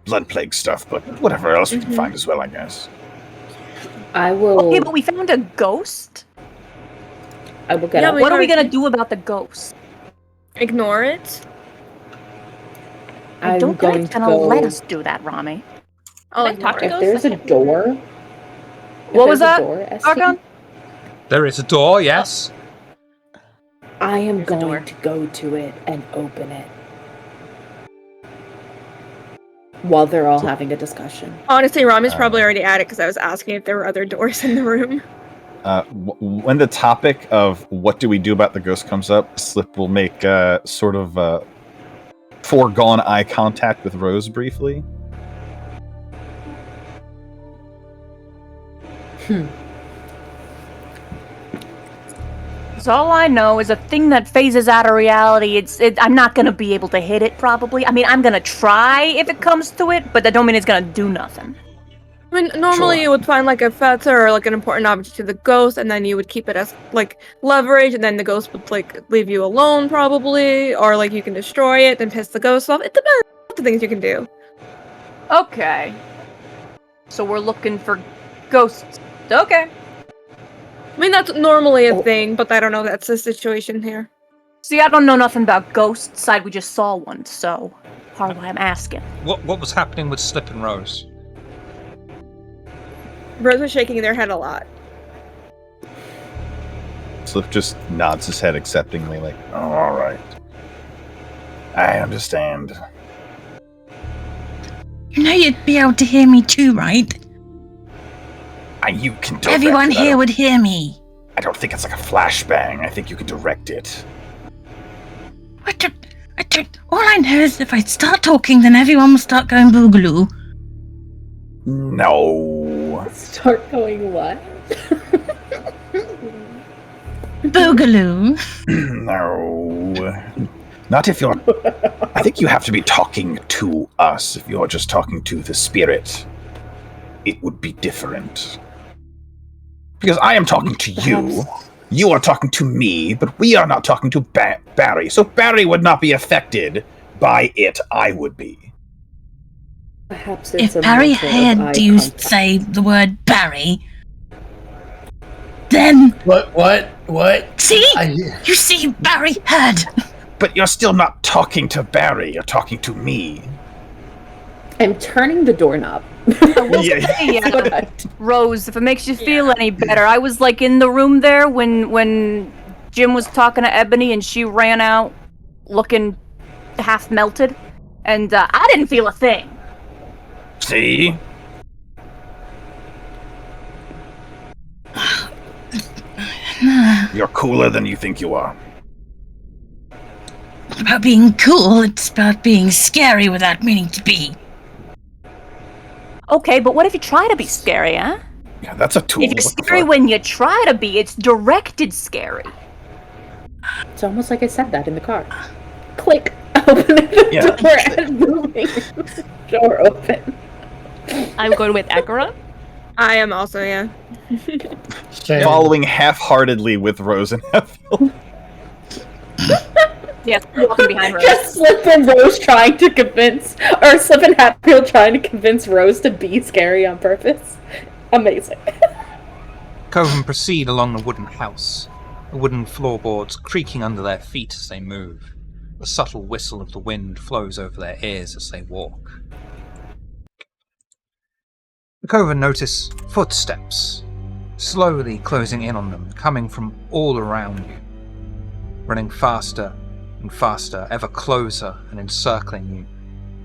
Blood plague stuff, but whatever else we can find as well, I guess. I will. Okay, but we found a ghost? I will get Yeah, up. we What are we gotta gonna do about the ghost? ignore it. I I'm don't think going it's to gonna go. let us do that, Rami. I'll Can I talk ignore to it. If there's a door. What was that, Argon? There is a door, yes. I am There's a door. going to go to it and open it. While they're all having a discussion. Honestly, Rami's probably already at it because I was asking if there were other doors in the room. When the topic of what do we do about the ghost comes up, Slip will make sort of foregone eye contact with Rose briefly. So all I know is a thing that phases out of reality. I'm not gonna be able to hit it, probably. I mean, I'm gonna try if it comes to it, but that don't mean it's gonna do nothing. I mean, normally Sure. you would find like a feather or like an important object to the ghost, and then you would keep it as like leverage, and then the ghost would like leave you alone, probably, or like you can destroy it and piss the ghost off. It depends on the things you can do. Okay. So we're looking for ghosts. Okay. I mean, that's normally a Oh. thing, but I don't know if that's the situation here. See, I don't know nothing about ghosts. We just saw one, so part of why I'm asking. What was happening with Slip and Rose? Rose was shaking their head a lot. Slip just nods his head acceptingly, like, Oh, all right. I understand. You know you'd be able to hear me too, right? You can direct Everyone it. here would hear me. I don't think it's like a flashbang. I think you can direct it. All I know is if I start talking, then everyone will start going boogaloo. No. Start going what? Boogaloo. No. Not if you're... I think you have to be talking to us. If you're just talking to the spirit, it would be different. Because I am talking to you. You are talking to me, but we are not talking to Barry. So Barry would not be affected by it. I would be. Perhaps it's If Barry heard you say the word Barry, then... What? See? You see, Barry heard. But you're still not talking to Barry. You're talking to me. I'm turning the doorknob. Yeah. Rose, if it makes you feel any better, I was like in the room there when Jim was talking to Ebony and she ran out looking half melted, and I didn't feel a thing. See? You're cooler than you think you are. It's about being cool, it's about being scary without meaning to be. Okay, but what if you try to be scary, huh? Yeah, that's a tool. If you're scary when you try to be, it's directed scary. It's almost like I said that in the car. Click. Open the door and moving. Door open. I'm going with Acheron. I am also, yeah. Following half-heartedly with Rose and Ethel. Yes, walking behind Rose. Just Slip and Rose trying to convince, or Slip and Hatfield trying to convince Rose to be scary on purpose. Amazing. Coven proceed along the wooden house, the wooden floorboards creaking under their feet as they move. The subtle whistle of the wind flows over their ears as they walk. The Coven notice footsteps, slowly closing in on them, coming from all around you, running faster and faster, ever closer and encircling you,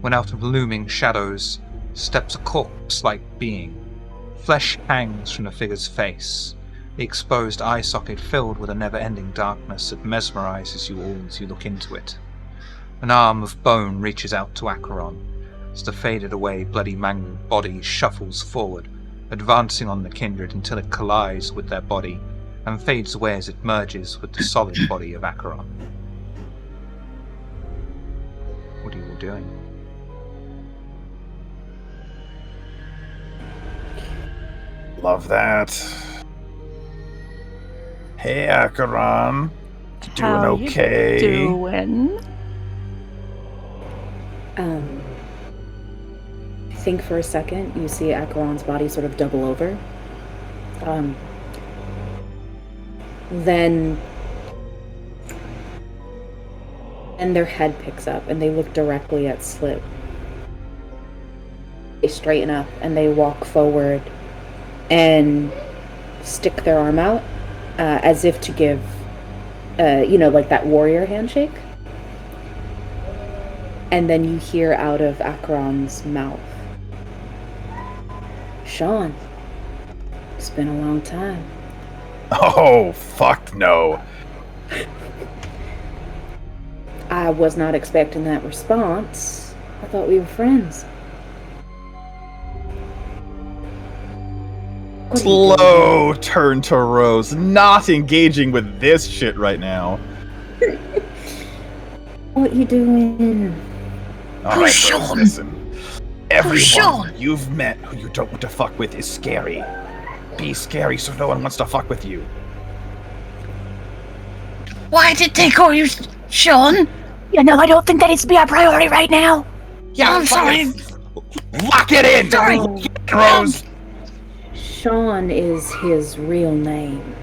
when out of looming shadows steps a corpse-like being. Flesh hangs from the figure's face, the exposed eye socket filled with a never-ending darkness that mesmerizes you all as you look into it. An arm of bone reaches out to Acheron, as the faded-away, bloody mangled body shuffles forward, advancing on the kindred until it collides with their body, and fades away as it merges with the solid body of Acheron. What are you all doing? Love that. Hey, Acheron. You doing How okay? You doing? I think for a second you see Acheron's body sort of double over. Then their head picks up and they look directly at Slip. They straighten up and they walk forward and stick their arm out as if to give, like that warrior handshake. And then you hear out of Acheron's mouth, Sean, it's been a long time. Oh, fuck no. I was not expecting that response. I thought we were friends. Slow turn to Rose, not engaging with this shit right now. What you doing? All right, Sean? Rose, listen. Everyone Sean? you've met who you don't want to fuck with is scary. Be scary so no one wants to fuck with you. Why did they call you Sean? I don't think that needs to be our priority right now. Yeah, I'm sorry. Lock it in! Sorry. Rose! Sean is his real name.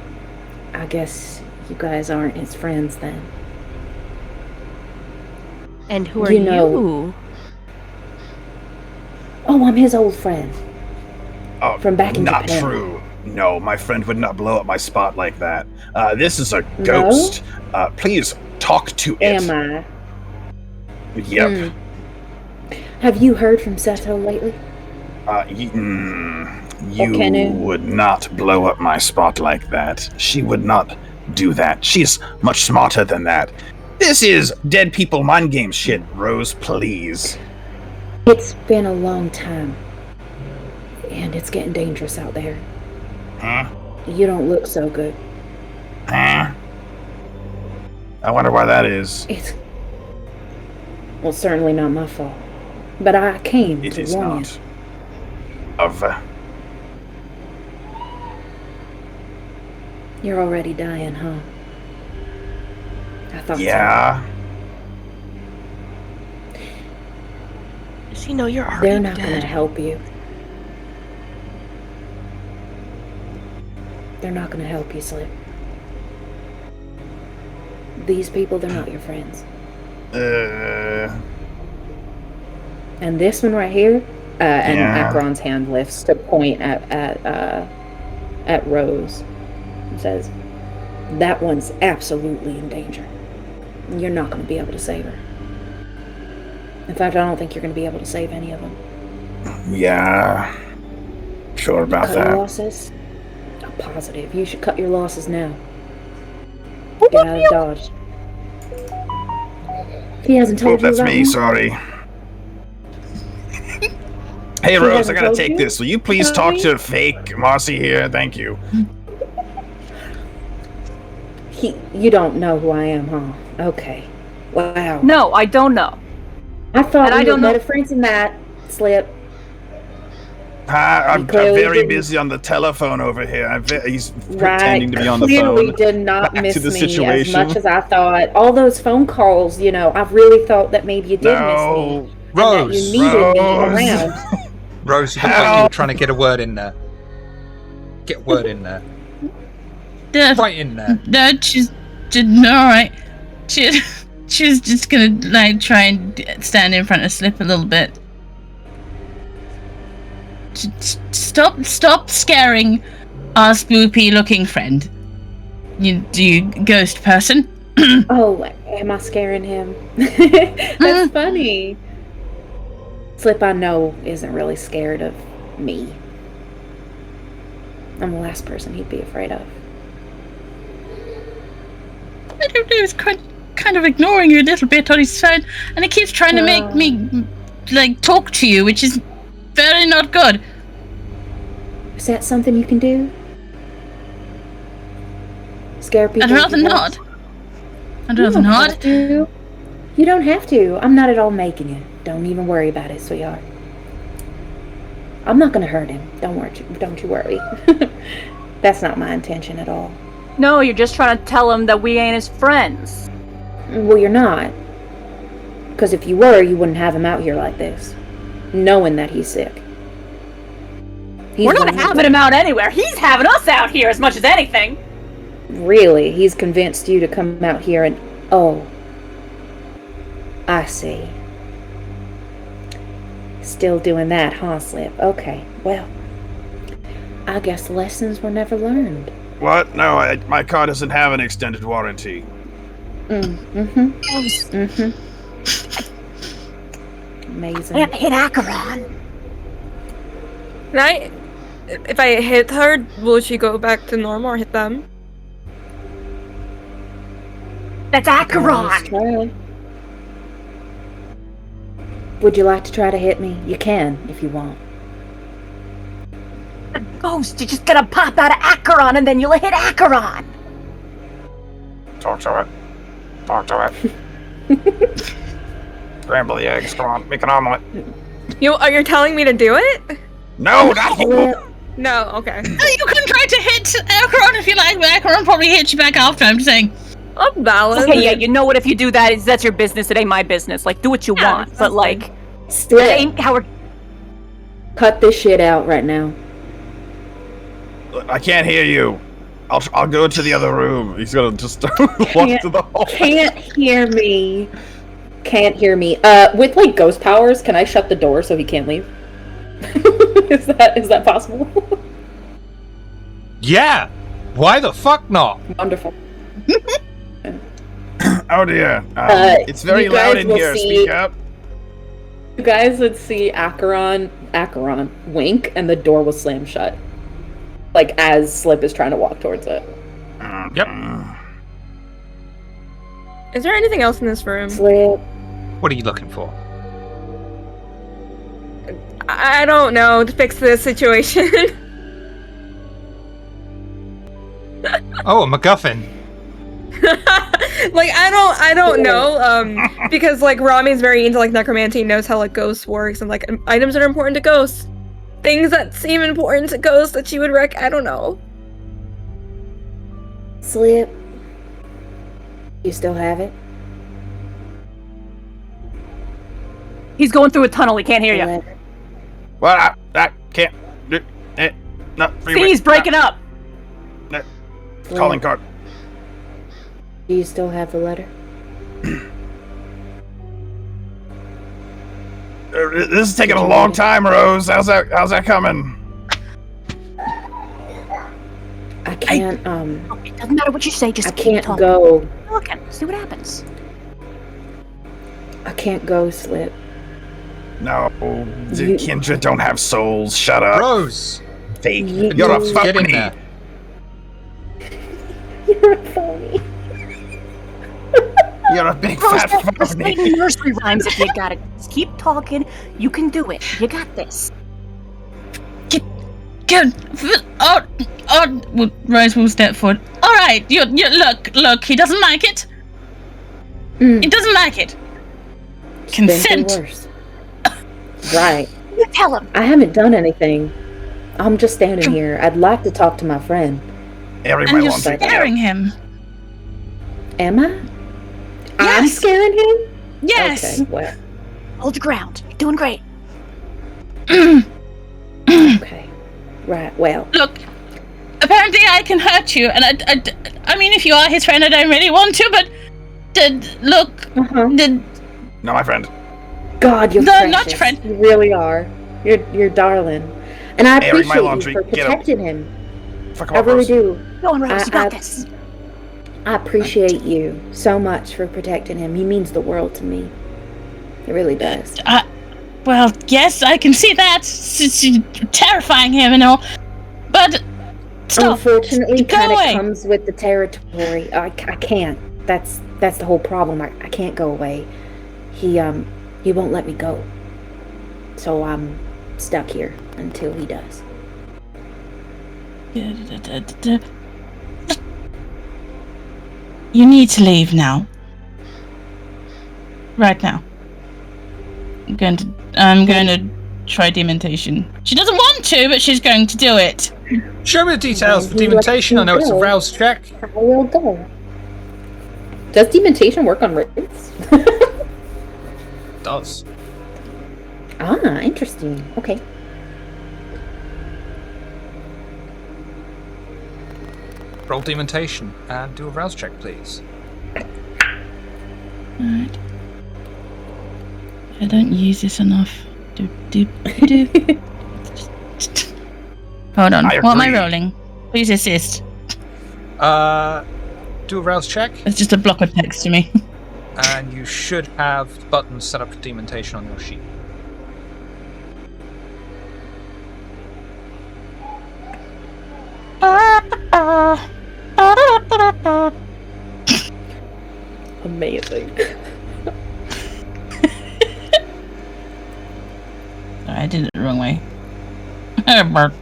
I guess you guys aren't his friends then. And who are You you? know- Oh, I'm his old friend. Oh, From back in Not Japan. true. No, my friend would not blow up my spot like that. This is a ghost. Please talk to it. Am I? Yep. Have you heard from Seto lately? You would not blow up my spot like that. She would not do that. She's much smarter than that. This is dead people mind game shit, Rose, please. It's been a long time. And it's getting dangerous out there. Huh? You don't look so good. Huh? I wonder why that is. It's... Well, certainly not my fault. But I came It to is warn not. Of... You're already dying, huh? I thought Yeah. Does he know you're so. already They're not dead? gonna help you. They're not gonna help you, Slip. These people, they're not your friends. And this one right here, and Yeah. Akron's hand lifts to point at Rose. And says, that one's absolutely in danger. You're not going to be able to save her. In fact, I don't think you're going to be able to save any of them. Yeah. Sure about Cut your that. losses? I'm positive. You should cut your losses now. Get out of Dodge. He hasn't Oh, told you that's about me, sorry. Hey, Rose, I hasn't gotta told take you? this. Will you please About talk me? to fake Marcy here? Thank you. You don't know who I am, huh? Okay. Wow. No, I don't know. I thought And I we don't were know- better friends than that, Slip. I'm clearly very didn't- busy on the telephone over here. He's Right. pretending to be on the Clearly phone. did not Back miss to the me situation. as much as I thought. All those phone calls, I really thought that maybe you did miss No. me. And Rose, that you needed me Rose. around. Rose, you look like you were trying to get a word in there. Get a word in there. Right in there. No, she's alright. She was just gonna try and stand in front of Slip a little bit. Stop scaring our spoopy looking friend. You ghost person. Oh, am I scaring him? That's funny. Slip, I know, isn't really scared of me. I'm the last person he'd be afraid of. I don't know, he's kind of ignoring you a little bit on his phone, and he keeps trying to make me talk to you, which is very not good. Is that something you can do? Scare people? I'd rather with your not. voice? I'd You rather don't not. have to. You don't have to. I'm not at all making you. Don't even worry about it, sweetheart. I'm not gonna hurt him. Don't you worry. That's not my intention at all. No, you're just trying to tell him that we ain't his friends. Well, you're not. Because if you were, you wouldn't have him out here like this, knowing that he's sick. We're not having him out anywhere. He's having us out here as much as anything. Really? He's convinced you to come out here and... Oh. I see. Still doing that, huh, Slip? Okay, well. I guess lessons were never learned. What? No, my car doesn't have an extended warranty. Mm-hmm. Amazing. Hit Acheron. Can I, if I hit her, will she go back to normal or hit them? That's Let's Acheron. try. Would you like to try to hit me? You can, if you want. Ghost, you're just gonna pop out of Acheron and then you'll hit Acheron. Talk to it. Talk to it. Scramble the eggs. Come on, make an omelet. You're telling me to do it? No, not you. Well, No, okay. You can try to hit Acheron if you like, but Acheron probably hits you back after. I'm just saying. I'm valid. Okay, yeah, you know what? If you do that, that's your business. It ain't my business. Like, do what you Yeah, want, that's but fine. like, it Slip, ain't how we're. cut this shit out right now. I can't hear you. I'll go to the other room. He's gonna just walk to the hall. Can't hear me. Can't hear me. With like ghost powers, can I shut the door so he can't leave? Is that possible? Yeah! Why the fuck not? Wonderful. Oh dear. It's very you guys loud in will here. see- Speak up. You guys would see Acheron wink, and the door will slam shut. Like, as Slip is trying to walk towards it. Yep. Is there anything else in this room? Slip. What are you looking for? I don't know, to fix this situation. Oh, a MacGuffin. Like, I don't know, because, like, Rami's very into, like, necromancy, knows how, like, ghosts works, and, like, items that are important to ghosts. Things that seem important to ghosts that she would I don't know. Slip. You still have it? He's going through a tunnel. He can't hear you. Letter. Well, I can't do it. No, See, he's breaking up. Calling card. Do you still have the letter? This is taking a long time, Rose. How's that coming? I can't, It doesn't matter what you say. Just I keep can't talking. go. Looking. See what happens. I can't go, Slip. No, the You- kindred don't have souls. Shut up. Rose! Fake. You- You're a Get in phony. there. You're a phony. You're a big Rose, fat just phony. make nursery rhymes if you got it. Just keep talking. You can do it. You got this. Good. Rose will step forward. All right, you look. He doesn't like it. He doesn't like it. Been Consent. through worse. Right. You tell him. I haven't done anything. I'm just standing here. I'd like to talk to my friend. Airing my And you're laundry. scaring him. Am I? I'm Yes. scaring him? Yes. Okay, well, Hold your ground. You're doing great. okay. Right, well. Look, apparently I can hurt you, and I mean, if you are his friend, I don't really want to, but look, Uh-huh. No, my friend. God, you're No, precious. not friend. You really are. You're darling. And I Airing my appreciate laundry. you for Get up. protecting him. Fuck I off, really Rose. do. Go on, Rose. You got I- this. I appreciate you so much for protecting him. He means the world to me. It really does. well, yes, I can see that. It's terrifying him and all, but stop. Unfortunately, Keep kind of going. comes with the territory. I can't. That's the whole problem. I can't go away. He won't let me go. So I'm stuck here until he does. You need to leave now. Right now. I'm going to try dementation. She doesn't want to, but she's going to do it. Show me the details for He lets dementation. I me know it's a go. rouse check. I will go. Does dementation work on wraiths? Does. Ah, interesting. Okay. Roll dementation and do a rouse check, please. Alright. I don't use this enough. Do. Hold on. I What am I agree. rolling? Please assist. Do a rouse check, It's just a block of text to me. and you should have buttons set up for dementation on your sheet. Amazing. Sorry, I did it the wrong way. Burp.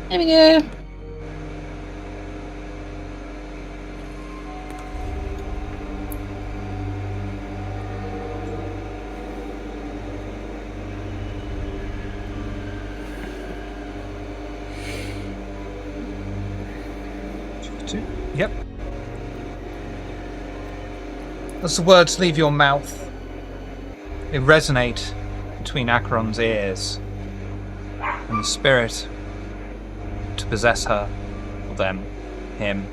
There we go. Yep. As the words leave your mouth, they resonate between Acheron's ears, and the spirit to possess her, or them, him,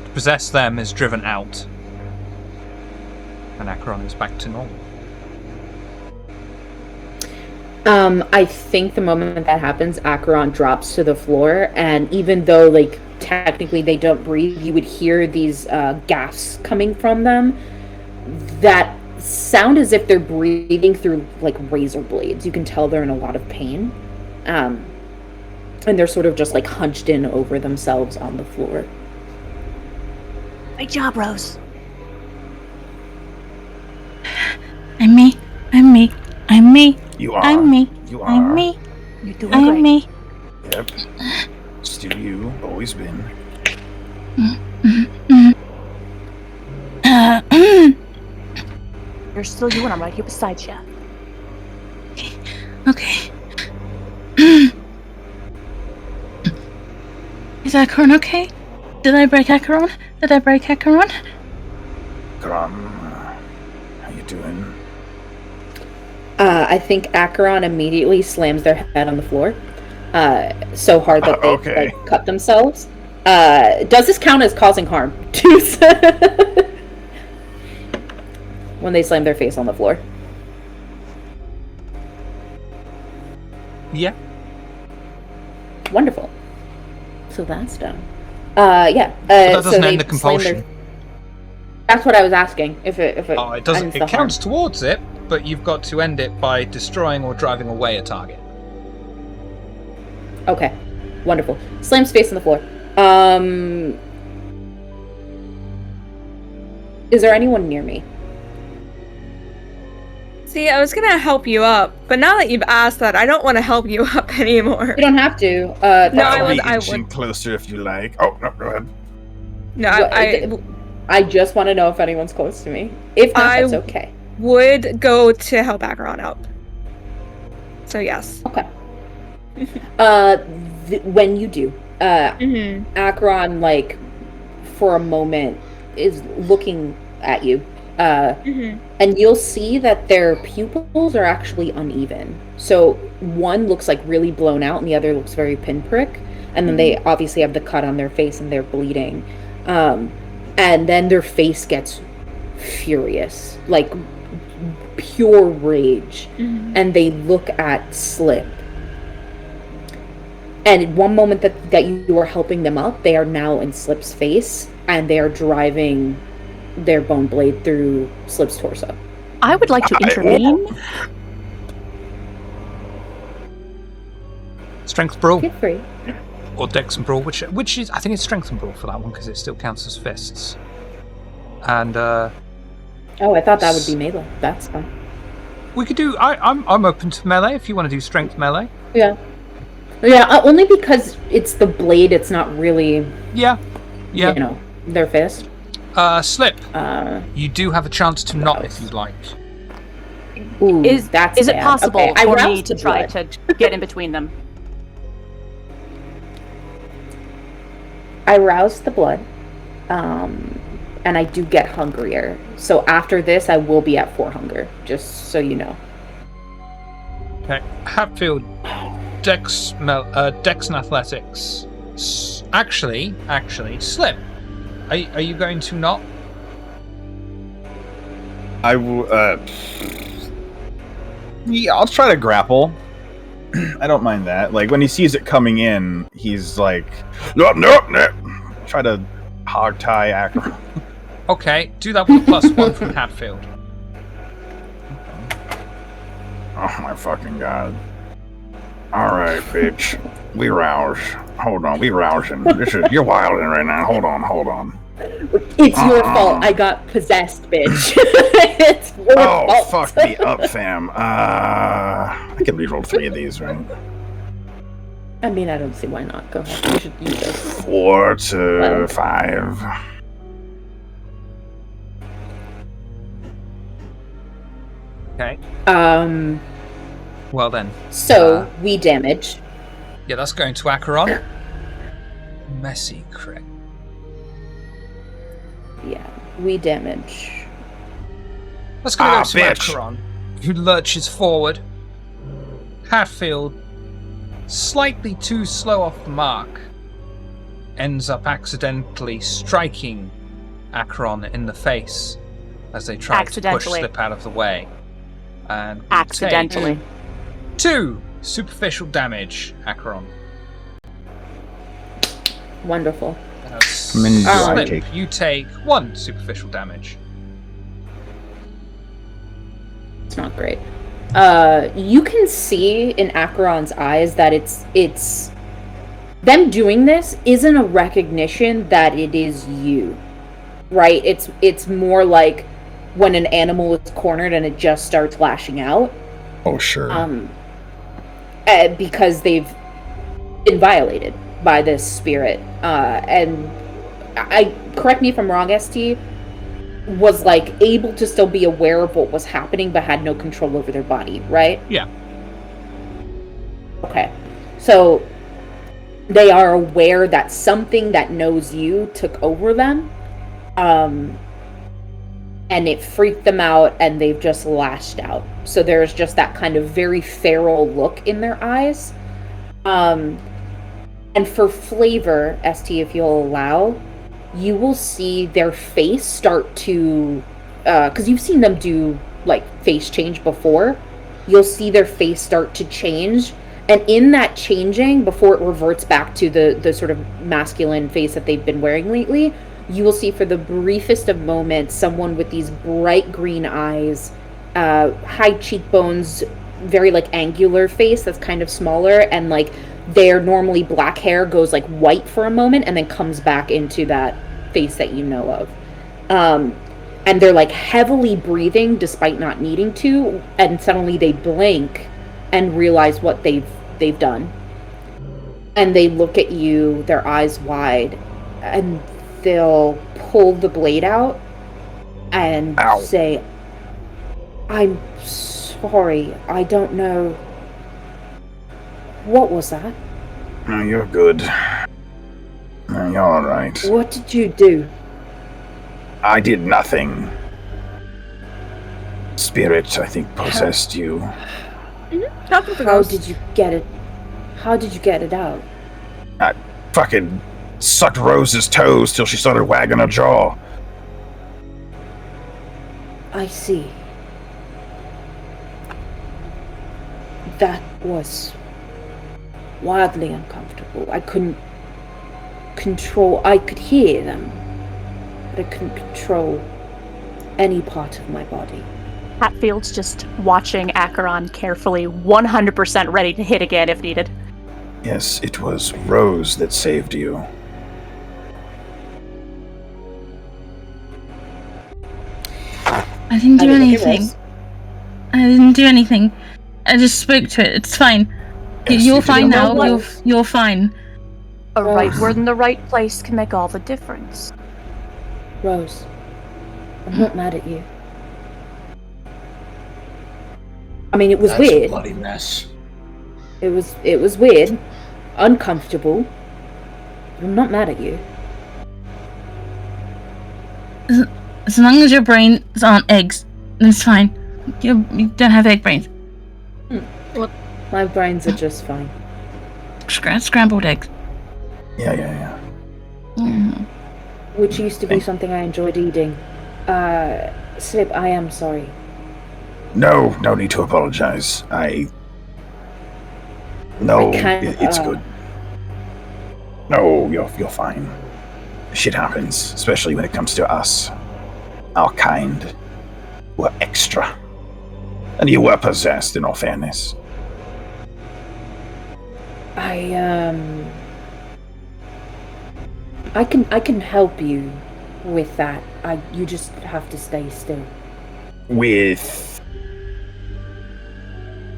to possess them is driven out and Acheron is back to normal. I think the moment that happens, Acheron drops to the floor, and even though, like, technically they don't breathe, you would hear these gasps coming from them that sound as if they're breathing through, like, razor blades. You can tell they're in a lot of pain. And they're sort of just, like, hunched in over themselves on the floor. Great job, Rose. I'm me. I'm me. I'm me. You are. I'm me. You are. I'm me. You're doing I'm great. me. Yep. Still you. Always been. You're still you, and I'm right here beside you. Okay. Is Acheron okay? Did I break Acheron? Did I break Acheron? Kron, how you doing? I think Acheron immediately slams their head on the floor, so hard that they Okay. like cut themselves. Does this count as causing harm? When they slam their face on the floor. Yeah. Wonderful. So that's done. Yeah. But that so doesn't they end the slam compulsion. That's what I was asking. If it Oh, it doesn't. ends It the counts harm. towards it, but you've got to end it by destroying or driving away a target. Okay. Wonderful. Slams face on the floor. Is there anyone near me? See, I was gonna help you up, but now that you've asked that, I don't want to help you up anymore. You don't have to. No, that's I I'll was- be fine. inching closer if you like. Oh, no, go ahead. No, I just want to know if anyone's close to me. If not, I- that's okay. would go to help Acheron out. So yes. Okay. When you do, Acheron, like, for a moment, is looking at you. And you'll see that their pupils are actually uneven. So one looks like really blown out and the other looks very pinprick. And then they obviously have the cut on their face and they're bleeding. And then their face gets furious, like pure rage. And they look at Slip. And one moment that you are helping them up, they are now in Slip's face and they are driving their bone blade through Slip's torso. I would like to intervene. Strength brawl Feel free. or dex and brawl, which is, I think it's strength and brawl for that one because it still counts as fists. And Oh, I thought that would be melee. That's fine. we could do. I'm open to melee if you want to do strength melee. Yeah. Yeah, only because it's the blade. It's not really, Yeah. you know, their fist. Slip. You do have a chance to not if you'd like. Ooh, Is it bad. possible Okay, I for me roused to the try blood. to get in between them? I roused the blood, and I do get hungrier. So after this, I will be at 4 hunger, just so you know. Okay. Hatfield, dex and athletics. Actually, Slip. Are you going to not? I will. Yeah, I'll try to grapple. I don't mind that. Like when he sees it coming in, he's like, nope. Try to hog tie Acheron. Okay, do that with a +1 from Hatfield. Oh my fucking god. Alright, bitch. We rouse. Hold on, we rousing. You're wilding right now. Hold on. It's your fault. I got possessed, bitch. It's your Oh, fault. fuck me up, fam. I can reroll 3 of these, right? I mean, I don't see why not. Go ahead. You should use this. 4 to 5. Okay. Well then. So we damage. Yeah, that's going to Acheron. Messy crit. Yeah, we damage. Let's go to bitch. Acheron, who lurches forward. Hatfield, slightly too slow off the mark, ends up accidentally striking Acheron in the face as they try to push Accidentally. Slip out of the way. And Accidentally. take 2 superficial damage, Acheron. Wonderful. many do I Slip, take? you take 1 superficial damage. It's not great. You can see in Acheron's eyes that it's them doing this isn't a recognition that it is you, right? It's more like when an animal is cornered and it just starts lashing out. Oh, sure. Because they've been violated by this spirit. And I correct me if I'm wrong, ST, was like able to still be aware of what was happening but had no control over their body, right? Yeah. Okay. So they are aware that something that knows you took over them. And it freaked them out and they've just lashed out. So there's just that kind of very feral look in their eyes. And for flavor, ST, if you'll allow, you will see their face start to, because you've seen them do like face change before, you'll see their face start to change. And in that changing, before it reverts back to the sort of masculine face that they've been wearing lately, you will see for the briefest of moments someone with these bright green eyes, high cheekbones, very like angular face that's kind of smaller, and like their normally black hair goes like white for a moment and then comes back into that face that you know of. And they're like heavily breathing despite not needing to, and suddenly they blink and realize what they've done. And they look at you, their eyes wide, and they'll pull the blade out and Ow. say, "I'm sorry, I don't know. What was that? No, you're good. No, you're alright. What did you do?" I did nothing. Spirit, I think, possessed you. Nothing for How ghosts. did you get it? How did you get it out? I fucking sucked Rose's toes till she started wagging her jaw. I see. That was wildly uncomfortable. I couldn't control. I could hear them, but I couldn't control any part of my body. Hatfield's just watching Acheron carefully, 100% ready to hit again if needed. Yes, it was Rose that saved you. I didn't do I mean, look at anything. Rose. I didn't do anything. I just spoke to it. It's fine. Yes, You're you fine did. now. know what? You're fine. A right Rose. word in the right place can make all the difference. Rose, I'm not mad at you. I mean, it was That's a weird. bloody mess. It was weird, uncomfortable. But I'm not mad at you. As long as your brains aren't eggs, then it's fine. You don't have egg brains. My brains are just fine. Scrambled eggs. Yeah. Mm. Which used to be something I enjoyed eating. Slip, I am sorry. No need to apologize. No, I can't, it's good. No, you're fine. Shit happens, especially when it comes to us. Our kind. We're extra. And you were possessed, in all fairness. I can help you with that. You just have to stay still. With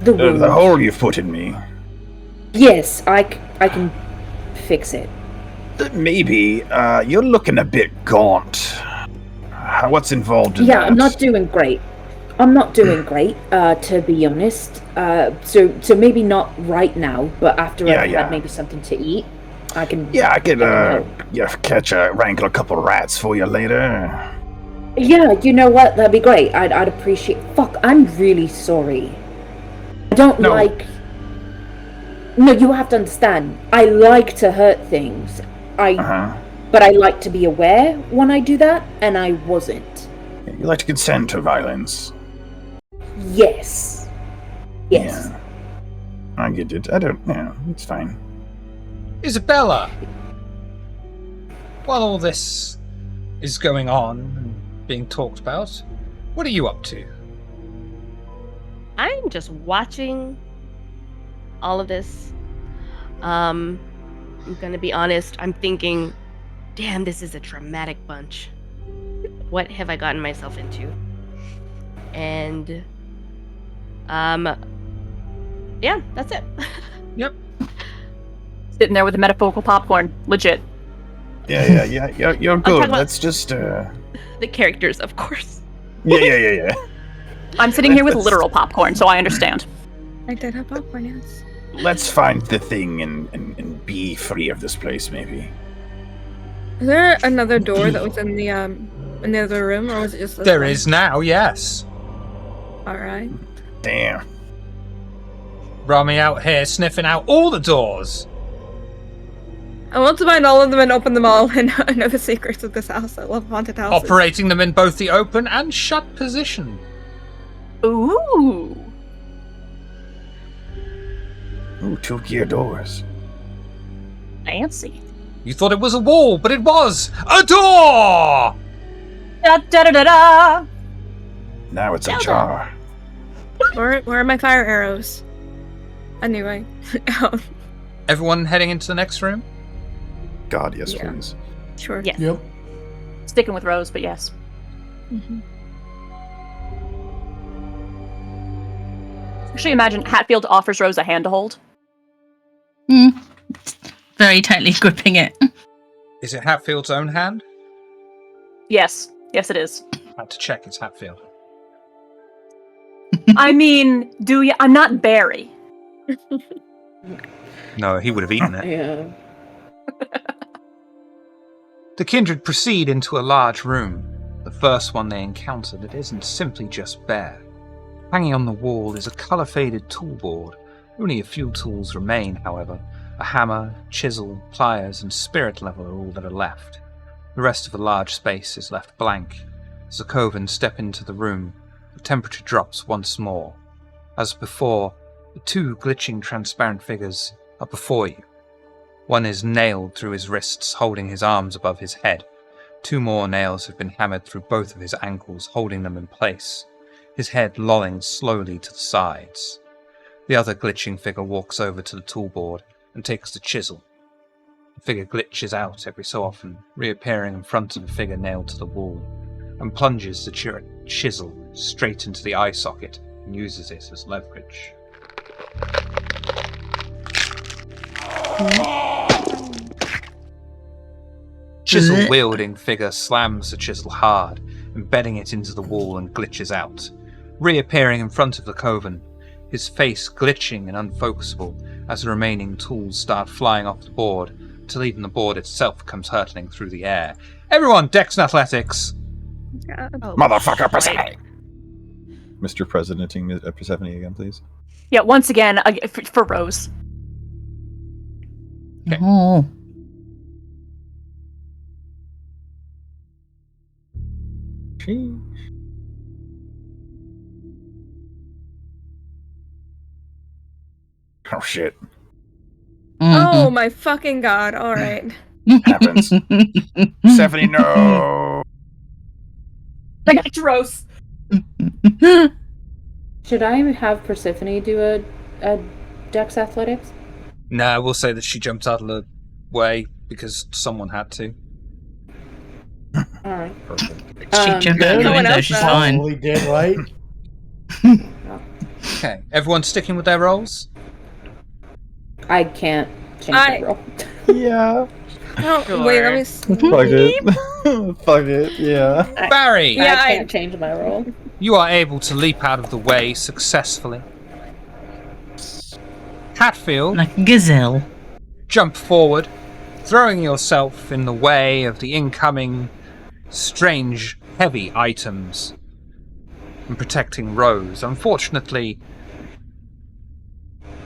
The wound. the hole you've put in me. Yes, I can fix it. Maybe, you're looking a bit gaunt. What's involved in that? Yeah, I'm not doing great. To be honest. So maybe not right now, but after I've Yeah. had maybe something to eat, I can. Yeah, I could, help. wrangle a couple rats for you later. Yeah, you know what? That'd be great. I'd appreciate. Fuck, I'm really sorry. I don't No. like. No, you have to understand. I like to hurt things. Uh-huh. But I like to be aware when I do that, and I wasn't. You like to consent to violence? Yes. Yes. Yeah. I get it. I don't. Yeah, it's fine. Isabella, while all this is going on and being talked about, what are you up to? I'm just watching all of this. I'm gonna be honest, I'm thinking, damn, this is a dramatic bunch. What have I gotten myself into? And yeah, that's it. Yep. Sitting there with the metaphorical popcorn. Legit. Yeah. You're good. talking about- Let's just. The characters, of course. Yeah. I'm sitting here with literal popcorn, so I understand. I did have popcorn, yes. Let's find the thing and be free of this place, maybe. Is there another door that was in the other room, or was it just this There one? is now, yes. Alright. Damn. Rami out here sniffing out all the doors. I want to find all of them and open them all and know the secrets of this house. I love haunted houses. Operating them in both the open and shut position. Ooh. Ooh, 2-gear doors. Fancy. You thought it was a wall, but it was a door! Da da da da da! Now it's ajar. Where are my fire arrows? Anyway. Everyone heading into the next room? God, yes, Yeah. please. Sure. Yes. Yep. Sticking with Rose, but yes. Mm-hmm. Actually, imagine Hatfield offers Rose a hand to hold. Very tightly gripping it. Is it Hatfield's own hand? Yes. Yes, it is. I had to check it's Hatfield. I mean, do you? I'm not Barry. No, he would have eaten it. Yeah. The kindred proceed into a large room, the first one they encounter that isn't simply just bare. Hanging on the wall is a colour-faded toolboard. Only a few tools remain, however. A hammer, chisel, pliers, and spirit level are all that are left. The rest of the large space is left blank. As the coven step into the room, the temperature drops once more. As before, the two glitching transparent figures are before you. One is nailed through his wrists, holding his arms above his head. 2 more nails have been hammered through both of his ankles, holding them in place, his head lolling slowly to the sides. The other glitching figure walks over to the toolboard and takes the chisel. The figure glitches out every so often, reappearing in front of the figure nailed to the wall, and plunges the chisel straight into the eye socket and uses it as leverage. Chisel-wielding figure slams the chisel hard, embedding it into the wall and glitches out, reappearing in front of the coven, his face glitching and unfocusable as the remaining tools start flying off the board, till even the board itself comes hurtling through the air. Everyone, Dex and Athletics! Oh, Motherfucker, shit. Persephone! Mr. Presidenting Persephone again, please. Yeah, once again, for Rose. Okay. Oh. Oh shit. Oh my fucking god, alright. Happens. Stephanie, no! I got you, Rose. Should I have Persephone do a Dex Athletics? Nah, we'll say that she jumped out of the way because someone had to. Alright. Perfect. She jumped out the No one window, else she's does. fine. Probably did, right? Okay, everyone sticking with their roles? I can't change I- my roll. Yeah. Oh, Sure. wait, let me see. Fuck it. Fuck it, yeah. Barry! Yeah, I I- can't change my roll. You are able to leap out of the way successfully. Hatfield, Like a gazelle. jump forward, throwing yourself in the way of the incoming strange, heavy items and protecting Rose. Unfortunately,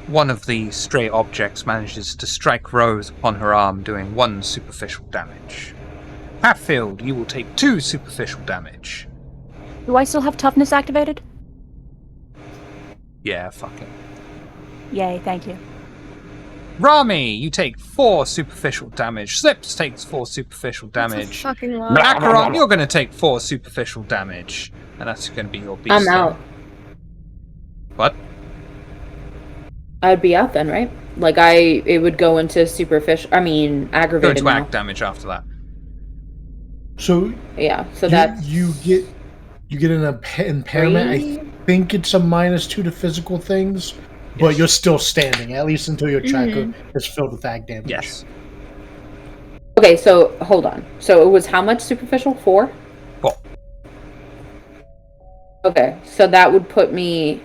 one of the stray objects manages to strike Rose upon her arm, doing 1 superficial damage. Hatfield, you will take 2 superficial damage. Do I still have toughness activated? Yeah, fuck it. Yay, thank you. Rami, you take 4 superficial damage. Slips takes 4 superficial That's a damage. fucking lot. Acheron, you're going to take 4 superficial damage. And that's going to be your beast. I'm out. What? I'd be out then, right? Like it would go into superficial. I mean, Go aggravated. into now. act damage after that. So Yeah. So you, that's you get an impairment. I 3? think it's a -2 to physical things, but you're still standing, at least until your tracker is filled with ag damage. Yes. Okay. So hold on. So it was how much superficial? 4. 4. Okay. So that would put me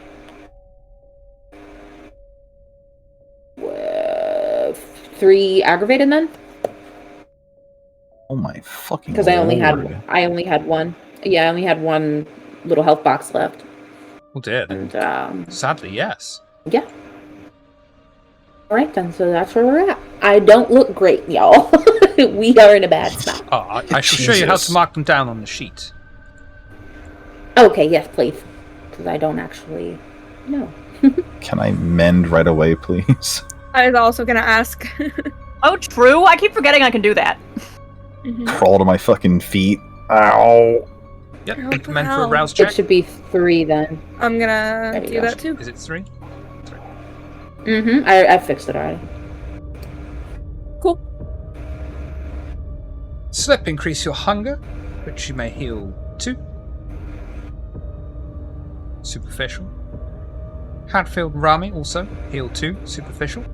3 aggravated then, Oh my fucking because I only lord. had one. Yeah, I only had one little health box left. Oh dear. And Sadly, yes. yeah. All right then. So that's where we're at. I don't look great, y'all. We are in a bad spot. Oh, I shall show you how to Jesus. mark them down on the sheet. Okay. Yes, please. Because I don't actually know. Can I mend right away, please? I was also gonna ask. Oh, true. I keep forgetting I can do that. Crawl to my fucking feet. Ow. Yep, What the implement for a hell? rouse It check. should be 3 then. I'm gonna There you do go. that too. Is it 3? I fixed it already. Cool. Slip, increase your hunger, which you may heal 2. Superficial. Hadfield and Rami also heal 2. Superficial.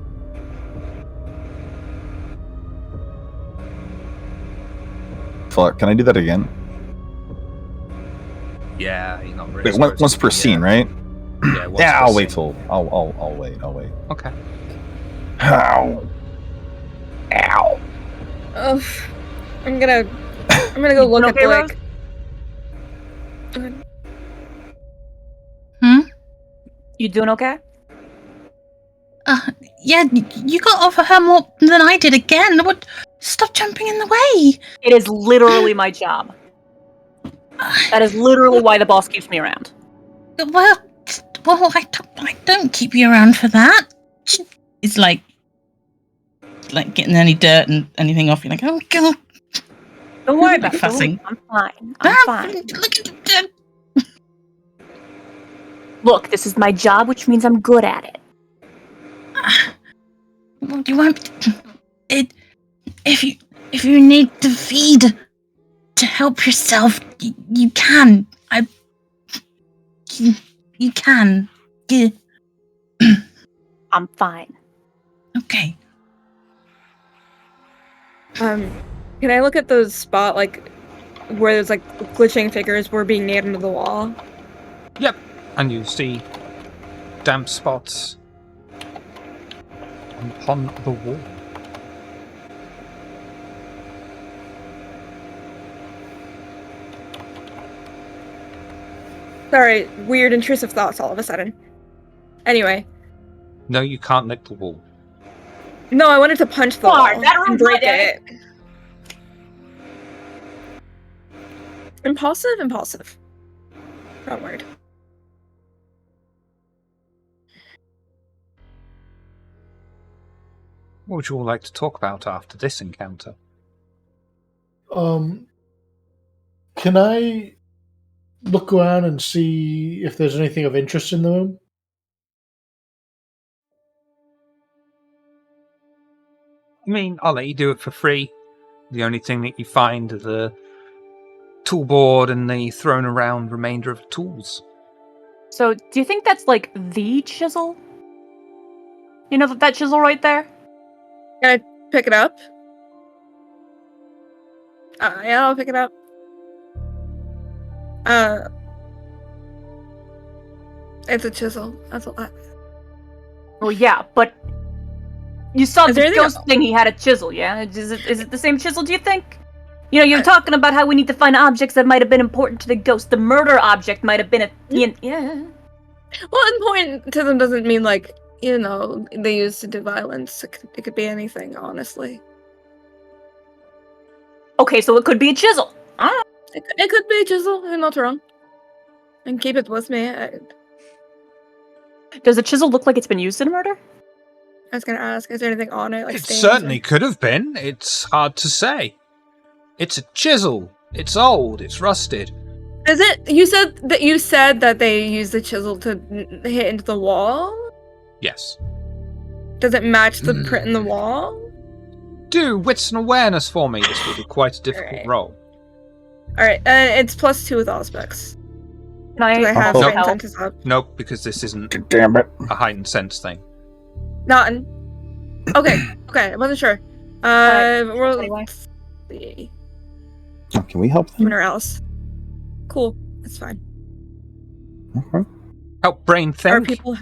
Fuck, can I do that again? Yeah, he's not really. Wait, once per scene, right? Yeah, once Yeah, per I'll wait scene. till I'll wait. Okay. Ow. Ow. Ugh. I'm gonna go look at okay, like. You doing okay? Yeah, you got to offer her more than I did again. What? Stop jumping in the way. It is literally my job. That is literally why the boss keeps me around. Well, I don't keep you around for that. It's like getting any dirt and anything off. You're like, oh god. Don't worry about it. Fussing. I'm fine. I'm fine. Look, this is my job, which means I'm good at it. Well, you won't. If you need to feed to help yourself, you can. You can. Yeah. I'm fine. Okay. Can I look at those spot like where there's like glitching figures were being nailed into the wall? Yep. And you see damp spots upon the wall. Sorry, weird intrusive thoughts all of a sudden. Anyway, No, you can't lick the wall. no, I wanted to punch the Sorry, wall that and ruined my break day. it. Impulsive. Wrong word. What would you all like to talk about after this encounter? Can I look around and see if there's anything of interest in the room? I mean, I'll let you do it for free. The only thing that you find are the tool board and the thrown around remainder of tools. So, do you think that's like the chisel? You know that chisel right there? Can I pick it up? Yeah, I'll pick it up. It's a chisel. That's a lot. Well, yeah, but you saw Is there the anything ghost else? thing. He had a chisel. Yeah, is it the same chisel? Do you think? You know, you're talking about how we need to find objects that might have been important to the ghost. The murder object might have been a yeah. Well, important to them doesn't mean like, you know, they used to do violence. It could be anything, honestly. Okay, so it could be a chisel. It could be a chisel. You're not wrong. And keep it with me. Does the chisel look like it's been used in a murder? I was gonna ask, is there anything on it? Like It stains certainly or- could have been. It's hard to say. It's a chisel. It's old. It's rusted. Is it? You said that they use the chisel to hit into the wall. Yes. Does it match the print in the wall? Do wits and awareness for me. This will be quite a difficult Alright. roll. All right, it's +2 with all specs. Can I, Do I have Oh. certain help? senses up? Nope, because this isn't Damn it. a heightened sense thing. Nothing. Okay, okay, I wasn't sure. We'll anyway. see. Oh, can we help them? Somewhere else. Cool, that's fine. Okay. Help brain Are think. people?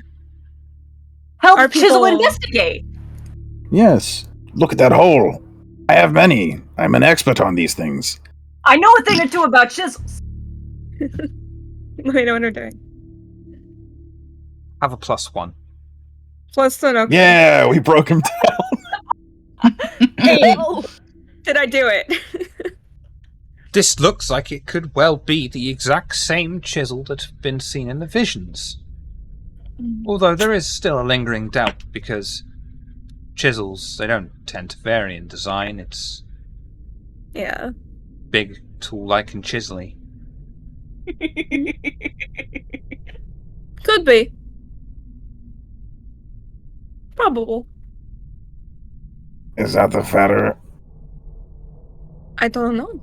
Help Are chisel people- investigate! Yes. Look at that hole. I have many. I'm an expert on these things. I know a thing or two about chisels. Let me know what we're doing. Have a +1. +1, okay. Yeah, we broke him down. Hey, did I do it? This looks like it could well be the exact same chisel that have been seen in the visions. Although there is still a lingering doubt because chisels, they don't tend to vary in design. It's Yeah. big, tool-like and chisely. Could be. Probable. Is that the fetter? I don't know.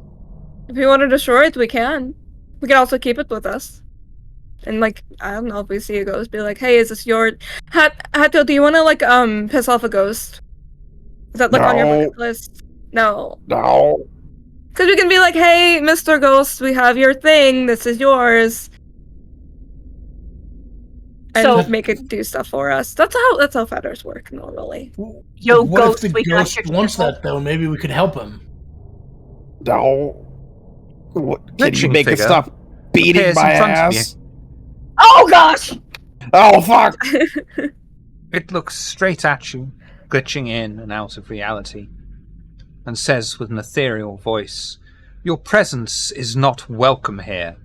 If we want to destroy it, we can. We can also keep it with us. And like, I don't know, if we see a ghost, be like, hey, is this your Hato, do you wanna like piss off a ghost? Is that like on your No. bucket list? No. No. Cause we can be like, hey, Mr. Ghost, we have your thing, this is yours. And So- make it do stuff for us. That's how feathers work normally. Yo, what ghost, if the we got ghost your wants chisel. that though? Maybe we could help him. No. What, can you Glitching make it figure stop beating appears my in front of ass? Oh gosh! Oh, fuck! It looks straight at you, glitching in and out of reality, and says with an ethereal voice, "Your presence is not welcome here.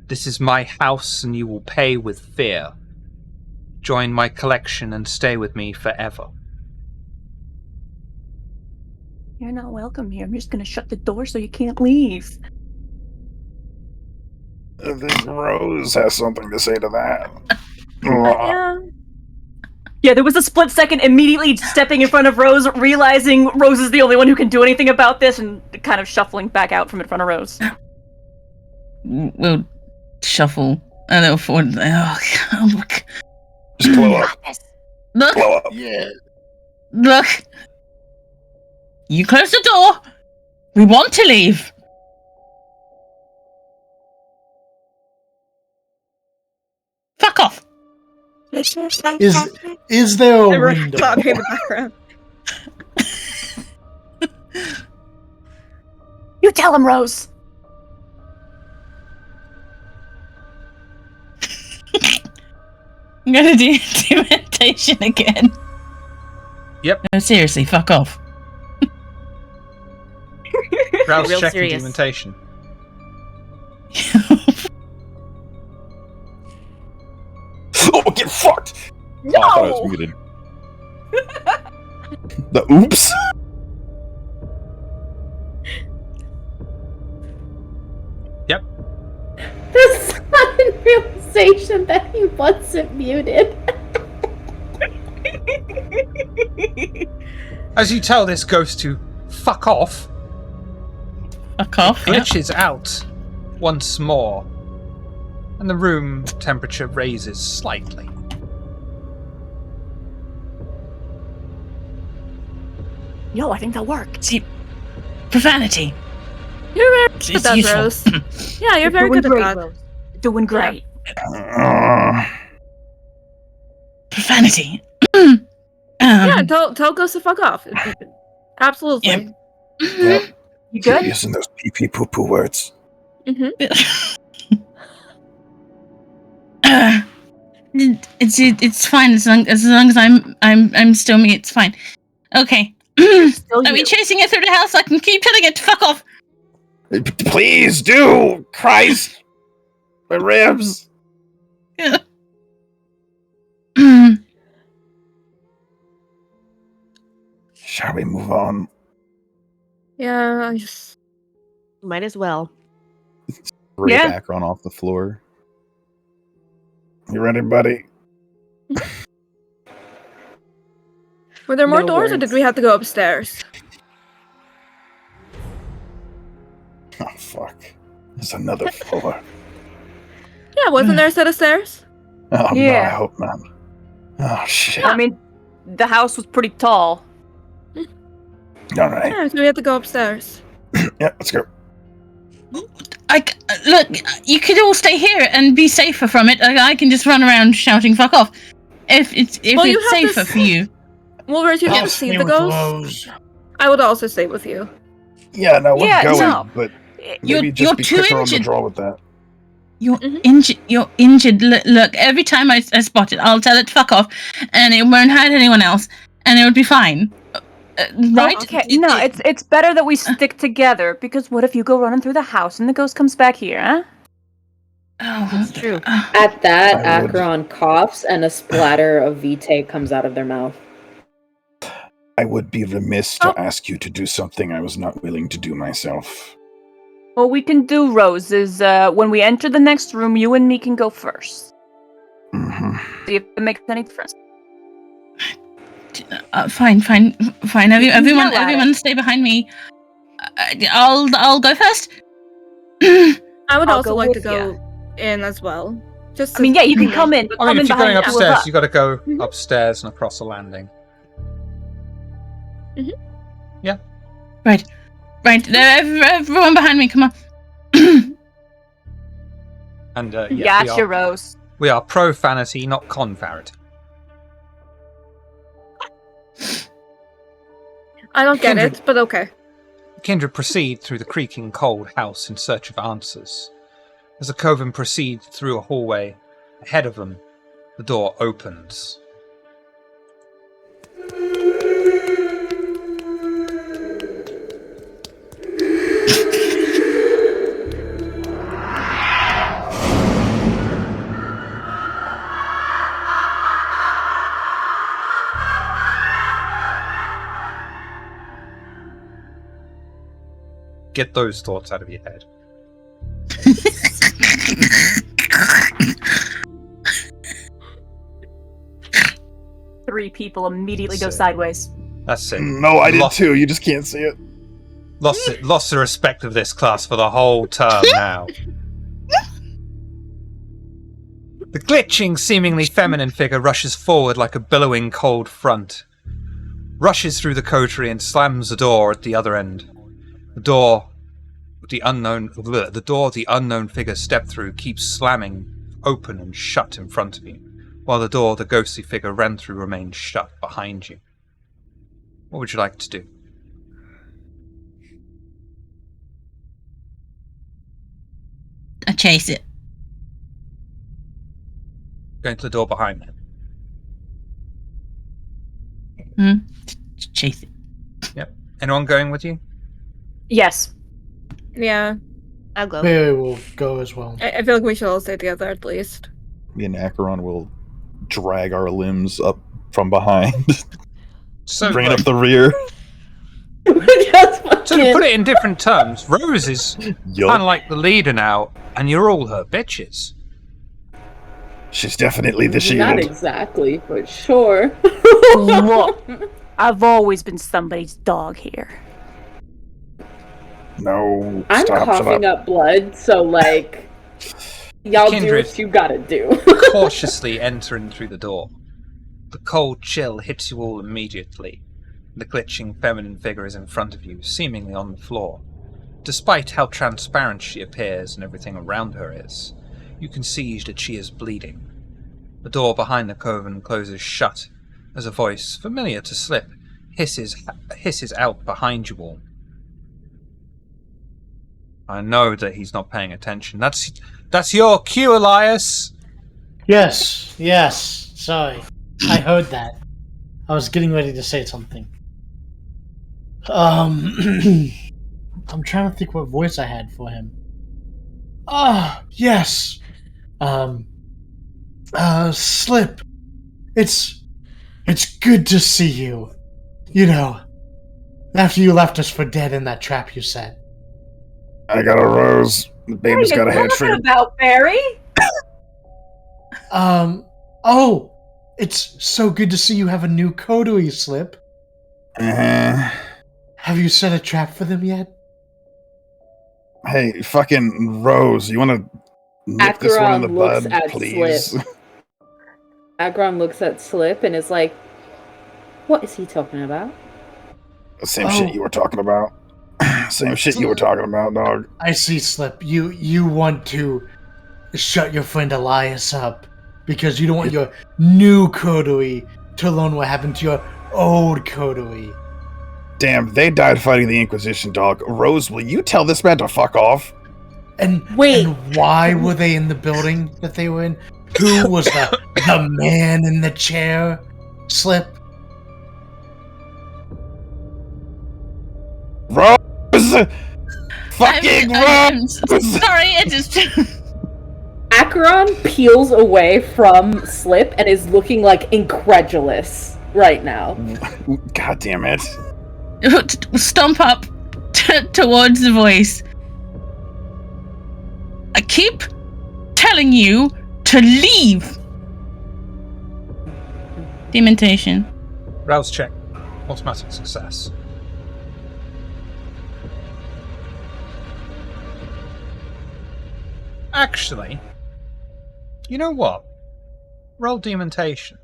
This is my house and you will pay with fear. Join my collection and stay with me forever." You're not welcome here. I'm just gonna shut the door so you can't leave. I think Rose has something to say to that. Yeah. Yeah, there was a split second immediately stepping in front of Rose, realizing Rose is the only one who can do anything about this, and kind of shuffling back out from in front of Rose. We'll shuffle a little forward. Oh, look. Just blow up. Look, Blow up. Yeah. look. You close the door. We want to leave. Fuck off. Is there a Never window? talking in the background. You tell him, Rose. I'm gonna do intimidation again. Yep. No, seriously, fuck off. Rouse Real check serious. instrumentation. Oh, get fucked! No! Oh, I thought I was muted. The oops? The sudden realization that he wasn't muted. As you tell this ghost to fuck off, Fuck off. Yeah. glitches out once more, and the room temperature raises slightly. Yo, I think that'll work. See, profanity. You're very It's good at that, useful. Rose. Yeah, you're very doing good great, at that. Rose. Doing great. Profanity. Yeah, tell Ghost to fuck off. Absolutely. Yep. Yep. You good? Using those pee-pee poo-poo words. It's fine as long as I'm still me. It's fine. Okay. Still Are we you. chasing it through the house? I can keep telling it to fuck off. Please do! Christ! My ribs! Shall we move on? Yeah, I just... Might as well. Rape Yeah. Akron off the floor. You ready, buddy? Were there more No doors, or words. did we have to go upstairs? Oh, fuck. There's another floor. Yeah, wasn't there a set of stairs? Oh, no, Yeah. I hope not. Oh, shit. I mean, the house was pretty tall. All right. Yeah, so we have to go upstairs. Yeah, let's go. Look, you could all stay here and be safer from it. I can just run around shouting "fuck off" if it's Well, you it's have to safer for you. Well, Rose, you have I'll to see stay the with ghost. Rose. I would also stay with you. Yeah, no, we're Yeah, going, no. but You're maybe just be too quicker on the injured. draw with that. You're Mhm. injured. You're injured. Look, every time I spot it, I'll tell it "fuck off," and it won't hurt anyone else, and it would be fine. Right? Okay, no, it's better that we stick together, because what if you go running through the house and the ghost comes back here, huh? Oh, That's true. At that, I would. Akron coughs and a splatter of vitae comes out of their mouth. I would be remiss to Oh. ask you to do something I was not willing to do myself. What we can do, Rose, is when we enter the next room, you and me can go first. Mm-hmm. See if it makes any difference. Fine. yell at Everyone, stay behind me. I'll go first. I would I'll also go like to with go in as well. Just I mean, yeah, you can come in, but I come mean, in if you're behind going the two of upstairs, us. you got to go Mhm. upstairs and across the landing. Right. Everyone behind me. Come on. And yeah, Gotcha, Rose. we are profanity, not confarity. I don't get Kindred. it, but okay. Kindred proceed through the creaking cold house in search of answers. As the coven proceed through a hallway, ahead of them, the door opens. Get those thoughts out of your head. Three people immediately go Sick. sideways. That's it. No, I did Lost- too. You just can't see it. Lost the respect of this class for the whole term now. The glitching, seemingly feminine figure rushes forward like a billowing cold front, rushes through the coterie and slams the door at the other end. The door the unknown figure stepped through keeps slamming open and shut in front of you, while the door the ghostly figure ran through remains shut behind you. What would you like to do? I chase it. Going to the door behind him. Chase it. Yep. Anyone going with you? Yes. Yeah, I'll go. Maybe we'll go as well. I feel like we should all stay together at least. Me and Acheron will drag our limbs up from behind, So, bring like, up the rear. Just so to fucking- put it in different terms, Rose is Yup. kind of like the leader now, and you're all her bitches. She's definitely the Not shield. exactly, but sure. Look, I've always been somebody's dog here. No, I'm stop, shut coughing up. up blood, so like, y'all do Kindred. what you gotta do. Cautiously entering through the door. The cold chill hits you all immediately. The glitching feminine figure is in front of you, seemingly on the floor. Despite how transparent she appears and everything around her is, you can see that she is bleeding. The door behind the coven closes shut as a voice, familiar to Slip, hisses out behind you all. I know that he's not paying attention. That's your cue, Elias! Yes. Sorry. I heard that. I was getting ready to say something. I'm trying to think what voice I had for him. Ah, yes. Slip. It's good to see you. You know, after you left us for dead in that trap you set. I got a rose. The baby's got a head trigger. About Barry? Oh, it's so good to see you have a new coterie, Slip. Uh-huh. Have you set a trap for them yet? Hey, fucking Rose, you want to nip this one in the Acheron looks bud, at please? Slip. Acheron looks at Slip and is like, what is he talking about? The same shit you were talking about. Same shit you were talking about, dog. I see, Slip. You want to shut your friend Elias up because you don't want your new coterie to learn what happened to your old coterie. Damn, they died fighting the Inquisition, dog. Rose, will you tell this man to fuck off? And Wait. and why were they in the building that they were in? Who was the man in the chair? Slip. Rose! Fucking I'm Rose! sorry, it is. Acheron peels away from Slip and is looking like incredulous right now. God damn it. Stomp up towards the voice. I keep telling you to leave. Dementation. Rouse check. Automatic success. Actually, you know what? Roll dementation.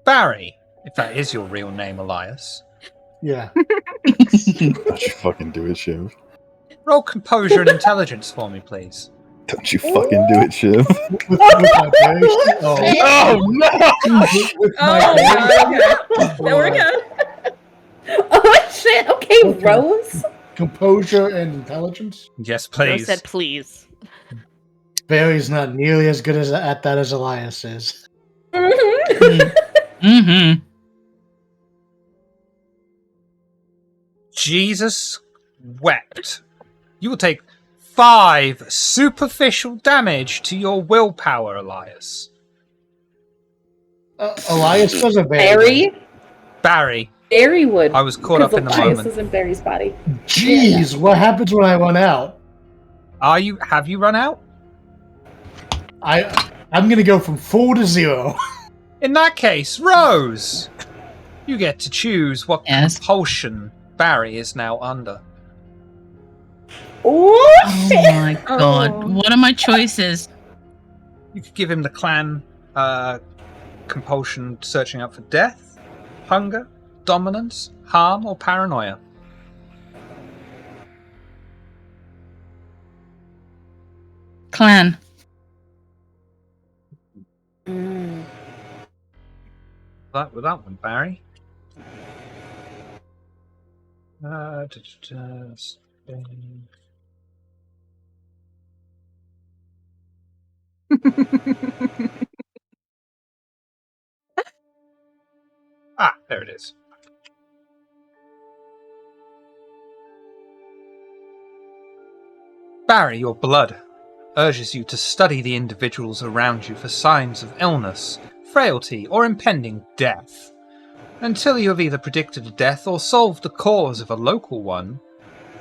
Barry, if that is your real name, Elias. Yeah. Don't you fucking do it, Shiv. Roll composure and intelligence for me, please. Don't you fucking do it, Shiv. With my berry. Oh, no! With Oh, my berry. okay. There we go. Oh shit, okay, Okay. Rose. Composure and intelligence. Yes, Rose please. said please. Barry's not nearly as good at that as Elias is. Mm-hmm. Jesus wept. You will take 5 superficial damage to your willpower, Elias. Elias does a Barry? Barry, Barry would. I was caught up in the Elias moment. is in Barry's body. Jeez, what happens when I run out? Have you run out? I'm gonna go from 4 to 0. In that case, Rose, you get to choose what Yes. compulsion Barry is now under. Oh, Oh shit! my god. Oh. What are my choices? You could give him the clan compulsion, searching out for death, hunger, dominance, harm, or paranoia. Clan. Mm. With that one, Barry. Spain. There it is. Barry, your blood urges you to study the individuals around you for signs of illness, frailty, or impending death. Until you have either predicted a death or solved the cause of a local one,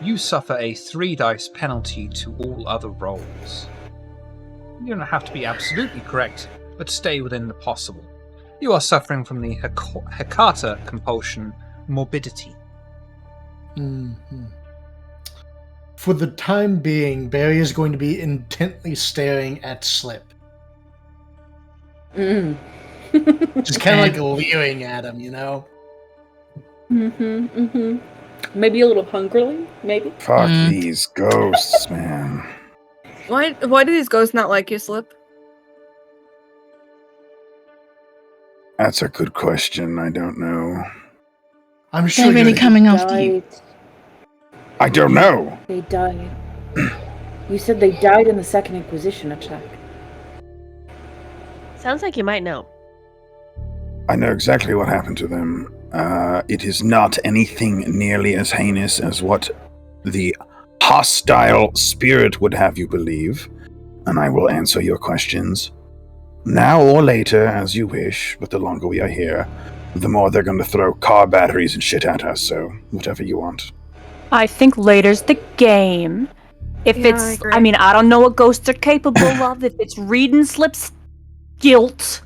you suffer a 3 dice penalty to all other rolls. You don't have to be absolutely correct, but stay within the possible. You are suffering from the Hecata compulsion morbidity. Mm-hmm. For the time being, Barry is going to be intently staring at Slip. Mm. Just kind of like leering at him, you know? Maybe a little hungrily, maybe. Fuck these ghosts, man. Why do these ghosts not like you, Slip? That's a good question. I don't know. I'm sure They're really you're- coming after you. I don't know. They died. You said they died in the Second Inquisition attack. Sounds like you might know. I know exactly what happened to them. It is not anything nearly as heinous as what the hostile spirit would have you believe. and I will answer your questions. Now or later, as you wish, but the longer we are here, the more they're going to throw car batteries and shit at us, so whatever you want. I think later's the game. If Yeah, I it's, agree. I mean, I don't know what ghosts are capable of. If it's reading slips, guilt.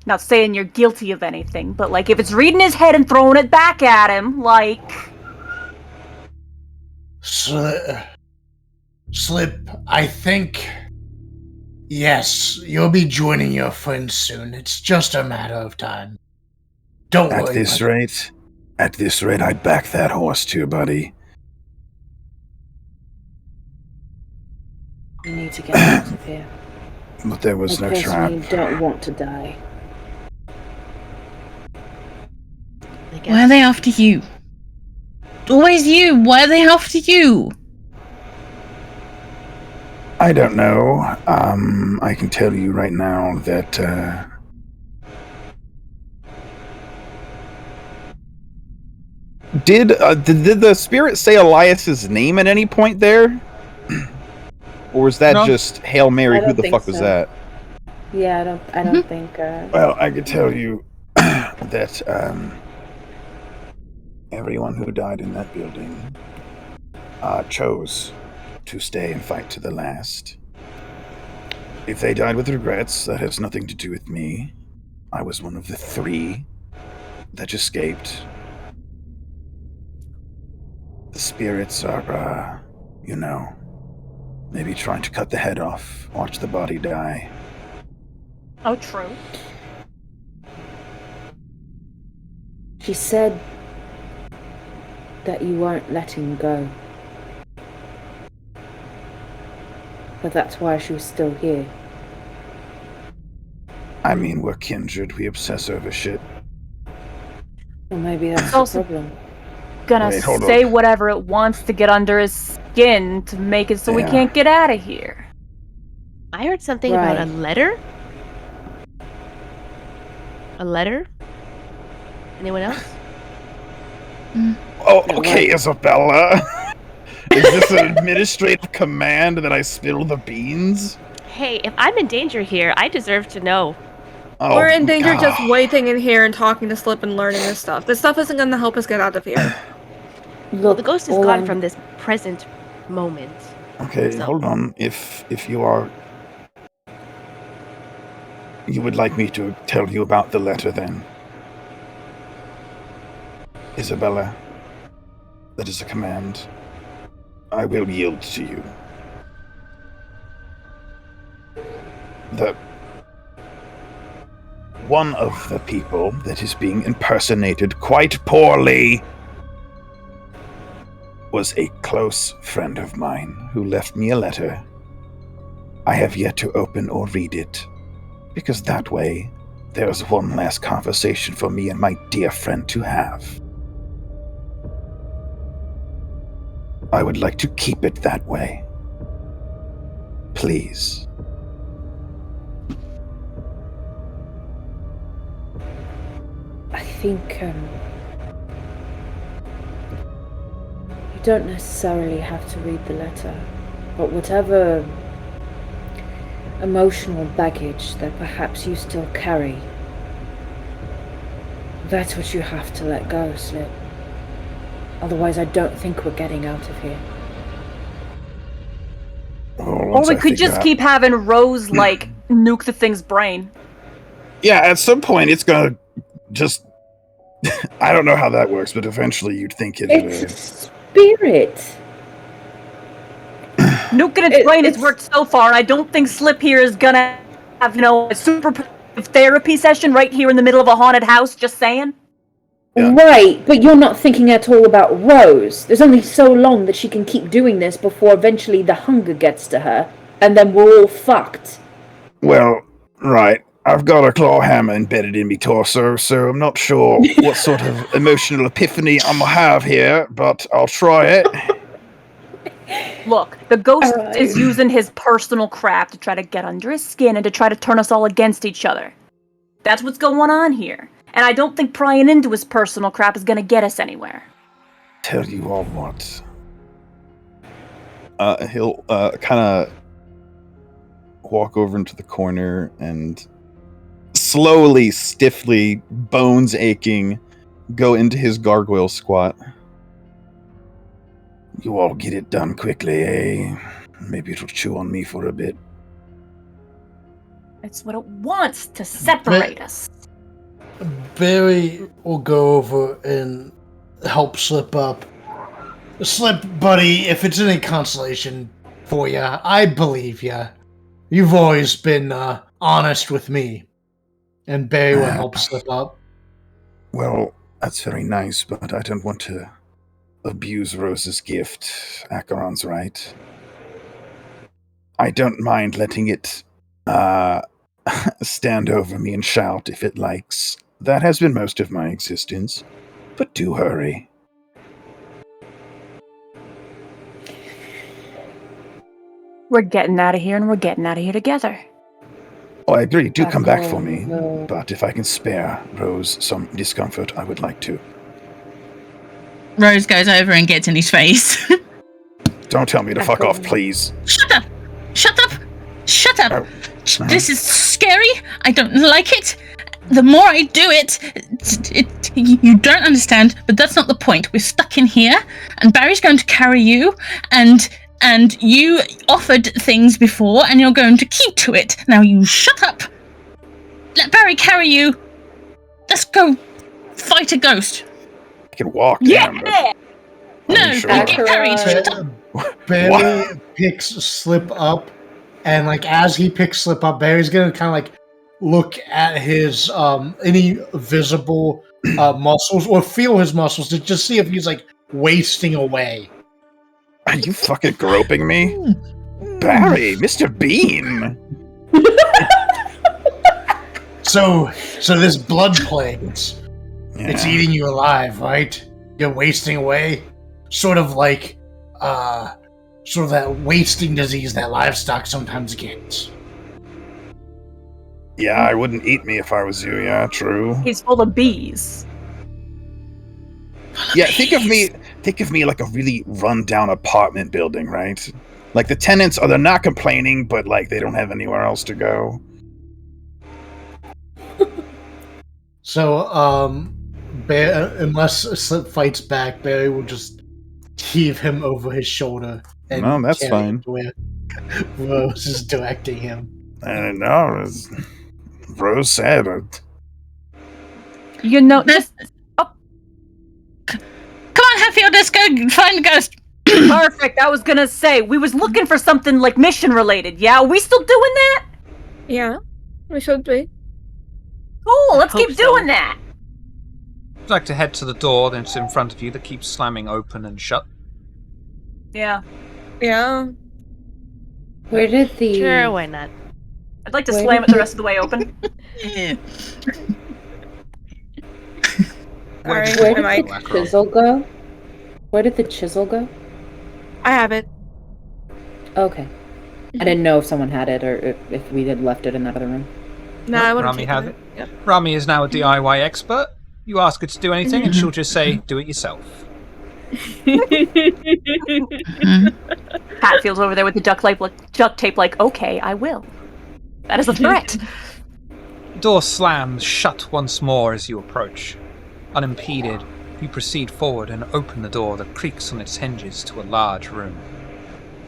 Not saying you're guilty of anything, but like if it's reading his head and throwing it back at him, like. Slip, I think. Yes, you'll be joining your friends soon. It's just a matter of time. Don't worry. At this rate, I'd back that horse too, buddy. We need to get out of here. But there was no trap. I personally don't want to die. Why are they after you? Always you. Why are they after you? I don't know. I can tell you right now that, Did the spirit say Elias's name at any point there? Or was that No. just Hail Mary? I Who don't the think fuck was so. that? Yeah, I don't think. well, I could tell you that, everyone who died in that building, chose to stay and fight to the last. If they died with regrets, that has nothing to do with me. I was one of the 3 that escaped. The spirits are, maybe trying to cut the head off, watch the body die. Oh, true. She said that you weren't letting go. But that's why she was still here. I mean, we're kindred. We obsess over shit. Well, maybe that's Also- the problem. Gonna Wait, hold say up. whatever it wants to get under his skin to make it so we Yeah. can't get out of here. I heard something about a Right. letter. A letter? Anyone else? Oh, okay, Isabella. Is this an administrative command that I spill the beans? Hey, if I'm in danger here, I deserve to know. Oh, We're in danger God. just waiting in here and talking to Slip and learning this stuff. This stuff isn't going to help us get out of here. Look, Well, the ghost is all gone I'm- from this present moment. Okay, So- hold on. If you are... You would like me to tell you about the letter, then? Isabella, that is a command. I will yield to you. One of the people that is being impersonated quite poorly was a close friend of mine who left me a letter. I have yet to open or read it, because that way there is one last conversation for me and my dear friend to have. I would like to keep it that way. Please. I think you don't necessarily have to read the letter, but whatever emotional baggage that perhaps you still carry, that's what you have to let go, Slip. Otherwise, I don't think we're getting out of here. Or we could just keep having Rose, like, nuke the thing's brain. Yeah, at some point it's gonna just... I don't know how that works, but eventually you'd think it It's a would. spirit! Nuking its brain has it's- worked so far, and I don't think Slip here is gonna have, a super therapy session right here in the middle of a haunted house, just saying. Yeah. Right, but you're not thinking at all about Rose. There's only so long that she can keep doing this before eventually the hunger gets to her, and then we're all fucked. Well, right. I've got a claw hammer embedded in me torso, so I'm not sure what sort of emotional epiphany I'm gonna have here, but I'll try it. Look, the ghost Alright. is using his personal crap to try to get under his skin and to try to turn us all against each other. That's what's going on here. And I don't think prying into his personal crap is gonna get us anywhere. Tell you all what. He'll kind of walk over into the corner and slowly, stiffly, bones aching, go into his gargoyle squat. You all get it done quickly, eh? Maybe it'll chew on me for a bit. It's what it wants to separate us. Barry will go over and help Slip up. Slip, buddy, if it's any consolation for you, I believe you. You've always been honest with me. And Barry will help Slip up. Well, that's very nice, but I don't want to abuse Rose's gift. Acheron's right. I don't mind letting it stand over me and shout if it likes. That has been most of my existence. But do hurry. We're getting out of here, and we're getting out of here together. Oh, I agree. Do come back for me. But if I can spare Rose some discomfort, I would like to. Rose goes over and gets in his face. Don't tell me to fuck off, please. Shut up! Shut up! Shut up! Oh. This is scary. I don't like it. The more I do it, you don't understand, but that's not the point. We're stuck in here, and Barry's going to carry you, and you offered things before, and you're going to keep to it. Now you shut up. Let Barry carry you. Let's go fight a ghost. I can walk. Yeah! No, sure? you get carried. Shut up. Barry picks Slip up, and as he picks Slip up, Barry's gonna kind of look at his any visible muscles or feel his muscles to just see if he's wasting away. Are you fucking groping me? Barry, Mr. Bean! So this blood plague, it's eating you alive, right? You're wasting away? Sort of that wasting disease that livestock sometimes gets. Yeah, I wouldn't eat me if I was you, yeah, true. He's full of bees. Yeah, think of me like a really run-down apartment building, right? The tenants they're not complaining, but they don't have anywhere else to go. So, unless Slip fights back, Barry will just heave him over his shoulder. And No, that's carry fine. him to where Rose is directing him. I don't know. Rose said it. You know, Come on, Hatfield, let's go find a ghost. perfect. I was gonna say, we was looking for something mission related. Yeah, are we still doing that? Yeah, we should be. Cool, let's Hope keep so. doing that. Would you like to head to the door that's in front of you that keeps slamming open and shut? Yeah. Yeah. Where did the Sure, why not? I'd like to Where slam did it the rest of the way open. Alright, where am I? did the chisel go? Where did the chisel go? I have it. Okay. I didn't know if someone had it or if we had left it in that other room. No, I wouldn't Rami take has it. it. Yep. Rami is now a DIY expert. You ask her to do anything, and she'll just say, "Do it yourself." Hatfield's over there with the duct tape, okay, I will. That is a threat. The door slams shut once more as you approach. Unimpeded, you proceed forward and open the door that creaks on its hinges to a large room.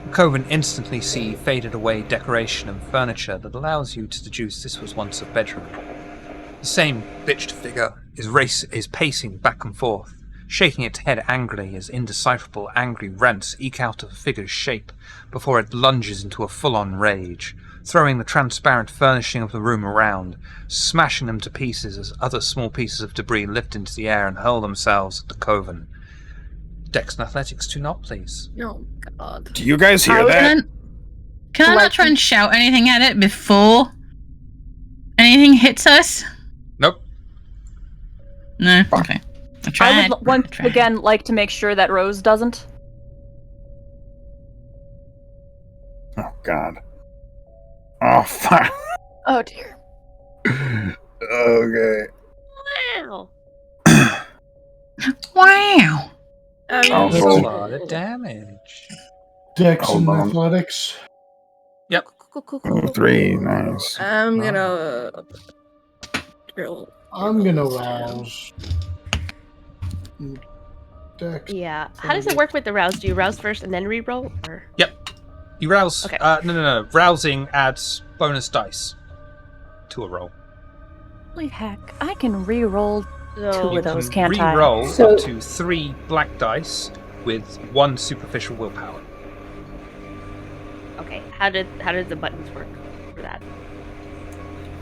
The Coven instantly see faded away decoration and furniture that allows you to deduce this was once a bedroom. The same bitched figure is pacing back and forth, shaking its head angrily as indecipherable angry rents eke out of the figure's shape before it lunges into a full-on rage, throwing the transparent furnishing of the room around, smashing them to pieces as other small pieces of debris lift into the air and hurl themselves at the Coven. Dex and Athletics to not, please. Oh, God. Do you guys hear that? Can I not try and shout anything at it before anything hits us? Nope. No? Okay. I tried. I would once again like to make sure that Rose doesn't. Oh, God. Oh, fuck. Oh dear. Okay. Wow. Wow. I mean, Oh, That's a roll. lot of damage. Dex Hold and on. athletics. Yep. Cool. 3, nice. I'm gonna drill. I'm gonna rouse. Dex. Yeah. How does it work with the rouse? Do you rouse first and then re-roll? Or... Yep. You rouse. Okay. No. Rousing adds bonus dice to a roll. Holy heck, I can re-roll So, two of those, You can can't I? re-roll So- up to 3 black dice with 1 superficial willpower. okay. How did the buttons work for that?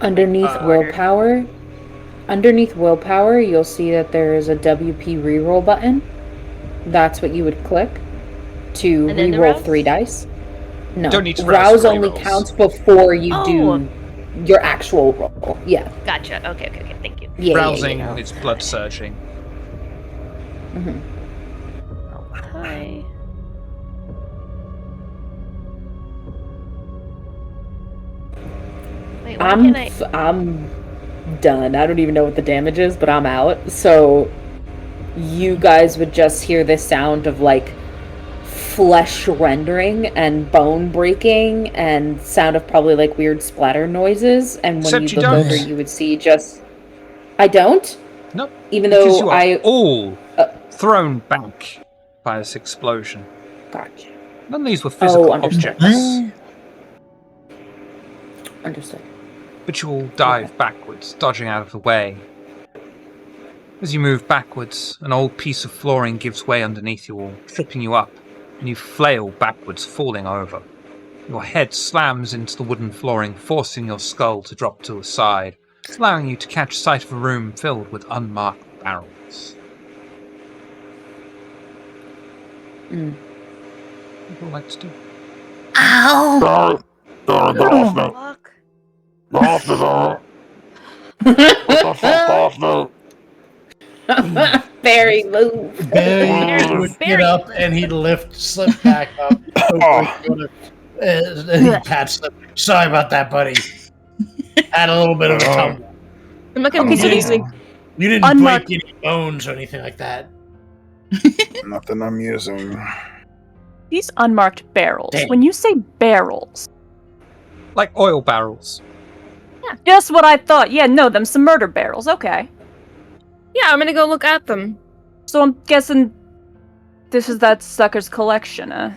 Underneath willpower, you'll see that there is a WP reroll button. That's what you would click to And then the reroll rouse? 3 dice. No, Don't need to rouse rouse for only rerolls. counts before you Oh. do your actual roll. Yeah. Gotcha. Okay. Thank you. Yeah. Rousing, Yeah. it's blood surging. Mhm. Okay. Wait, why can't I? I'm done. I don't even know what the damage is, but I'm out. So you guys would just hear the sound of like flesh rendering and bone breaking and sound of probably like weird splatter noises. And when Except you you look don't. over, you would see just. I don't? Nope. Even Because though you are I. all uh, thrown back by this explosion. Gotcha. None of these were physical understood. objects, Understood. but you all dive backwards, dodging out of the way. As you move backwards, an old piece of flooring gives way underneath you all, tripping you up, and you flail backwards, falling over. Your head slams into the wooden flooring, forcing your skull to drop to the side, allowing you to catch sight of a room filled with unmarked barrels. Mm. What would you like to do? Ow! Fuck. Barry, move. Barry would get up and he'd lift Slip back up. And he pats Slip. Sorry about that, buddy. Had a little bit of a tumble. I'm not gonna Okay, be so using. You didn't Unmarked- break any bones or anything like that. Nothing I'm using. These unmarked barrels. Damn. When you say barrels, Like oil barrels. just what I thought. Yeah, no, them some murder barrels. Okay. Yeah, I'm gonna go look at them. So I'm guessing this is that sucker's collection,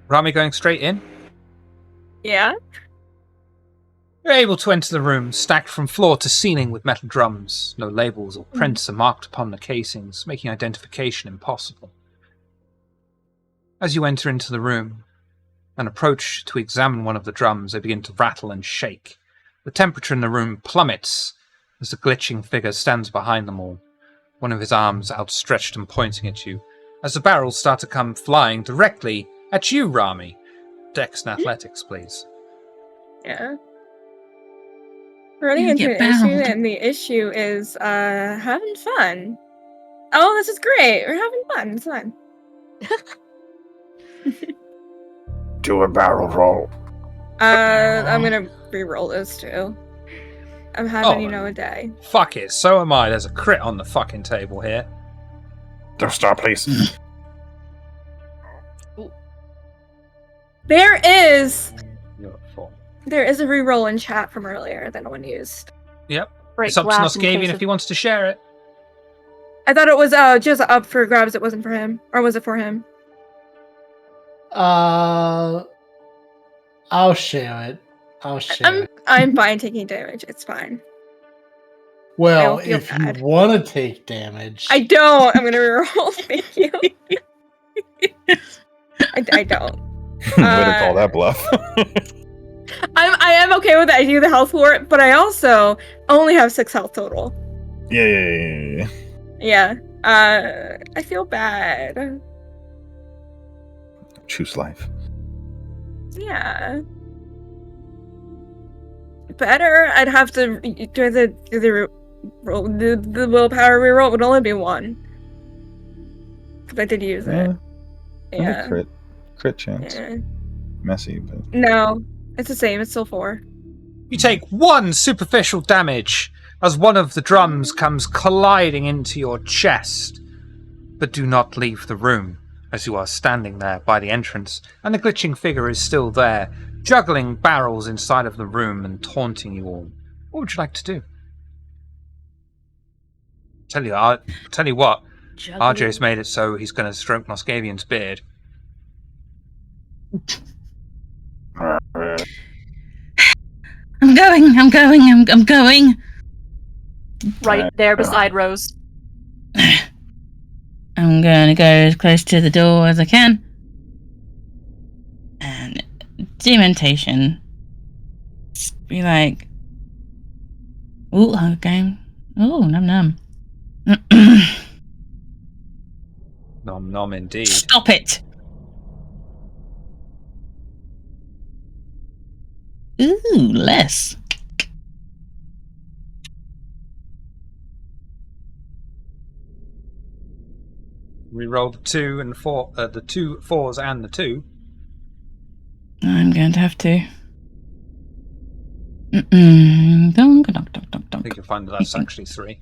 Rami going straight in? Yeah. You're able to enter the room, stacked from floor to ceiling with metal drums. No labels or prints are marked upon the casings, making identification impossible. As you enter into the room and approach to examine one of the drums, they begin to rattle and shake. The temperature in the room plummets as the glitching figure stands behind them all, one of his arms outstretched and pointing at you, as the barrels start to come flying directly at you, Rami. Dex and athletics, please. Yeah. We're running You into get an issue, bound. and the issue is having fun. Oh, this is great. We're having fun. It's fun. Do a barrel roll. I'm gonna re-roll this too. I'm having, Oh. a day. Fuck it, so am I. There's a crit on the fucking table here. Don't stop, please. There is You're at 4. a re-roll in chat from earlier that no one used. Yep. Break It's up to glass in Noskavian case if of- he wants to share it. I thought it was just up for grabs. It wasn't for him, or was it for him? I'll share it. I'll share it. I'm fine taking damage. It's fine. Well, don't feel if bad. you want to take damage, I don't. I'm gonna re-roll. Thank you. I don't. Way to call that bluff. I am okay with it. I do the health for it, but I also only have 6 health total. Yeah. Yeah. I feel bad. Choose life. Yeah. Better. I'd have to do the roll. The willpower reroll would only be 1. Because I did use it. Yeah. Crit chance. Yeah. Messy, but No, it's the same. It's still 4. You take 1 superficial damage as one of the drums comes colliding into your chest. But do not leave the room, as you are standing there by the entrance, and the glitching figure is still there, juggling barrels inside of the room and taunting you all. What would you like to do? Tell you what, Juggling. RJ's made it so he's going to stroke Moscavian's beard. I'm going. Right there beside Rose. I'm gonna go as close to the door as I can. And dementation. Be like, ooh, okay. Ooh, num. Nom nom indeed. Stop it! Ooh, less. Reroll the 2 and 4, the 2 4s and the 2. I'm going to have to. I think you'll find that that's actually 3.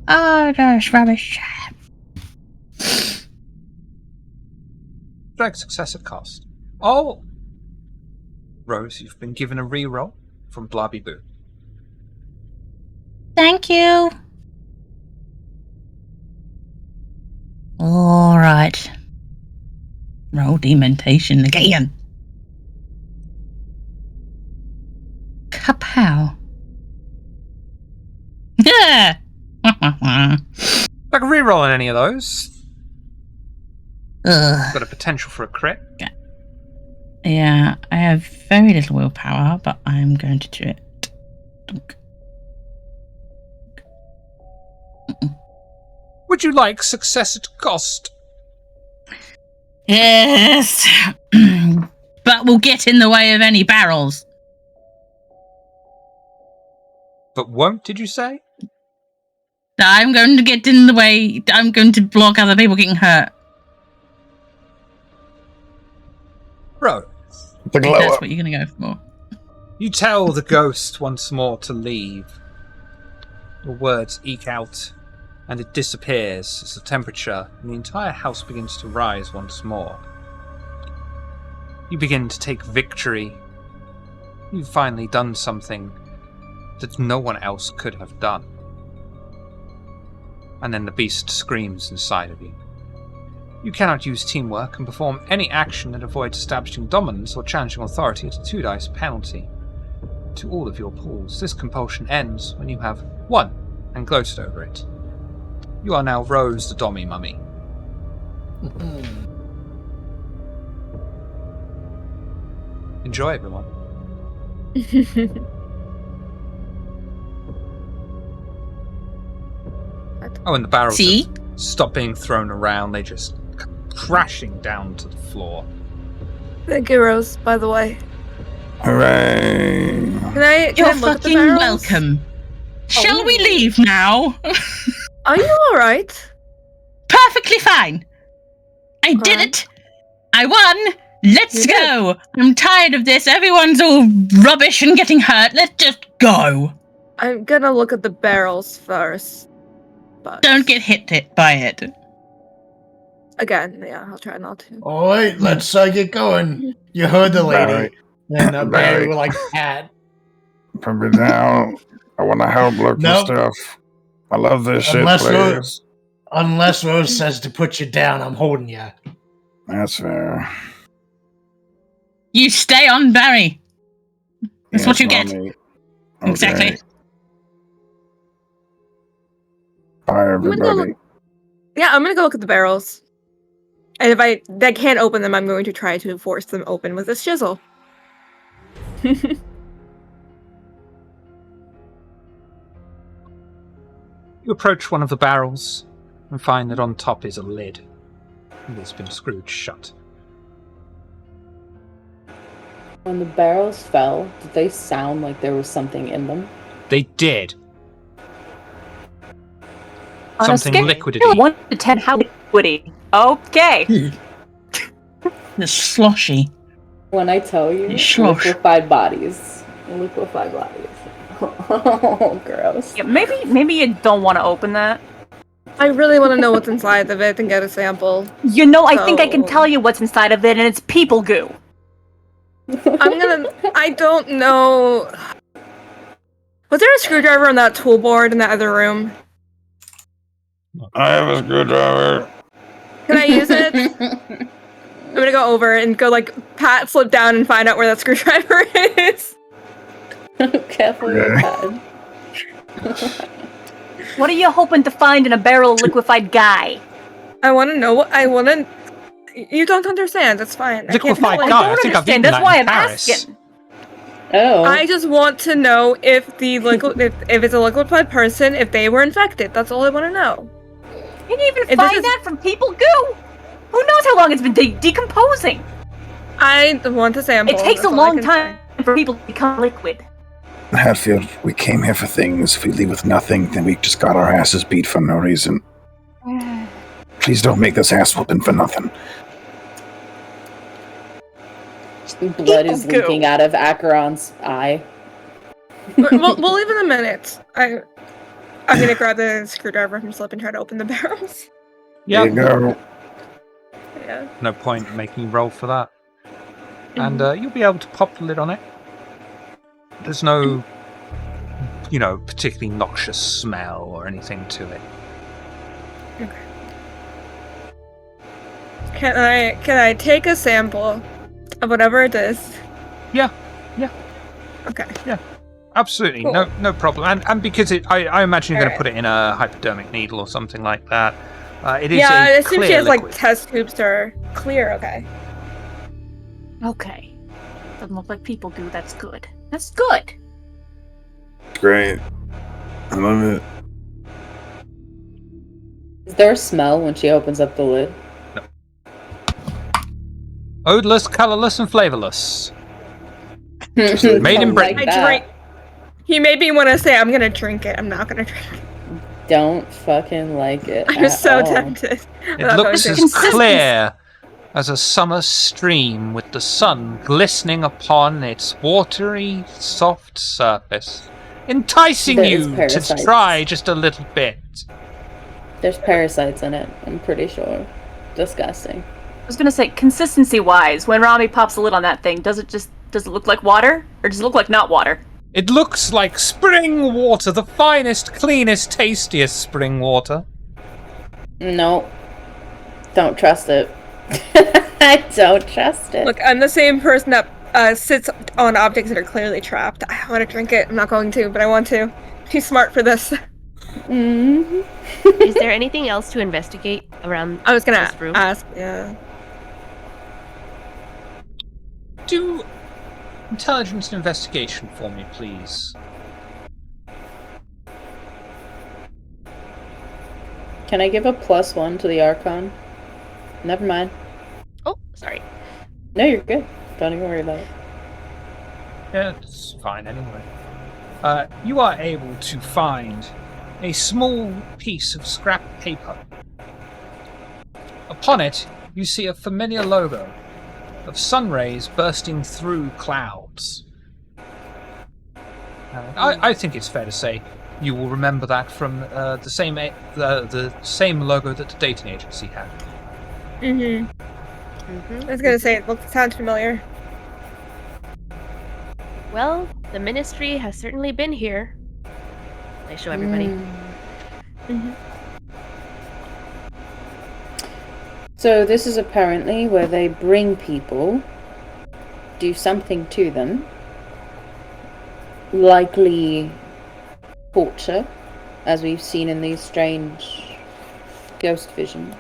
Oh, that's rubbish. Drag success at cost. Oh! Rose, you've been given a reroll from Blobby Boo. Thank you. All right. Roll dementation again. Kapow. Yeah. Like a reroll on any of those. Ugh. Got a potential for a crit. Yeah, I have very little willpower, but I'm going to do it. Would you like success at cost? Yes. But we'll get in the way of any barrels. But won't, did you say? I'm going to get in the way. I'm going to block other people getting hurt. Rose, If that's what you're going to go for. you tell the ghost once more to leave. Your words eke out, and it disappears as the temperature in the entire house begins to rise once more. You begin to take victory. You've finally done something that no one else could have done. And then the beast screams inside of you. You cannot use teamwork and perform any action that avoids establishing dominance or challenging authority at a 2 dice penalty to all of your pools. This compulsion ends when you have 1 and gloated over it. You are now Rose the Dommy Mummy. Enjoy, everyone. Oh, and the barrels See? stop being thrown around. They just come crashing down to the floor. Thank you, Rose, by the way. Hooray! Can You're I look at the fucking barrels? welcome. Shall Oh. we leave now? Are you alright? Perfectly fine. I did Okay. it. I won. Let's You did. go. I'm tired of this. Everyone's all rubbish and getting hurt. Let's just go. I'm gonna look at the barrels first. But Don't get hit by it. again, yeah, I'll try not to. All right, let's get going. You heard the lady. Barry. And Barry Barry. were like, "Pat." Put me down. I want to help look Nope. for stuff. I love this shit, Unless please. Unless Rose says to put you down, I'm holding you. That's fair. You stay on, Barry. That's what you get. Mommy. Exactly. Okay. Bye, gonna go everybody. Yeah, I'm gonna go look at the barrels. And if I can't open them, I'm going to try to force them open with a chisel. You approach one of the barrels and find that on top is a lid. And it's been screwed shut. When the barrels fell, did they sound like there was something in them? They did. On a Something scale liquidy. of 1 to 10, how liquidy? Okay. The sloshy. When I tell you, Slosh. liquefied bodies. Liquefied bodies. Oh, gross. Yeah, maybe you don't want to open that. I really want to know what's inside of it and get a sample. You know, I think I can So- tell you what's inside of it, and it's people goo. I don't know. Was there a screwdriver on that tool board in that other room? I have a screwdriver. Can I use it? I'm gonna go over and go like pat slip down and find out where that screwdriver is. Careful your Okay. pad. What are you hoping to find in a barrel of liquefied guy? I want to know what I want to. You don't understand. That's fine. I can't Liquefied tell guy. you. I think I've eaten That's that why in I'm Paris. asking. Oh. I just want to know if the liquid, if it's a liquefied person, if they were infected. That's all I want to know. You can even This find is- that from people goo. Who knows how long it's been decomposing? I want to sample. It takes a that's all I long can time for people to become liquid. Hatfield, we came here for things. If we leave with nothing, then we just got our asses beat for no reason. Please don't make this ass whooping for nothing. Blood is People leaking goo. out of Acheron's eye. say. We'll leave in a minute. I'm gonna grab the screwdriver from Slip and try to open the barrels. Yeah, There you go. Yeah. no point in making you roll for that. And you'll be able to pop the lid on it. There's no, particularly noxious smell or anything to it. Can I take a sample of whatever it is? Yeah. Okay. Absolutely, Cool. no problem. And because I imagine you're going to Alright. put it in a hypodermic needle or something like that. It is Yeah, I a assume clear she has liquid. like test tubes that are clear. Okay. Okay. Doesn't look like people goo. That's good. That's good. Great. I love it. Is there a smell when she opens up the lid? Odorless, colorless, and flavorless. Made Made in Britain. I drink. He made me want to say I'm gonna drink it. I'm not gonna drink it. Don't fucking like it. I'm at so all. tempted. It Without looks going as to- Consistency. clear as a summer stream with the sun glistening upon its watery, soft surface, enticing There is you to parasites. try just a little bit. There's parasites in it, I'm pretty sure. Disgusting. I was gonna say, consistency-wise, when Rami pops the lid on that thing, does it look like water, or does it look like not water? It looks like spring water, the finest, cleanest, tastiest spring water. No. Don't trust it. I don't trust it. Look, I'm the same person that sits on objects that are clearly trapped. I want to drink it. I'm not going to, but I want to. Too smart for this. Mm-hmm. Is there anything else to investigate around I was gonna this room? ask. Yeah. Do intelligence and investigation for me, please. Can I give a +1 to the Archon? Never mind. Oh, sorry. No, you're good. Don't even worry about it. Yeah, it's fine anyway. You are able to find a small piece of scrap paper. Upon it, you see a familiar logo of sun rays bursting through clouds. I think it's fair to say you will remember that from the same logo that the dating agency had. Mm-hmm. Mm-hmm. I was gonna say it sounds familiar. Well, the ministry has certainly been here. I show everybody. Mm. So this is apparently where they bring people, do something to them, likely torture, as we've seen in these strange ghost visions.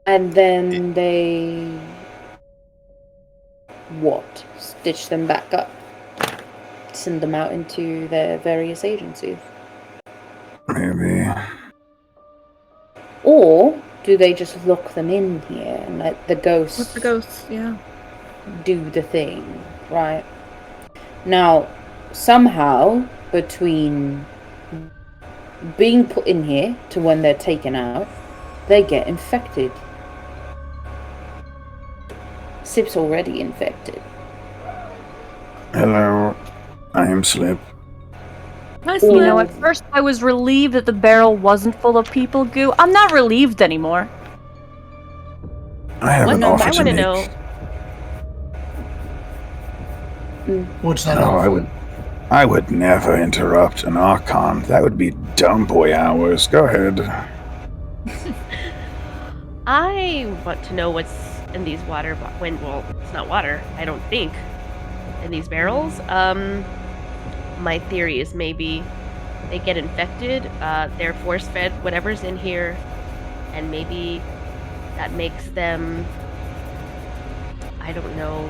And then they... what? Stitch them back up. Send them out into their various agencies. Maybe. Or do they just lock them in here and let the ghosts What's the ghosts? Yeah. do the thing, right? Now, somehow, between being put in here to when they're taken out, they get infected. Sip's already infected. Hello, I am Slip. Nice You Slip. know, at first I was relieved that the barrel wasn't full of people goo. I'm not relieved anymore. I have an I offer to want to make. know. What's that? No, offer? I would never interrupt an Archon. That would be dumb boy hours. Go ahead. I want to know what's in these water. Well, it's not water. I don't think in these barrels. My theory is maybe they get infected. They're force fed whatever's in here, and maybe that makes them. I don't know.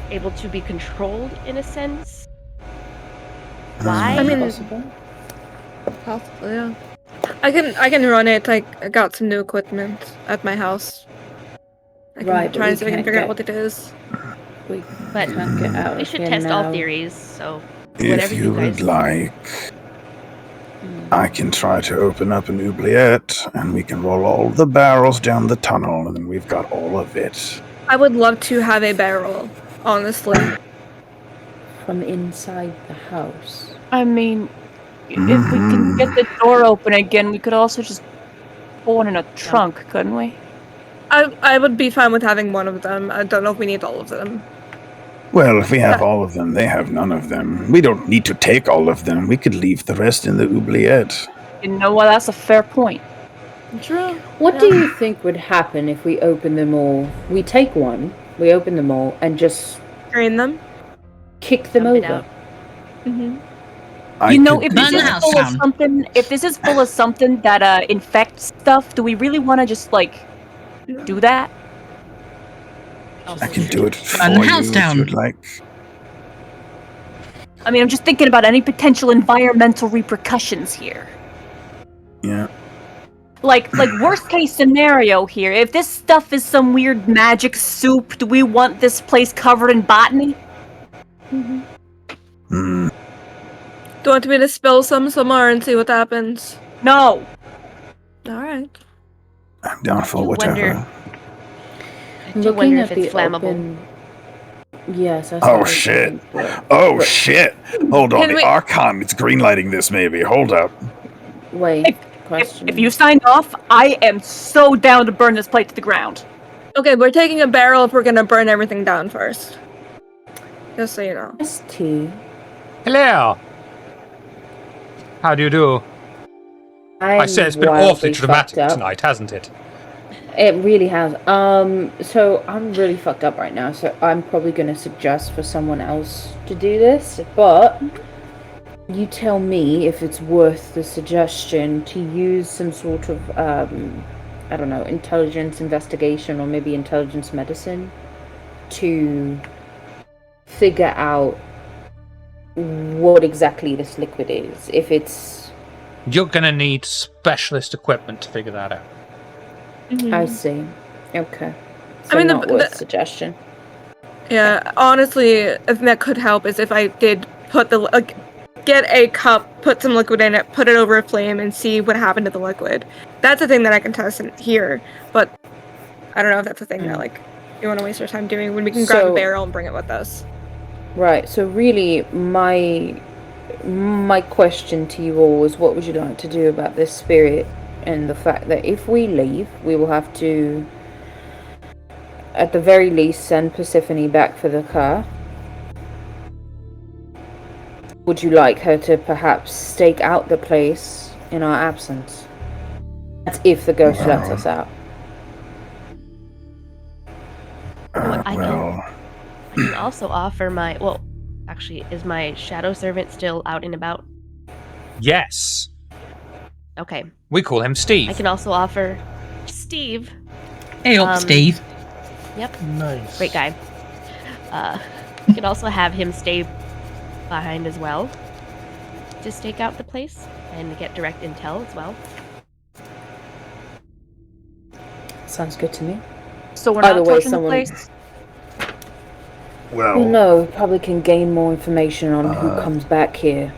Able to be controlled in a sense. Why? I mean, Possible. possibly, yeah. I can run it. I got some new equipment at my house. I can Right, but try we and see if I can can't figure out get- what it is. We But can't get out we of should here test all now. theories. So If whatever you you guys. would like, I can try to open up an oubliette, and we can roll all the barrels down the tunnel, and then we've got all of it. I would love to have a barrel, honestly. From inside the house. I mean, if we can get the door open again, we could also just pull one in a trunk, couldn't we? I would be fine with having one of them. I don't know if we need all of them. Well, if we have all of them, they have none of them. We don't need to take all of them. We could leave the rest in the oubliette. You know what? That's a fair point. True. What do you think would happen if we open them all? We take one, we open them all, and just Drain them? kick them Dump it over. out. Mm-hmm. I You know, could if do this Burn the is that. house full of down. something, if this is full of something that infects stuff, do we really want to just like do that? I can do it for Burn the you house if down. you'd like. I mean, I'm just thinking about any potential environmental repercussions here. Yeah. Like worst case scenario here, if this stuff is some weird magic soup, do we want this place covered in botany? Hmm. Do you want me to spill some somewhere and see what happens? No. Alright. I'm down for do whatever. wonder- I do wonder if it's flammable. open... Yes, that's Oh, what I was shit. thinking, but- Oh shit! Hold on, Can the we- Archon is greenlighting this maybe. Hold up. Wait, question. If you signed off, I am so down to burn this place to the ground. Okay, we're taking a barrel if we're gonna burn everything down first. Just so you know. ST. Hello. How do you do? I say it's been awfully dramatic tonight, hasn't it? It really has. So I'm really fucked up right now, so I'm probably going to suggest for someone else to do this, but you tell me if it's worth the suggestion to use some sort of, I don't know, intelligence investigation or maybe intelligence medicine to figure out what exactly this liquid is. If it's... You're gonna need specialist equipment to figure that out. I see. Okay. So I mean, not worth the- suggestion. Yeah, honestly, a thing that could help is if I did put the get a cup, put some liquid in it, put it over a flame, and see what happened to the liquid. That's a thing that I can test in here, but I don't know if that's a thing that like you want to waste your time doing when we can grab a So- barrel and bring it with us. Right, so really my question to you all is, what would you like to do about this spirit and the fact that if we leave, we will have to, at the very least, send Persephone back for the car? Would you like her to perhaps stake out the place in our absence? That's if the ghost lets us out. I Well, can also offer my. Well, actually, is my shadow servant still out and about? Yes. Okay. We call him Steve. I can also offer Steve. Hey up, Steve. Yep. Nice. Great guy. You can also have him stay behind as well to stake out the place and get direct intel as well. Sounds good to me. So we're not Either way, touching someone- the place? Well, well, no, we probably can gain more information on who comes back here.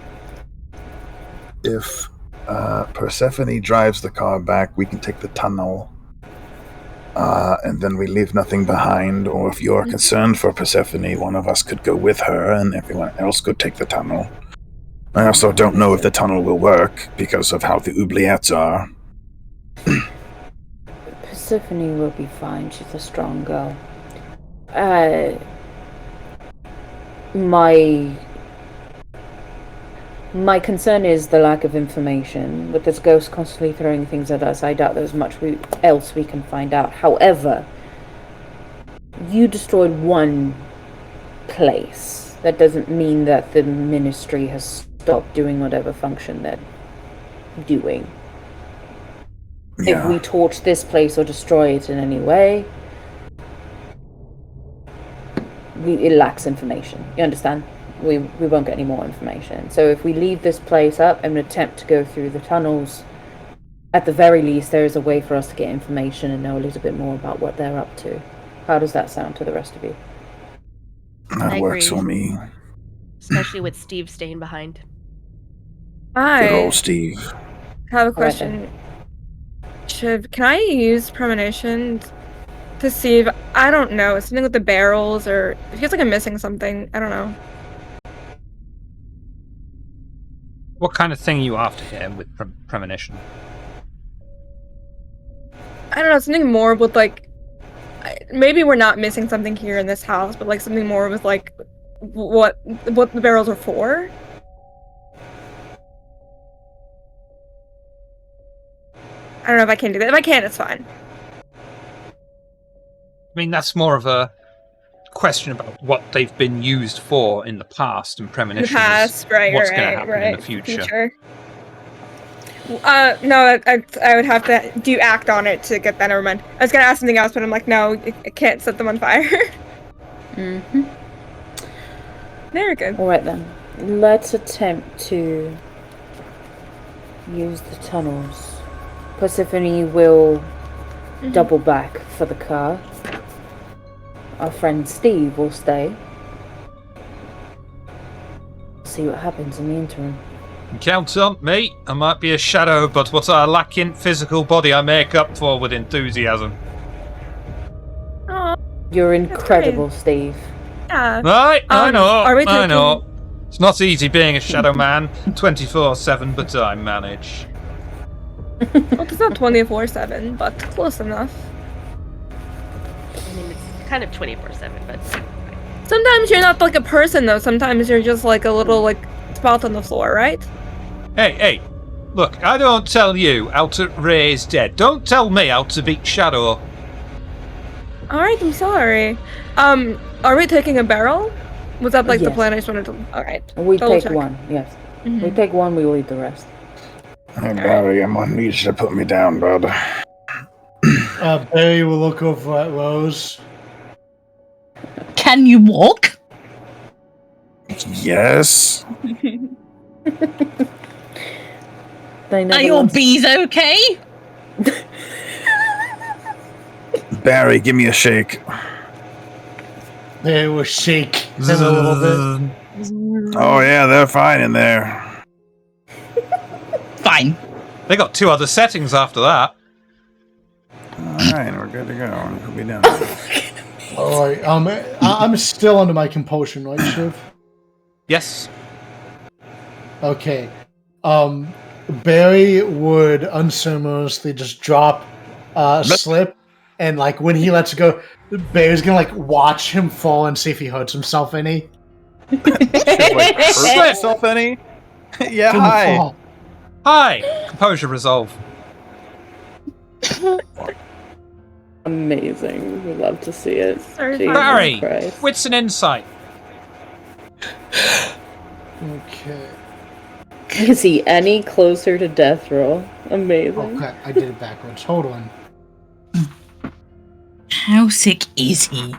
if Persephone drives the car back, we can take the tunnel. and then we leave nothing behind, or if you're concerned for Persephone, one of us could go with her and everyone else could take the tunnel. I also don't know if the tunnel will work because of how the oubliettes are. Persephone will be fine. She's a strong girl. My concern is the lack of information. With this ghost constantly throwing things at us, I doubt there's much else we can find out. However, you destroyed one place. That doesn't mean that the ministry has stopped doing whatever function they're doing. Yeah. If we torch this place or destroy it in any way, it lacks information. You understand? We won't get any more information. So if we leave this place up and attempt to go through the tunnels, at the very least there is a way for us to get information and know a little bit more about what they're up to. How does that sound to the rest of you? That I works agree. for me. Especially with Steve staying behind. Good I old Steve. have a All right, question. Can I use premonition to see if, I don't know, something with the barrels, or it feels like I'm missing something. I don't know. What kind of thing are you after here with premonition? I don't know, something more with like, maybe we're not missing something here in this house, but like something more with like what the barrels are for. I don't know if I can do that. If I can, it's fine. I mean, that's more of a question about what they've been used for in the past, and In the premonition past, is right, what's right, going to happen right. in the future. No, I would have to. Do you act on it to get that? Never mind. I was gonna ask something else, but I'm like, no, I can't set them on fire. Mm-hmm. Very good. Alright then. Let's attempt to use the tunnels. Persephone will double back for the car. Our friend Steve will stay. See what happens in the interim. Count on me. I might be a shadow, but what I lack in physical body I make up for with enthusiasm. Oh, You're incredible, Steve. yeah. Right, I know, are we I taking- know. It's not easy being a shadow man 24/7, but I manage. Well, it's not 24/7, but close enough. I mean, it's kind of 24/7, but Sometimes you're not like a person, though. Sometimes you're just like a little like spot on the floor, right? Hey, look, I don't tell you how to raise dead. Don't tell me how to beat shadow. All right, I'm sorry. Are we taking a barrel? Was that like the Yes. plan? I just wanted to. All right. We Double take check. one, yes. Mhm. We take one, we leave the rest. Hey, Barry, I'm gonna need you to put me down, bud. Barry will look over at Rose. Can you walk? Yes. They never Are your lost- bees okay? Barry, give me a shake. They will shake him a little bit. Oh yeah, they're fine in there. Fine. They got 2 other settings after that. Alright, we're good to go. Put me down. All right. I'm still under my compulsion, right, Shiv? Yes. Okay. Barry would unceremoniously just drop Slip, and like when he lets go, Barry's gonna like watch him fall and see if he hurts himself any. Like, hurt myself any? Yeah, From the hi. fall. Hi. Composure resolve. Amazing. We love to see it. Sorry, Jesus Barry, Christ. wits and insight. Okay. Is he any closer to death row? Amazing. Okay, I did it backwards. Hold on. How sick is he?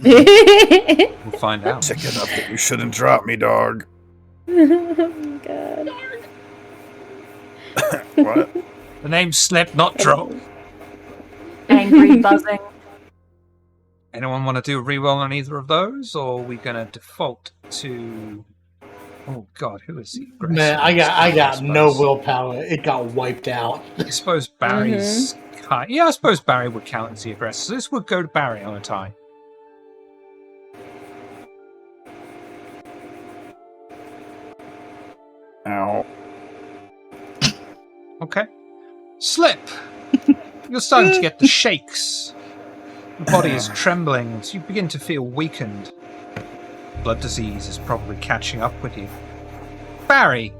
We'll find out. Sick enough that you shouldn't drop me, dog. Oh, God. What? The name's Slip, not Drop. Angry buzzing. Anyone want to do a reroll on either of those, or are we going to default to Oh God, who is the aggressor? Man, I got no willpower. It got wiped out. I suppose Barry's. Yeah, I suppose Barry would count as the aggressor. So this would go to Barry on a tie. Ow. Okay. Slip! You're starting to get the shakes. Your body is trembling as you begin to feel weakened. Blood disease is probably catching up with you. Barry,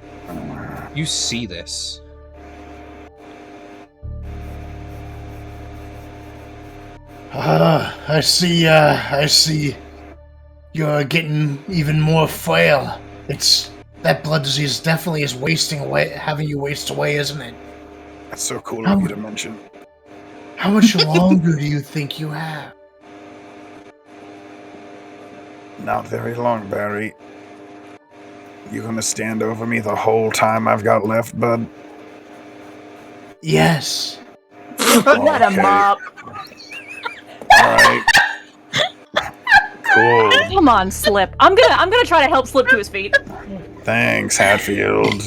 you see this. I see. You're getting even more frail. That blood disease definitely is having you waste away, isn't it? That's so cool of you to mention. How much longer do you think you have? Not very long, Barry. You gonna stand over me the whole time I've got left, bud? Yes. Let him up. Alright. Cool. Come on, Slip. I'm gonna try to help Slip to his feet. Thanks, Hatfield.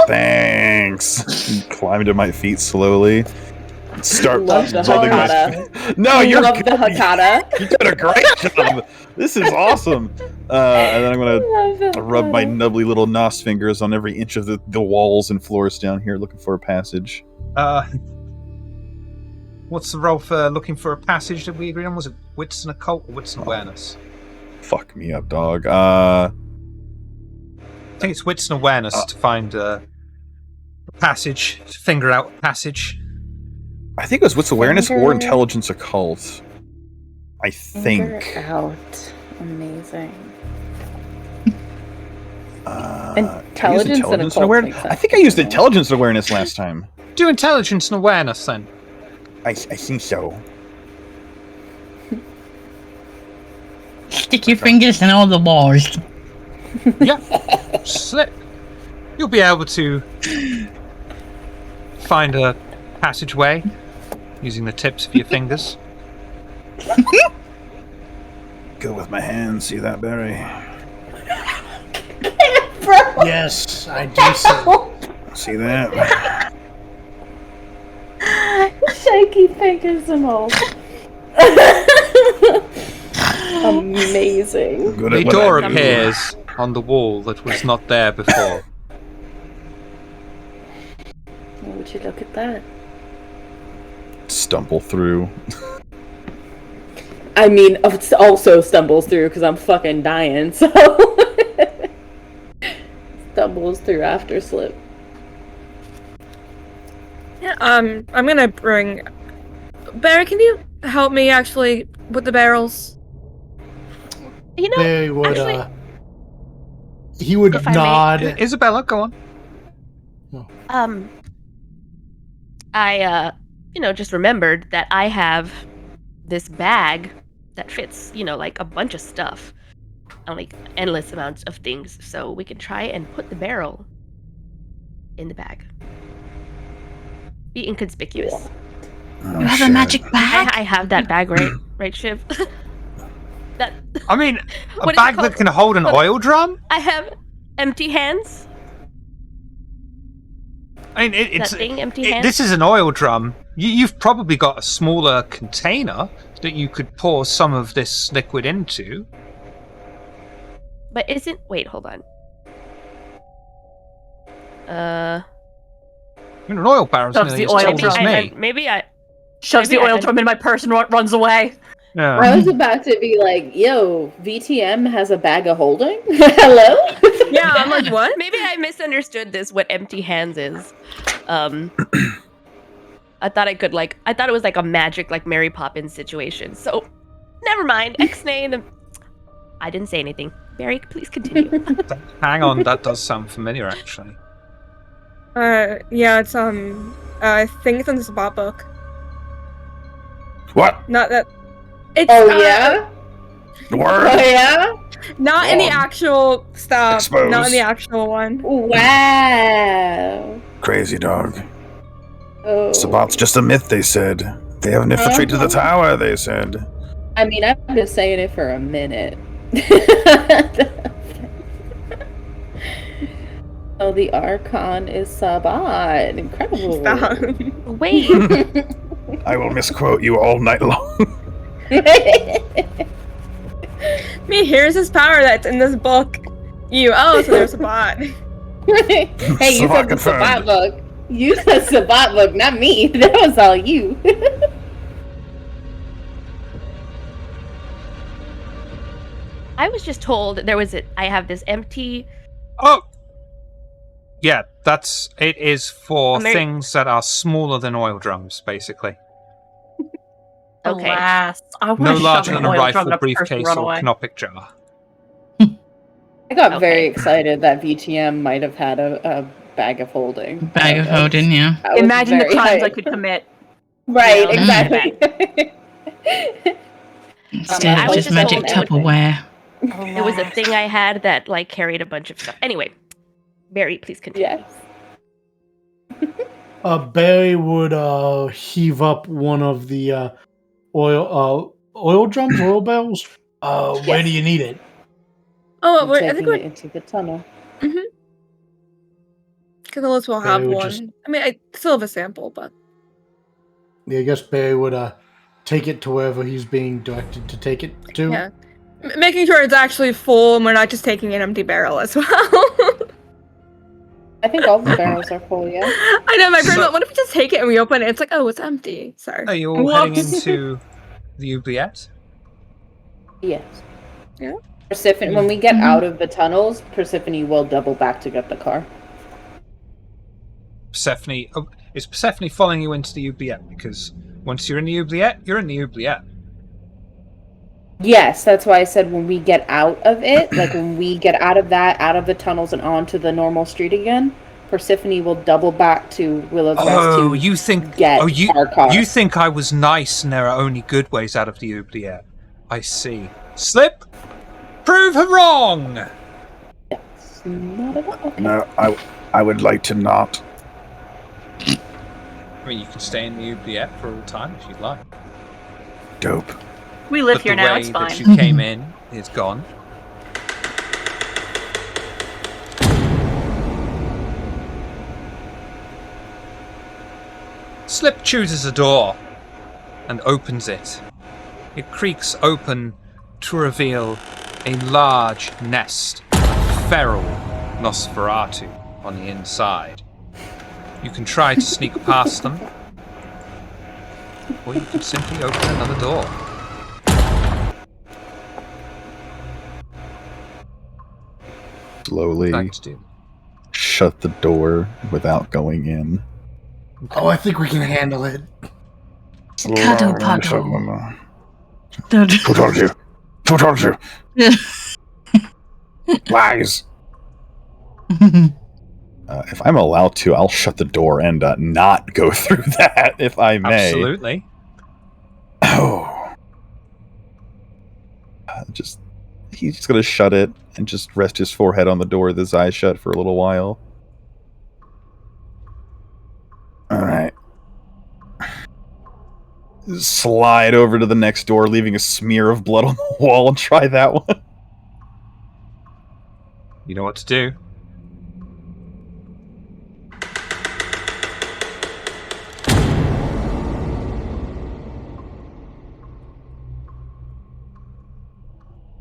Thanks. Climb to my feet slowly. Start Love the rubbing my Hakata. No, you're Love good. the Hakata. You did a great job. This is awesome. And then I'm gonna Love the rub my Hakata. nubbly little nos fingers on every inch of the walls and floors down here, looking for a passage. What's the roll for looking for a passage that we agreed on? Was it wits and occult or wits and awareness? Fuck me up, dog. I think it's wits and awareness to find a passage, to finger out a passage. I think it was wits awareness or Finger- intelligence occult. I think. Finger out. Amazing. I Intelligence used and occult awareness. makes I sense. think I used intelligence and awareness last time. Do intelligence and awareness then. I think so. Stick your fingers in all the walls. Yeah. Slip. You'll be able to find a passageway using the tips of your fingers. Good with my hands. See that, Barry? Yes, I do see. See that? Shaky fingers and all. Amazing. Good A at what door I do. appears on the wall that was not there before. Would you look at that? Stumble through. I mean, it also stumbles through because I'm fucking dying, so stumbles through after Slip. Yeah, I'm gonna bring. Barry, can you help me actually with the barrels? You know, They would, actually, he would if I may- nod. Isabella, go on. I just remembered that I have this bag that fits, like a bunch of stuff and like endless amounts of things. So we can try and put the barrel in the bag. Be inconspicuous. Oh, You have a shit. magic bag? I have that bag, right, Shiv? that I mean, a What is it bag called? that can hold an oil drum? I have empty hands. I mean, it's That thing, empty hands. this is an oil drum. You've probably got a smaller container that you could pour some of this liquid into. But wait, hold on. I mean, an oil barrel's Shoves nearly the as oil tall as drum. me. Maybe I Shoves the Maybe I- oil drum in my purse and runs away. Yeah. I was about to be like, yo, VTM has a bag of holding? Hello? Yeah, I'm like, what? Maybe I misunderstood this. What empty hands is? I thought it was like a magic, like Mary Poppins situation. So, never mind. X-nay. I didn't say anything. Barry, please continue. Hang on, that does sound familiar, actually. Yeah, it's I think it's in the spot book. What? Not that. It's Oh, yeah? Word? Oh, yeah? not in the Wrong. actual stuff. Expose. Not in the actual one. Wow. Crazy dog. Oh. Sabat's just a myth, they said. They haven't infiltrated the tower, they said. I mean, I've been saying it for a minute. Oh, the Archon is Sabat. Incredible. Stop. Wait. I will misquote you all night long. Me, here's his power that's in this book. You, so there's a bot. Hey, you Sabat said the Sabat confirmed. book. You said Sabat book, not me. That was all you. I was just told there was I have this empty. Oh! Yeah, it is for Ameri- things that are smaller than oil drums, basically. Okay. Alas, I want No to larger shove than an a oil drum rifle, in a person and briefcase, run or away. Knopic jar. I got very Okay. excited that VTM might have had a bag of holding. Bag of holding, yeah. I was Imagine the very crimes I hyped. could commit. Right, Yeah. exactly. Instead I of was just just magic told Tupperware. It was a thing I had that like carried a bunch of stuff. Anyway, Barry, please continue. Yes. Barry would heave up one of the oil drums, oil barrels. Where Yes. do you need it? Oh, I'm I think taking we're it into the tunnel. because the list will have Barry would one. just- I mean, I still have a sample, but Yeah, I guess Barry would take it to wherever he's being directed to take it to. yeah, making sure it's actually full and we're not just taking an empty barrel as well. I think all the barrels are full, yeah. I know my brain. So- What if we just take it and we open it? It's like, oh, it's empty. Sorry. Are you all heading into the oubliette? Yes. Yeah. Persephone, when we get out of the tunnels, Persephone will double back to get the car. Persephone... Oh, is Persephone following you into the oubliette? Because once you're in the oubliette, you're in the oubliette. Yes, that's why I said when we get out of it, like when we get out of the tunnels and onto the normal street again, Persephone will double back to Willow's Rest Oh, to you think... get you our car. You think I was nice and there are only good ways out of the oubliette. I see. Slip? Prove her wrong! Yes, not at all. Okay. No, I would like to not. I mean, you can stay in the oubliette for all time if you'd like. Dope. We live But here the now, way it's that fine. you came in is gone. Slip chooses a door and opens it. It creaks open to reveal a large nest of feral Nosferatu on the inside. You can try to sneak past them, or you can simply open another door. Slowly Like to do. shut the door without going in. Oh, I think we can handle it. Cuddle puddle. Who told you? Who told you? Lies. If I'm allowed to, I'll shut the door and not go through that, if I may. Absolutely. Oh. He's just gonna shut it and just rest his forehead on the door with his eyes shut for a little while. Alright. Slide over to the next door, leaving a smear of blood on the wall, and try that one. You know what to do.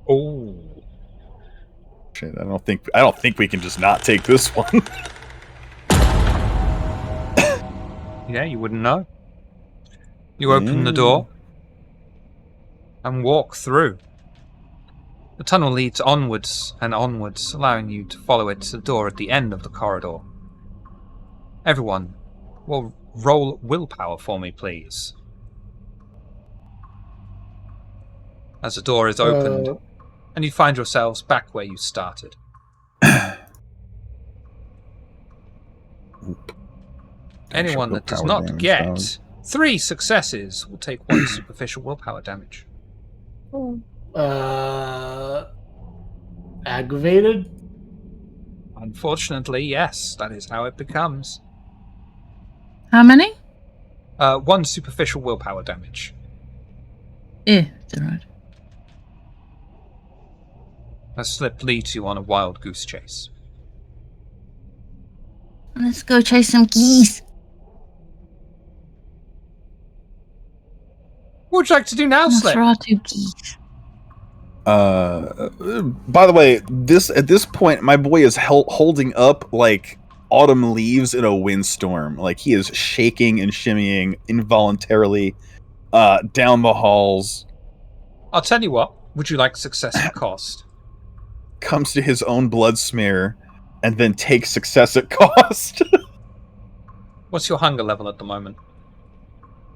Oh. Shit, I don't think we can just not take this one. Yeah, you wouldn't know. You open the door and walk through. The tunnel leads onwards and onwards, allowing you to follow it to the door at the end of the corridor. Everyone, will roll willpower for me, please. As the door is opened, and you find yourselves back where you started. Anyone that does willpower not damage, get 3 successes will take 1 superficial willpower damage. Aggravated? Unfortunately, yes, that is how it becomes. How many? 1 superficial willpower damage. It's alright. As Slip leads you on a wild goose chase. Let's go chase some geese. What would you like to do now, Let's Slip? raw 2 geese. By the way, at this point, my boy is holding up like autumn leaves in a windstorm. Like he is shaking and shimmying involuntarily down the halls. I'll tell you what. Would you like success at cost? Comes to his own blood smear, and then takes success at cost. What's your hunger level at the moment?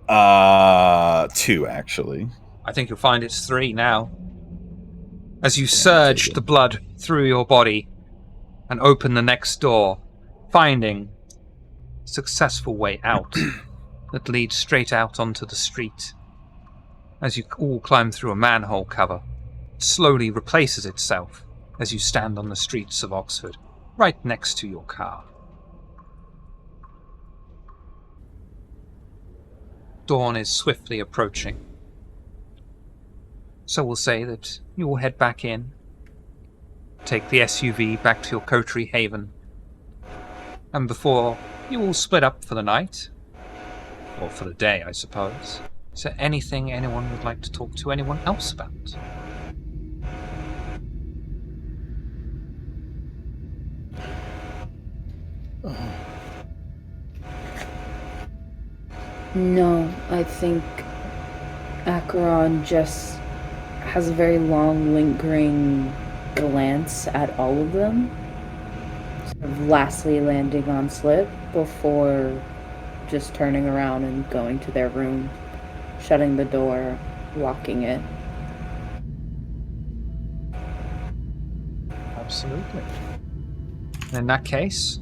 2 actually. I think you'll find it's 3 now. As you surge the blood through your body and open the next door, finding a successful way out that leads straight out onto the street. As you all climb through a manhole cover, it slowly replaces itself as you stand on the streets of Oxford, right next to your car. Dawn is swiftly approaching. So we'll say that you will head back in, take the SUV back to your coterie haven, and before you all split up for the night, or for the day, I suppose, is there anything anyone would like to talk to anyone else about? No, I think Acheron just has a very long, lingering glance at all of them, sort of lastly landing on Slip before just turning around and going to their room, shutting the door, locking it. Absolutely. In that case,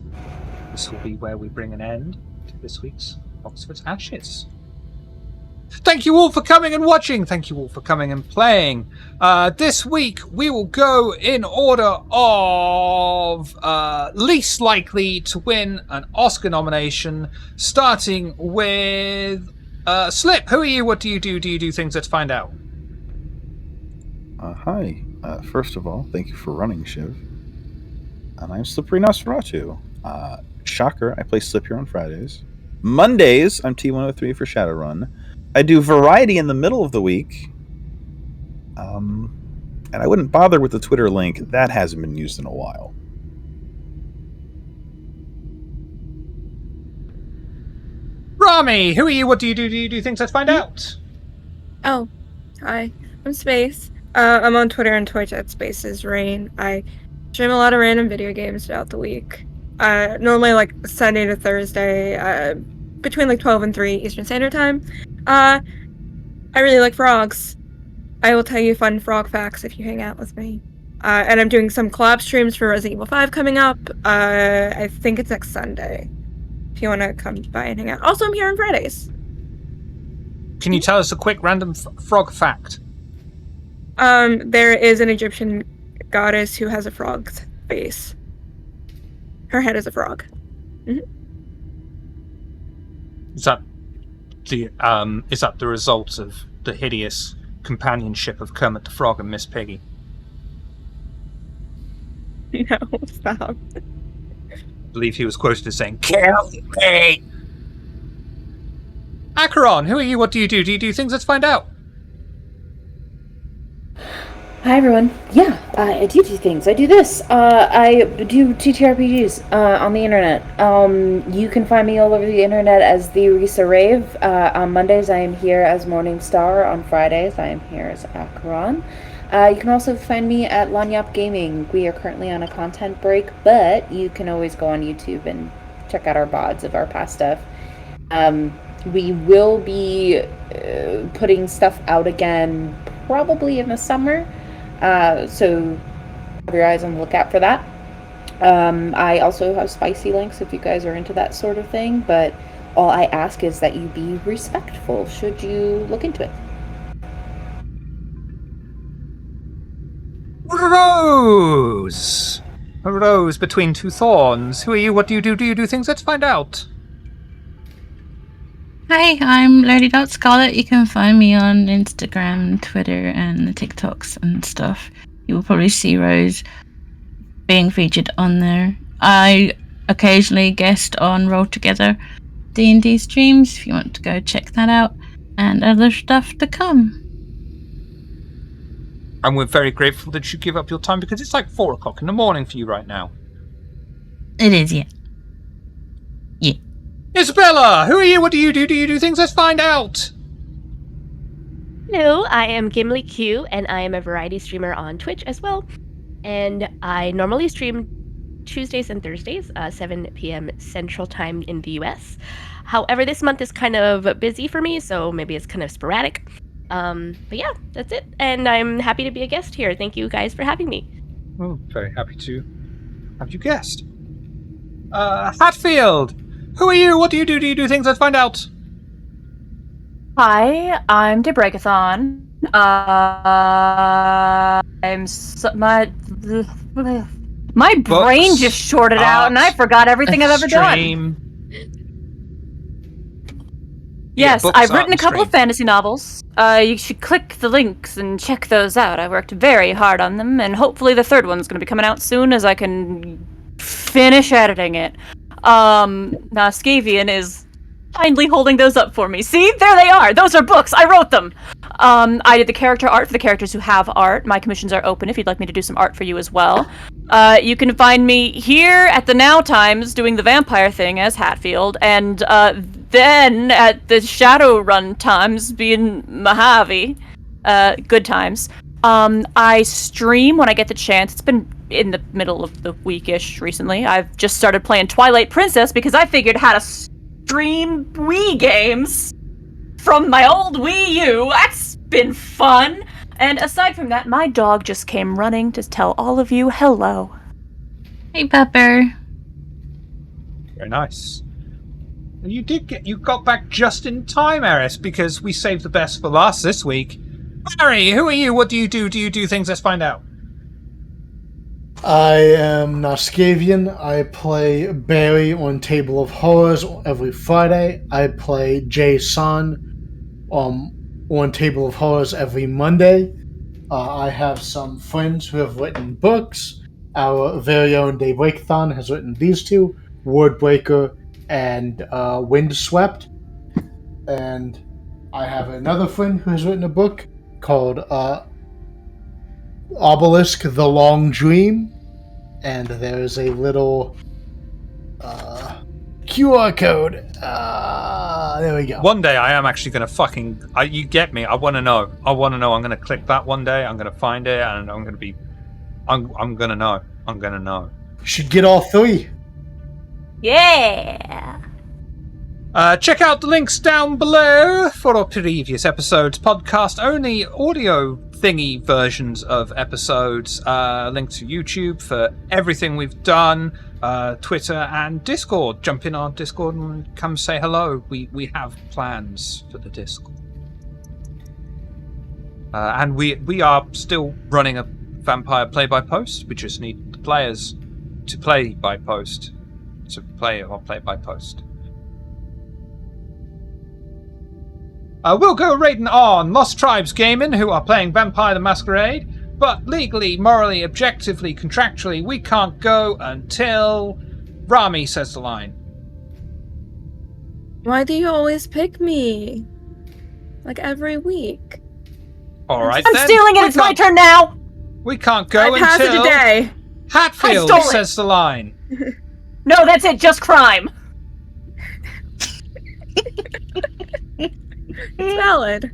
this will be where we bring an end to this week's Oxford's Ashes. Thank you all for coming and watching. Thank you all for coming and playing. This week we will go in order of least likely to win an Oscar nomination, starting with Slip. Who are you? What do you do? Do you do things? Let's find out. Hi. First of all, thank you for running, Shiv. And I'm Slippery Nosferatu. Shocker, I play Slip here on Fridays. Mondays, I'm T103 for Shadowrun. I do variety in the middle of the week. And I wouldn't bother with the Twitter link. That hasn't been used in a while. Rami, who are you? What do you do? Do you do things? Let's find out. Oh, hi. I'm Space. I'm on Twitter and Twitch at SpacesRain. I stream a lot of random video games throughout the week. Normally like Sunday to Thursday, between like 12 and 3 Eastern Standard Time. I really like frogs. I will tell you fun frog facts if you hang out with me. And I'm doing some collab streams for Resident Evil 5 coming up. I think it's next Sunday. If you want to come by and hang out. Also, I'm here on Fridays. Can you tell us a quick random frog fact? There is an Egyptian goddess who has a frog's face. Her head is a frog. Mm-hmm. Is that the result of the hideous companionship of Kermit the Frog and Miss Piggy? No, stop. I believe he was quoted as saying, "Kill me!" Acheron, who are you? What do you do? Do you do things? Let's find out. Hi everyone. Yeah, I do things. I do this. I do TTRPGs on the internet. You can find me all over the internet as the Risa Rave. On Mondays I am here as Morningstar. On Fridays I am here as Acheron. You can also find me at Lanyap Gaming. We are currently on a content break, but you can always go on YouTube and check out our VODs of our past stuff. We will be putting stuff out again probably in the summer. So have your eyes on the lookout for that. I also have spicy links if you guys are into that sort of thing, but all I ask is that you be respectful should you look into it. Rose! A rose between two thorns. Who are you? What do you do? Do you do things? Let's find out. Hi, I'm Lady Dot Scarlet. You can find me on Instagram, Twitter, and the TikToks and stuff. You will probably see Rose being featured on there. I occasionally guest on Roll Together D&D streams if you want to go check that out, and other stuff to come. And we're very grateful that you give up your time because it's like 4 o'clock in the morning for you right now. It is, yeah. Isabella, who are you? What do you do? Do you do things? Let's find out. Hello, I am Gimli Q, and I am a variety streamer on Twitch as well. And I normally stream Tuesdays and Thursdays, 7 p.m. Central Time in the US. However, this month is kind of busy for me, so maybe it's kind of sporadic. But yeah, that's it. And I'm happy to be a guest here. Thank you guys for having me. Oh, very happy to have you guest. Hatfield, who are you? What do you do? Do you do things? Let's find out. Hi, I'm Debreakathon. My brain just shorted out, and I forgot everything I've ever done. Yes, books, I've written a couple stream. of fantasy novels. You should click the links and check those out. I worked very hard on them, and hopefully the third one's going to be coming out soon as I can finish editing it. Now Skavian is kindly holding those up for me. See? There they are! Those are books! I wrote them! I did the character art for the characters who have art. My commissions are open if you'd like me to do some art for you as well. You can find me here at the Now Times doing the vampire thing as Hatfield, and then at the Shadowrun Times being Mojave. Good times. I stream when I get the chance. It's been in the middle of the week-ish recently. I've just started playing Twilight Princess because I figured how to stream Wii games from my old Wii U. That's been fun. And aside from that, my dog just came running to tell all of you hello. Hey, Pepper. Very nice. And you got back just in time, Eris, because we saved the best for last this week. Barry, who are you? What do you do? Do you do things? Let's find out. I am Naskavian. I play Barry on Table of Horrors every Friday. I play Jay-san on Table of Horrors every Monday. I have some friends who have written books. Our very own Debreakathon has written these two, Wordbreaker and Windswept. And I have another friend who has written a book called Obelisk the Long Dream, and there is a little QR code. There we go. One day I am actually going to you get me. I want to know. I'm going to click that one day. I'm going to find it, and I'm going to know. I'm going to know. Should get all three. Yeah! Check out the links down below for our previous episodes, podcast only audio thingy versions of episodes, link to YouTube for everything we've done, Twitter and Discord. Jump in our Discord and come say hello. We have plans for the Discord. And we are still running a vampire play-by-post. We just need the players to play by post. To play or play by post. We'll go raiding on Lost Tribes Gaming, who are playing Vampire the Masquerade, but legally, morally, objectively, contractually, we can't go until Rami says the line. Why do you always pick me? Like every week. Alright I'm then. stealing it, it's my turn now! We can't go I pass it until today. Hatfield I stole it. says the line. No, that's it, just crime. It's valid.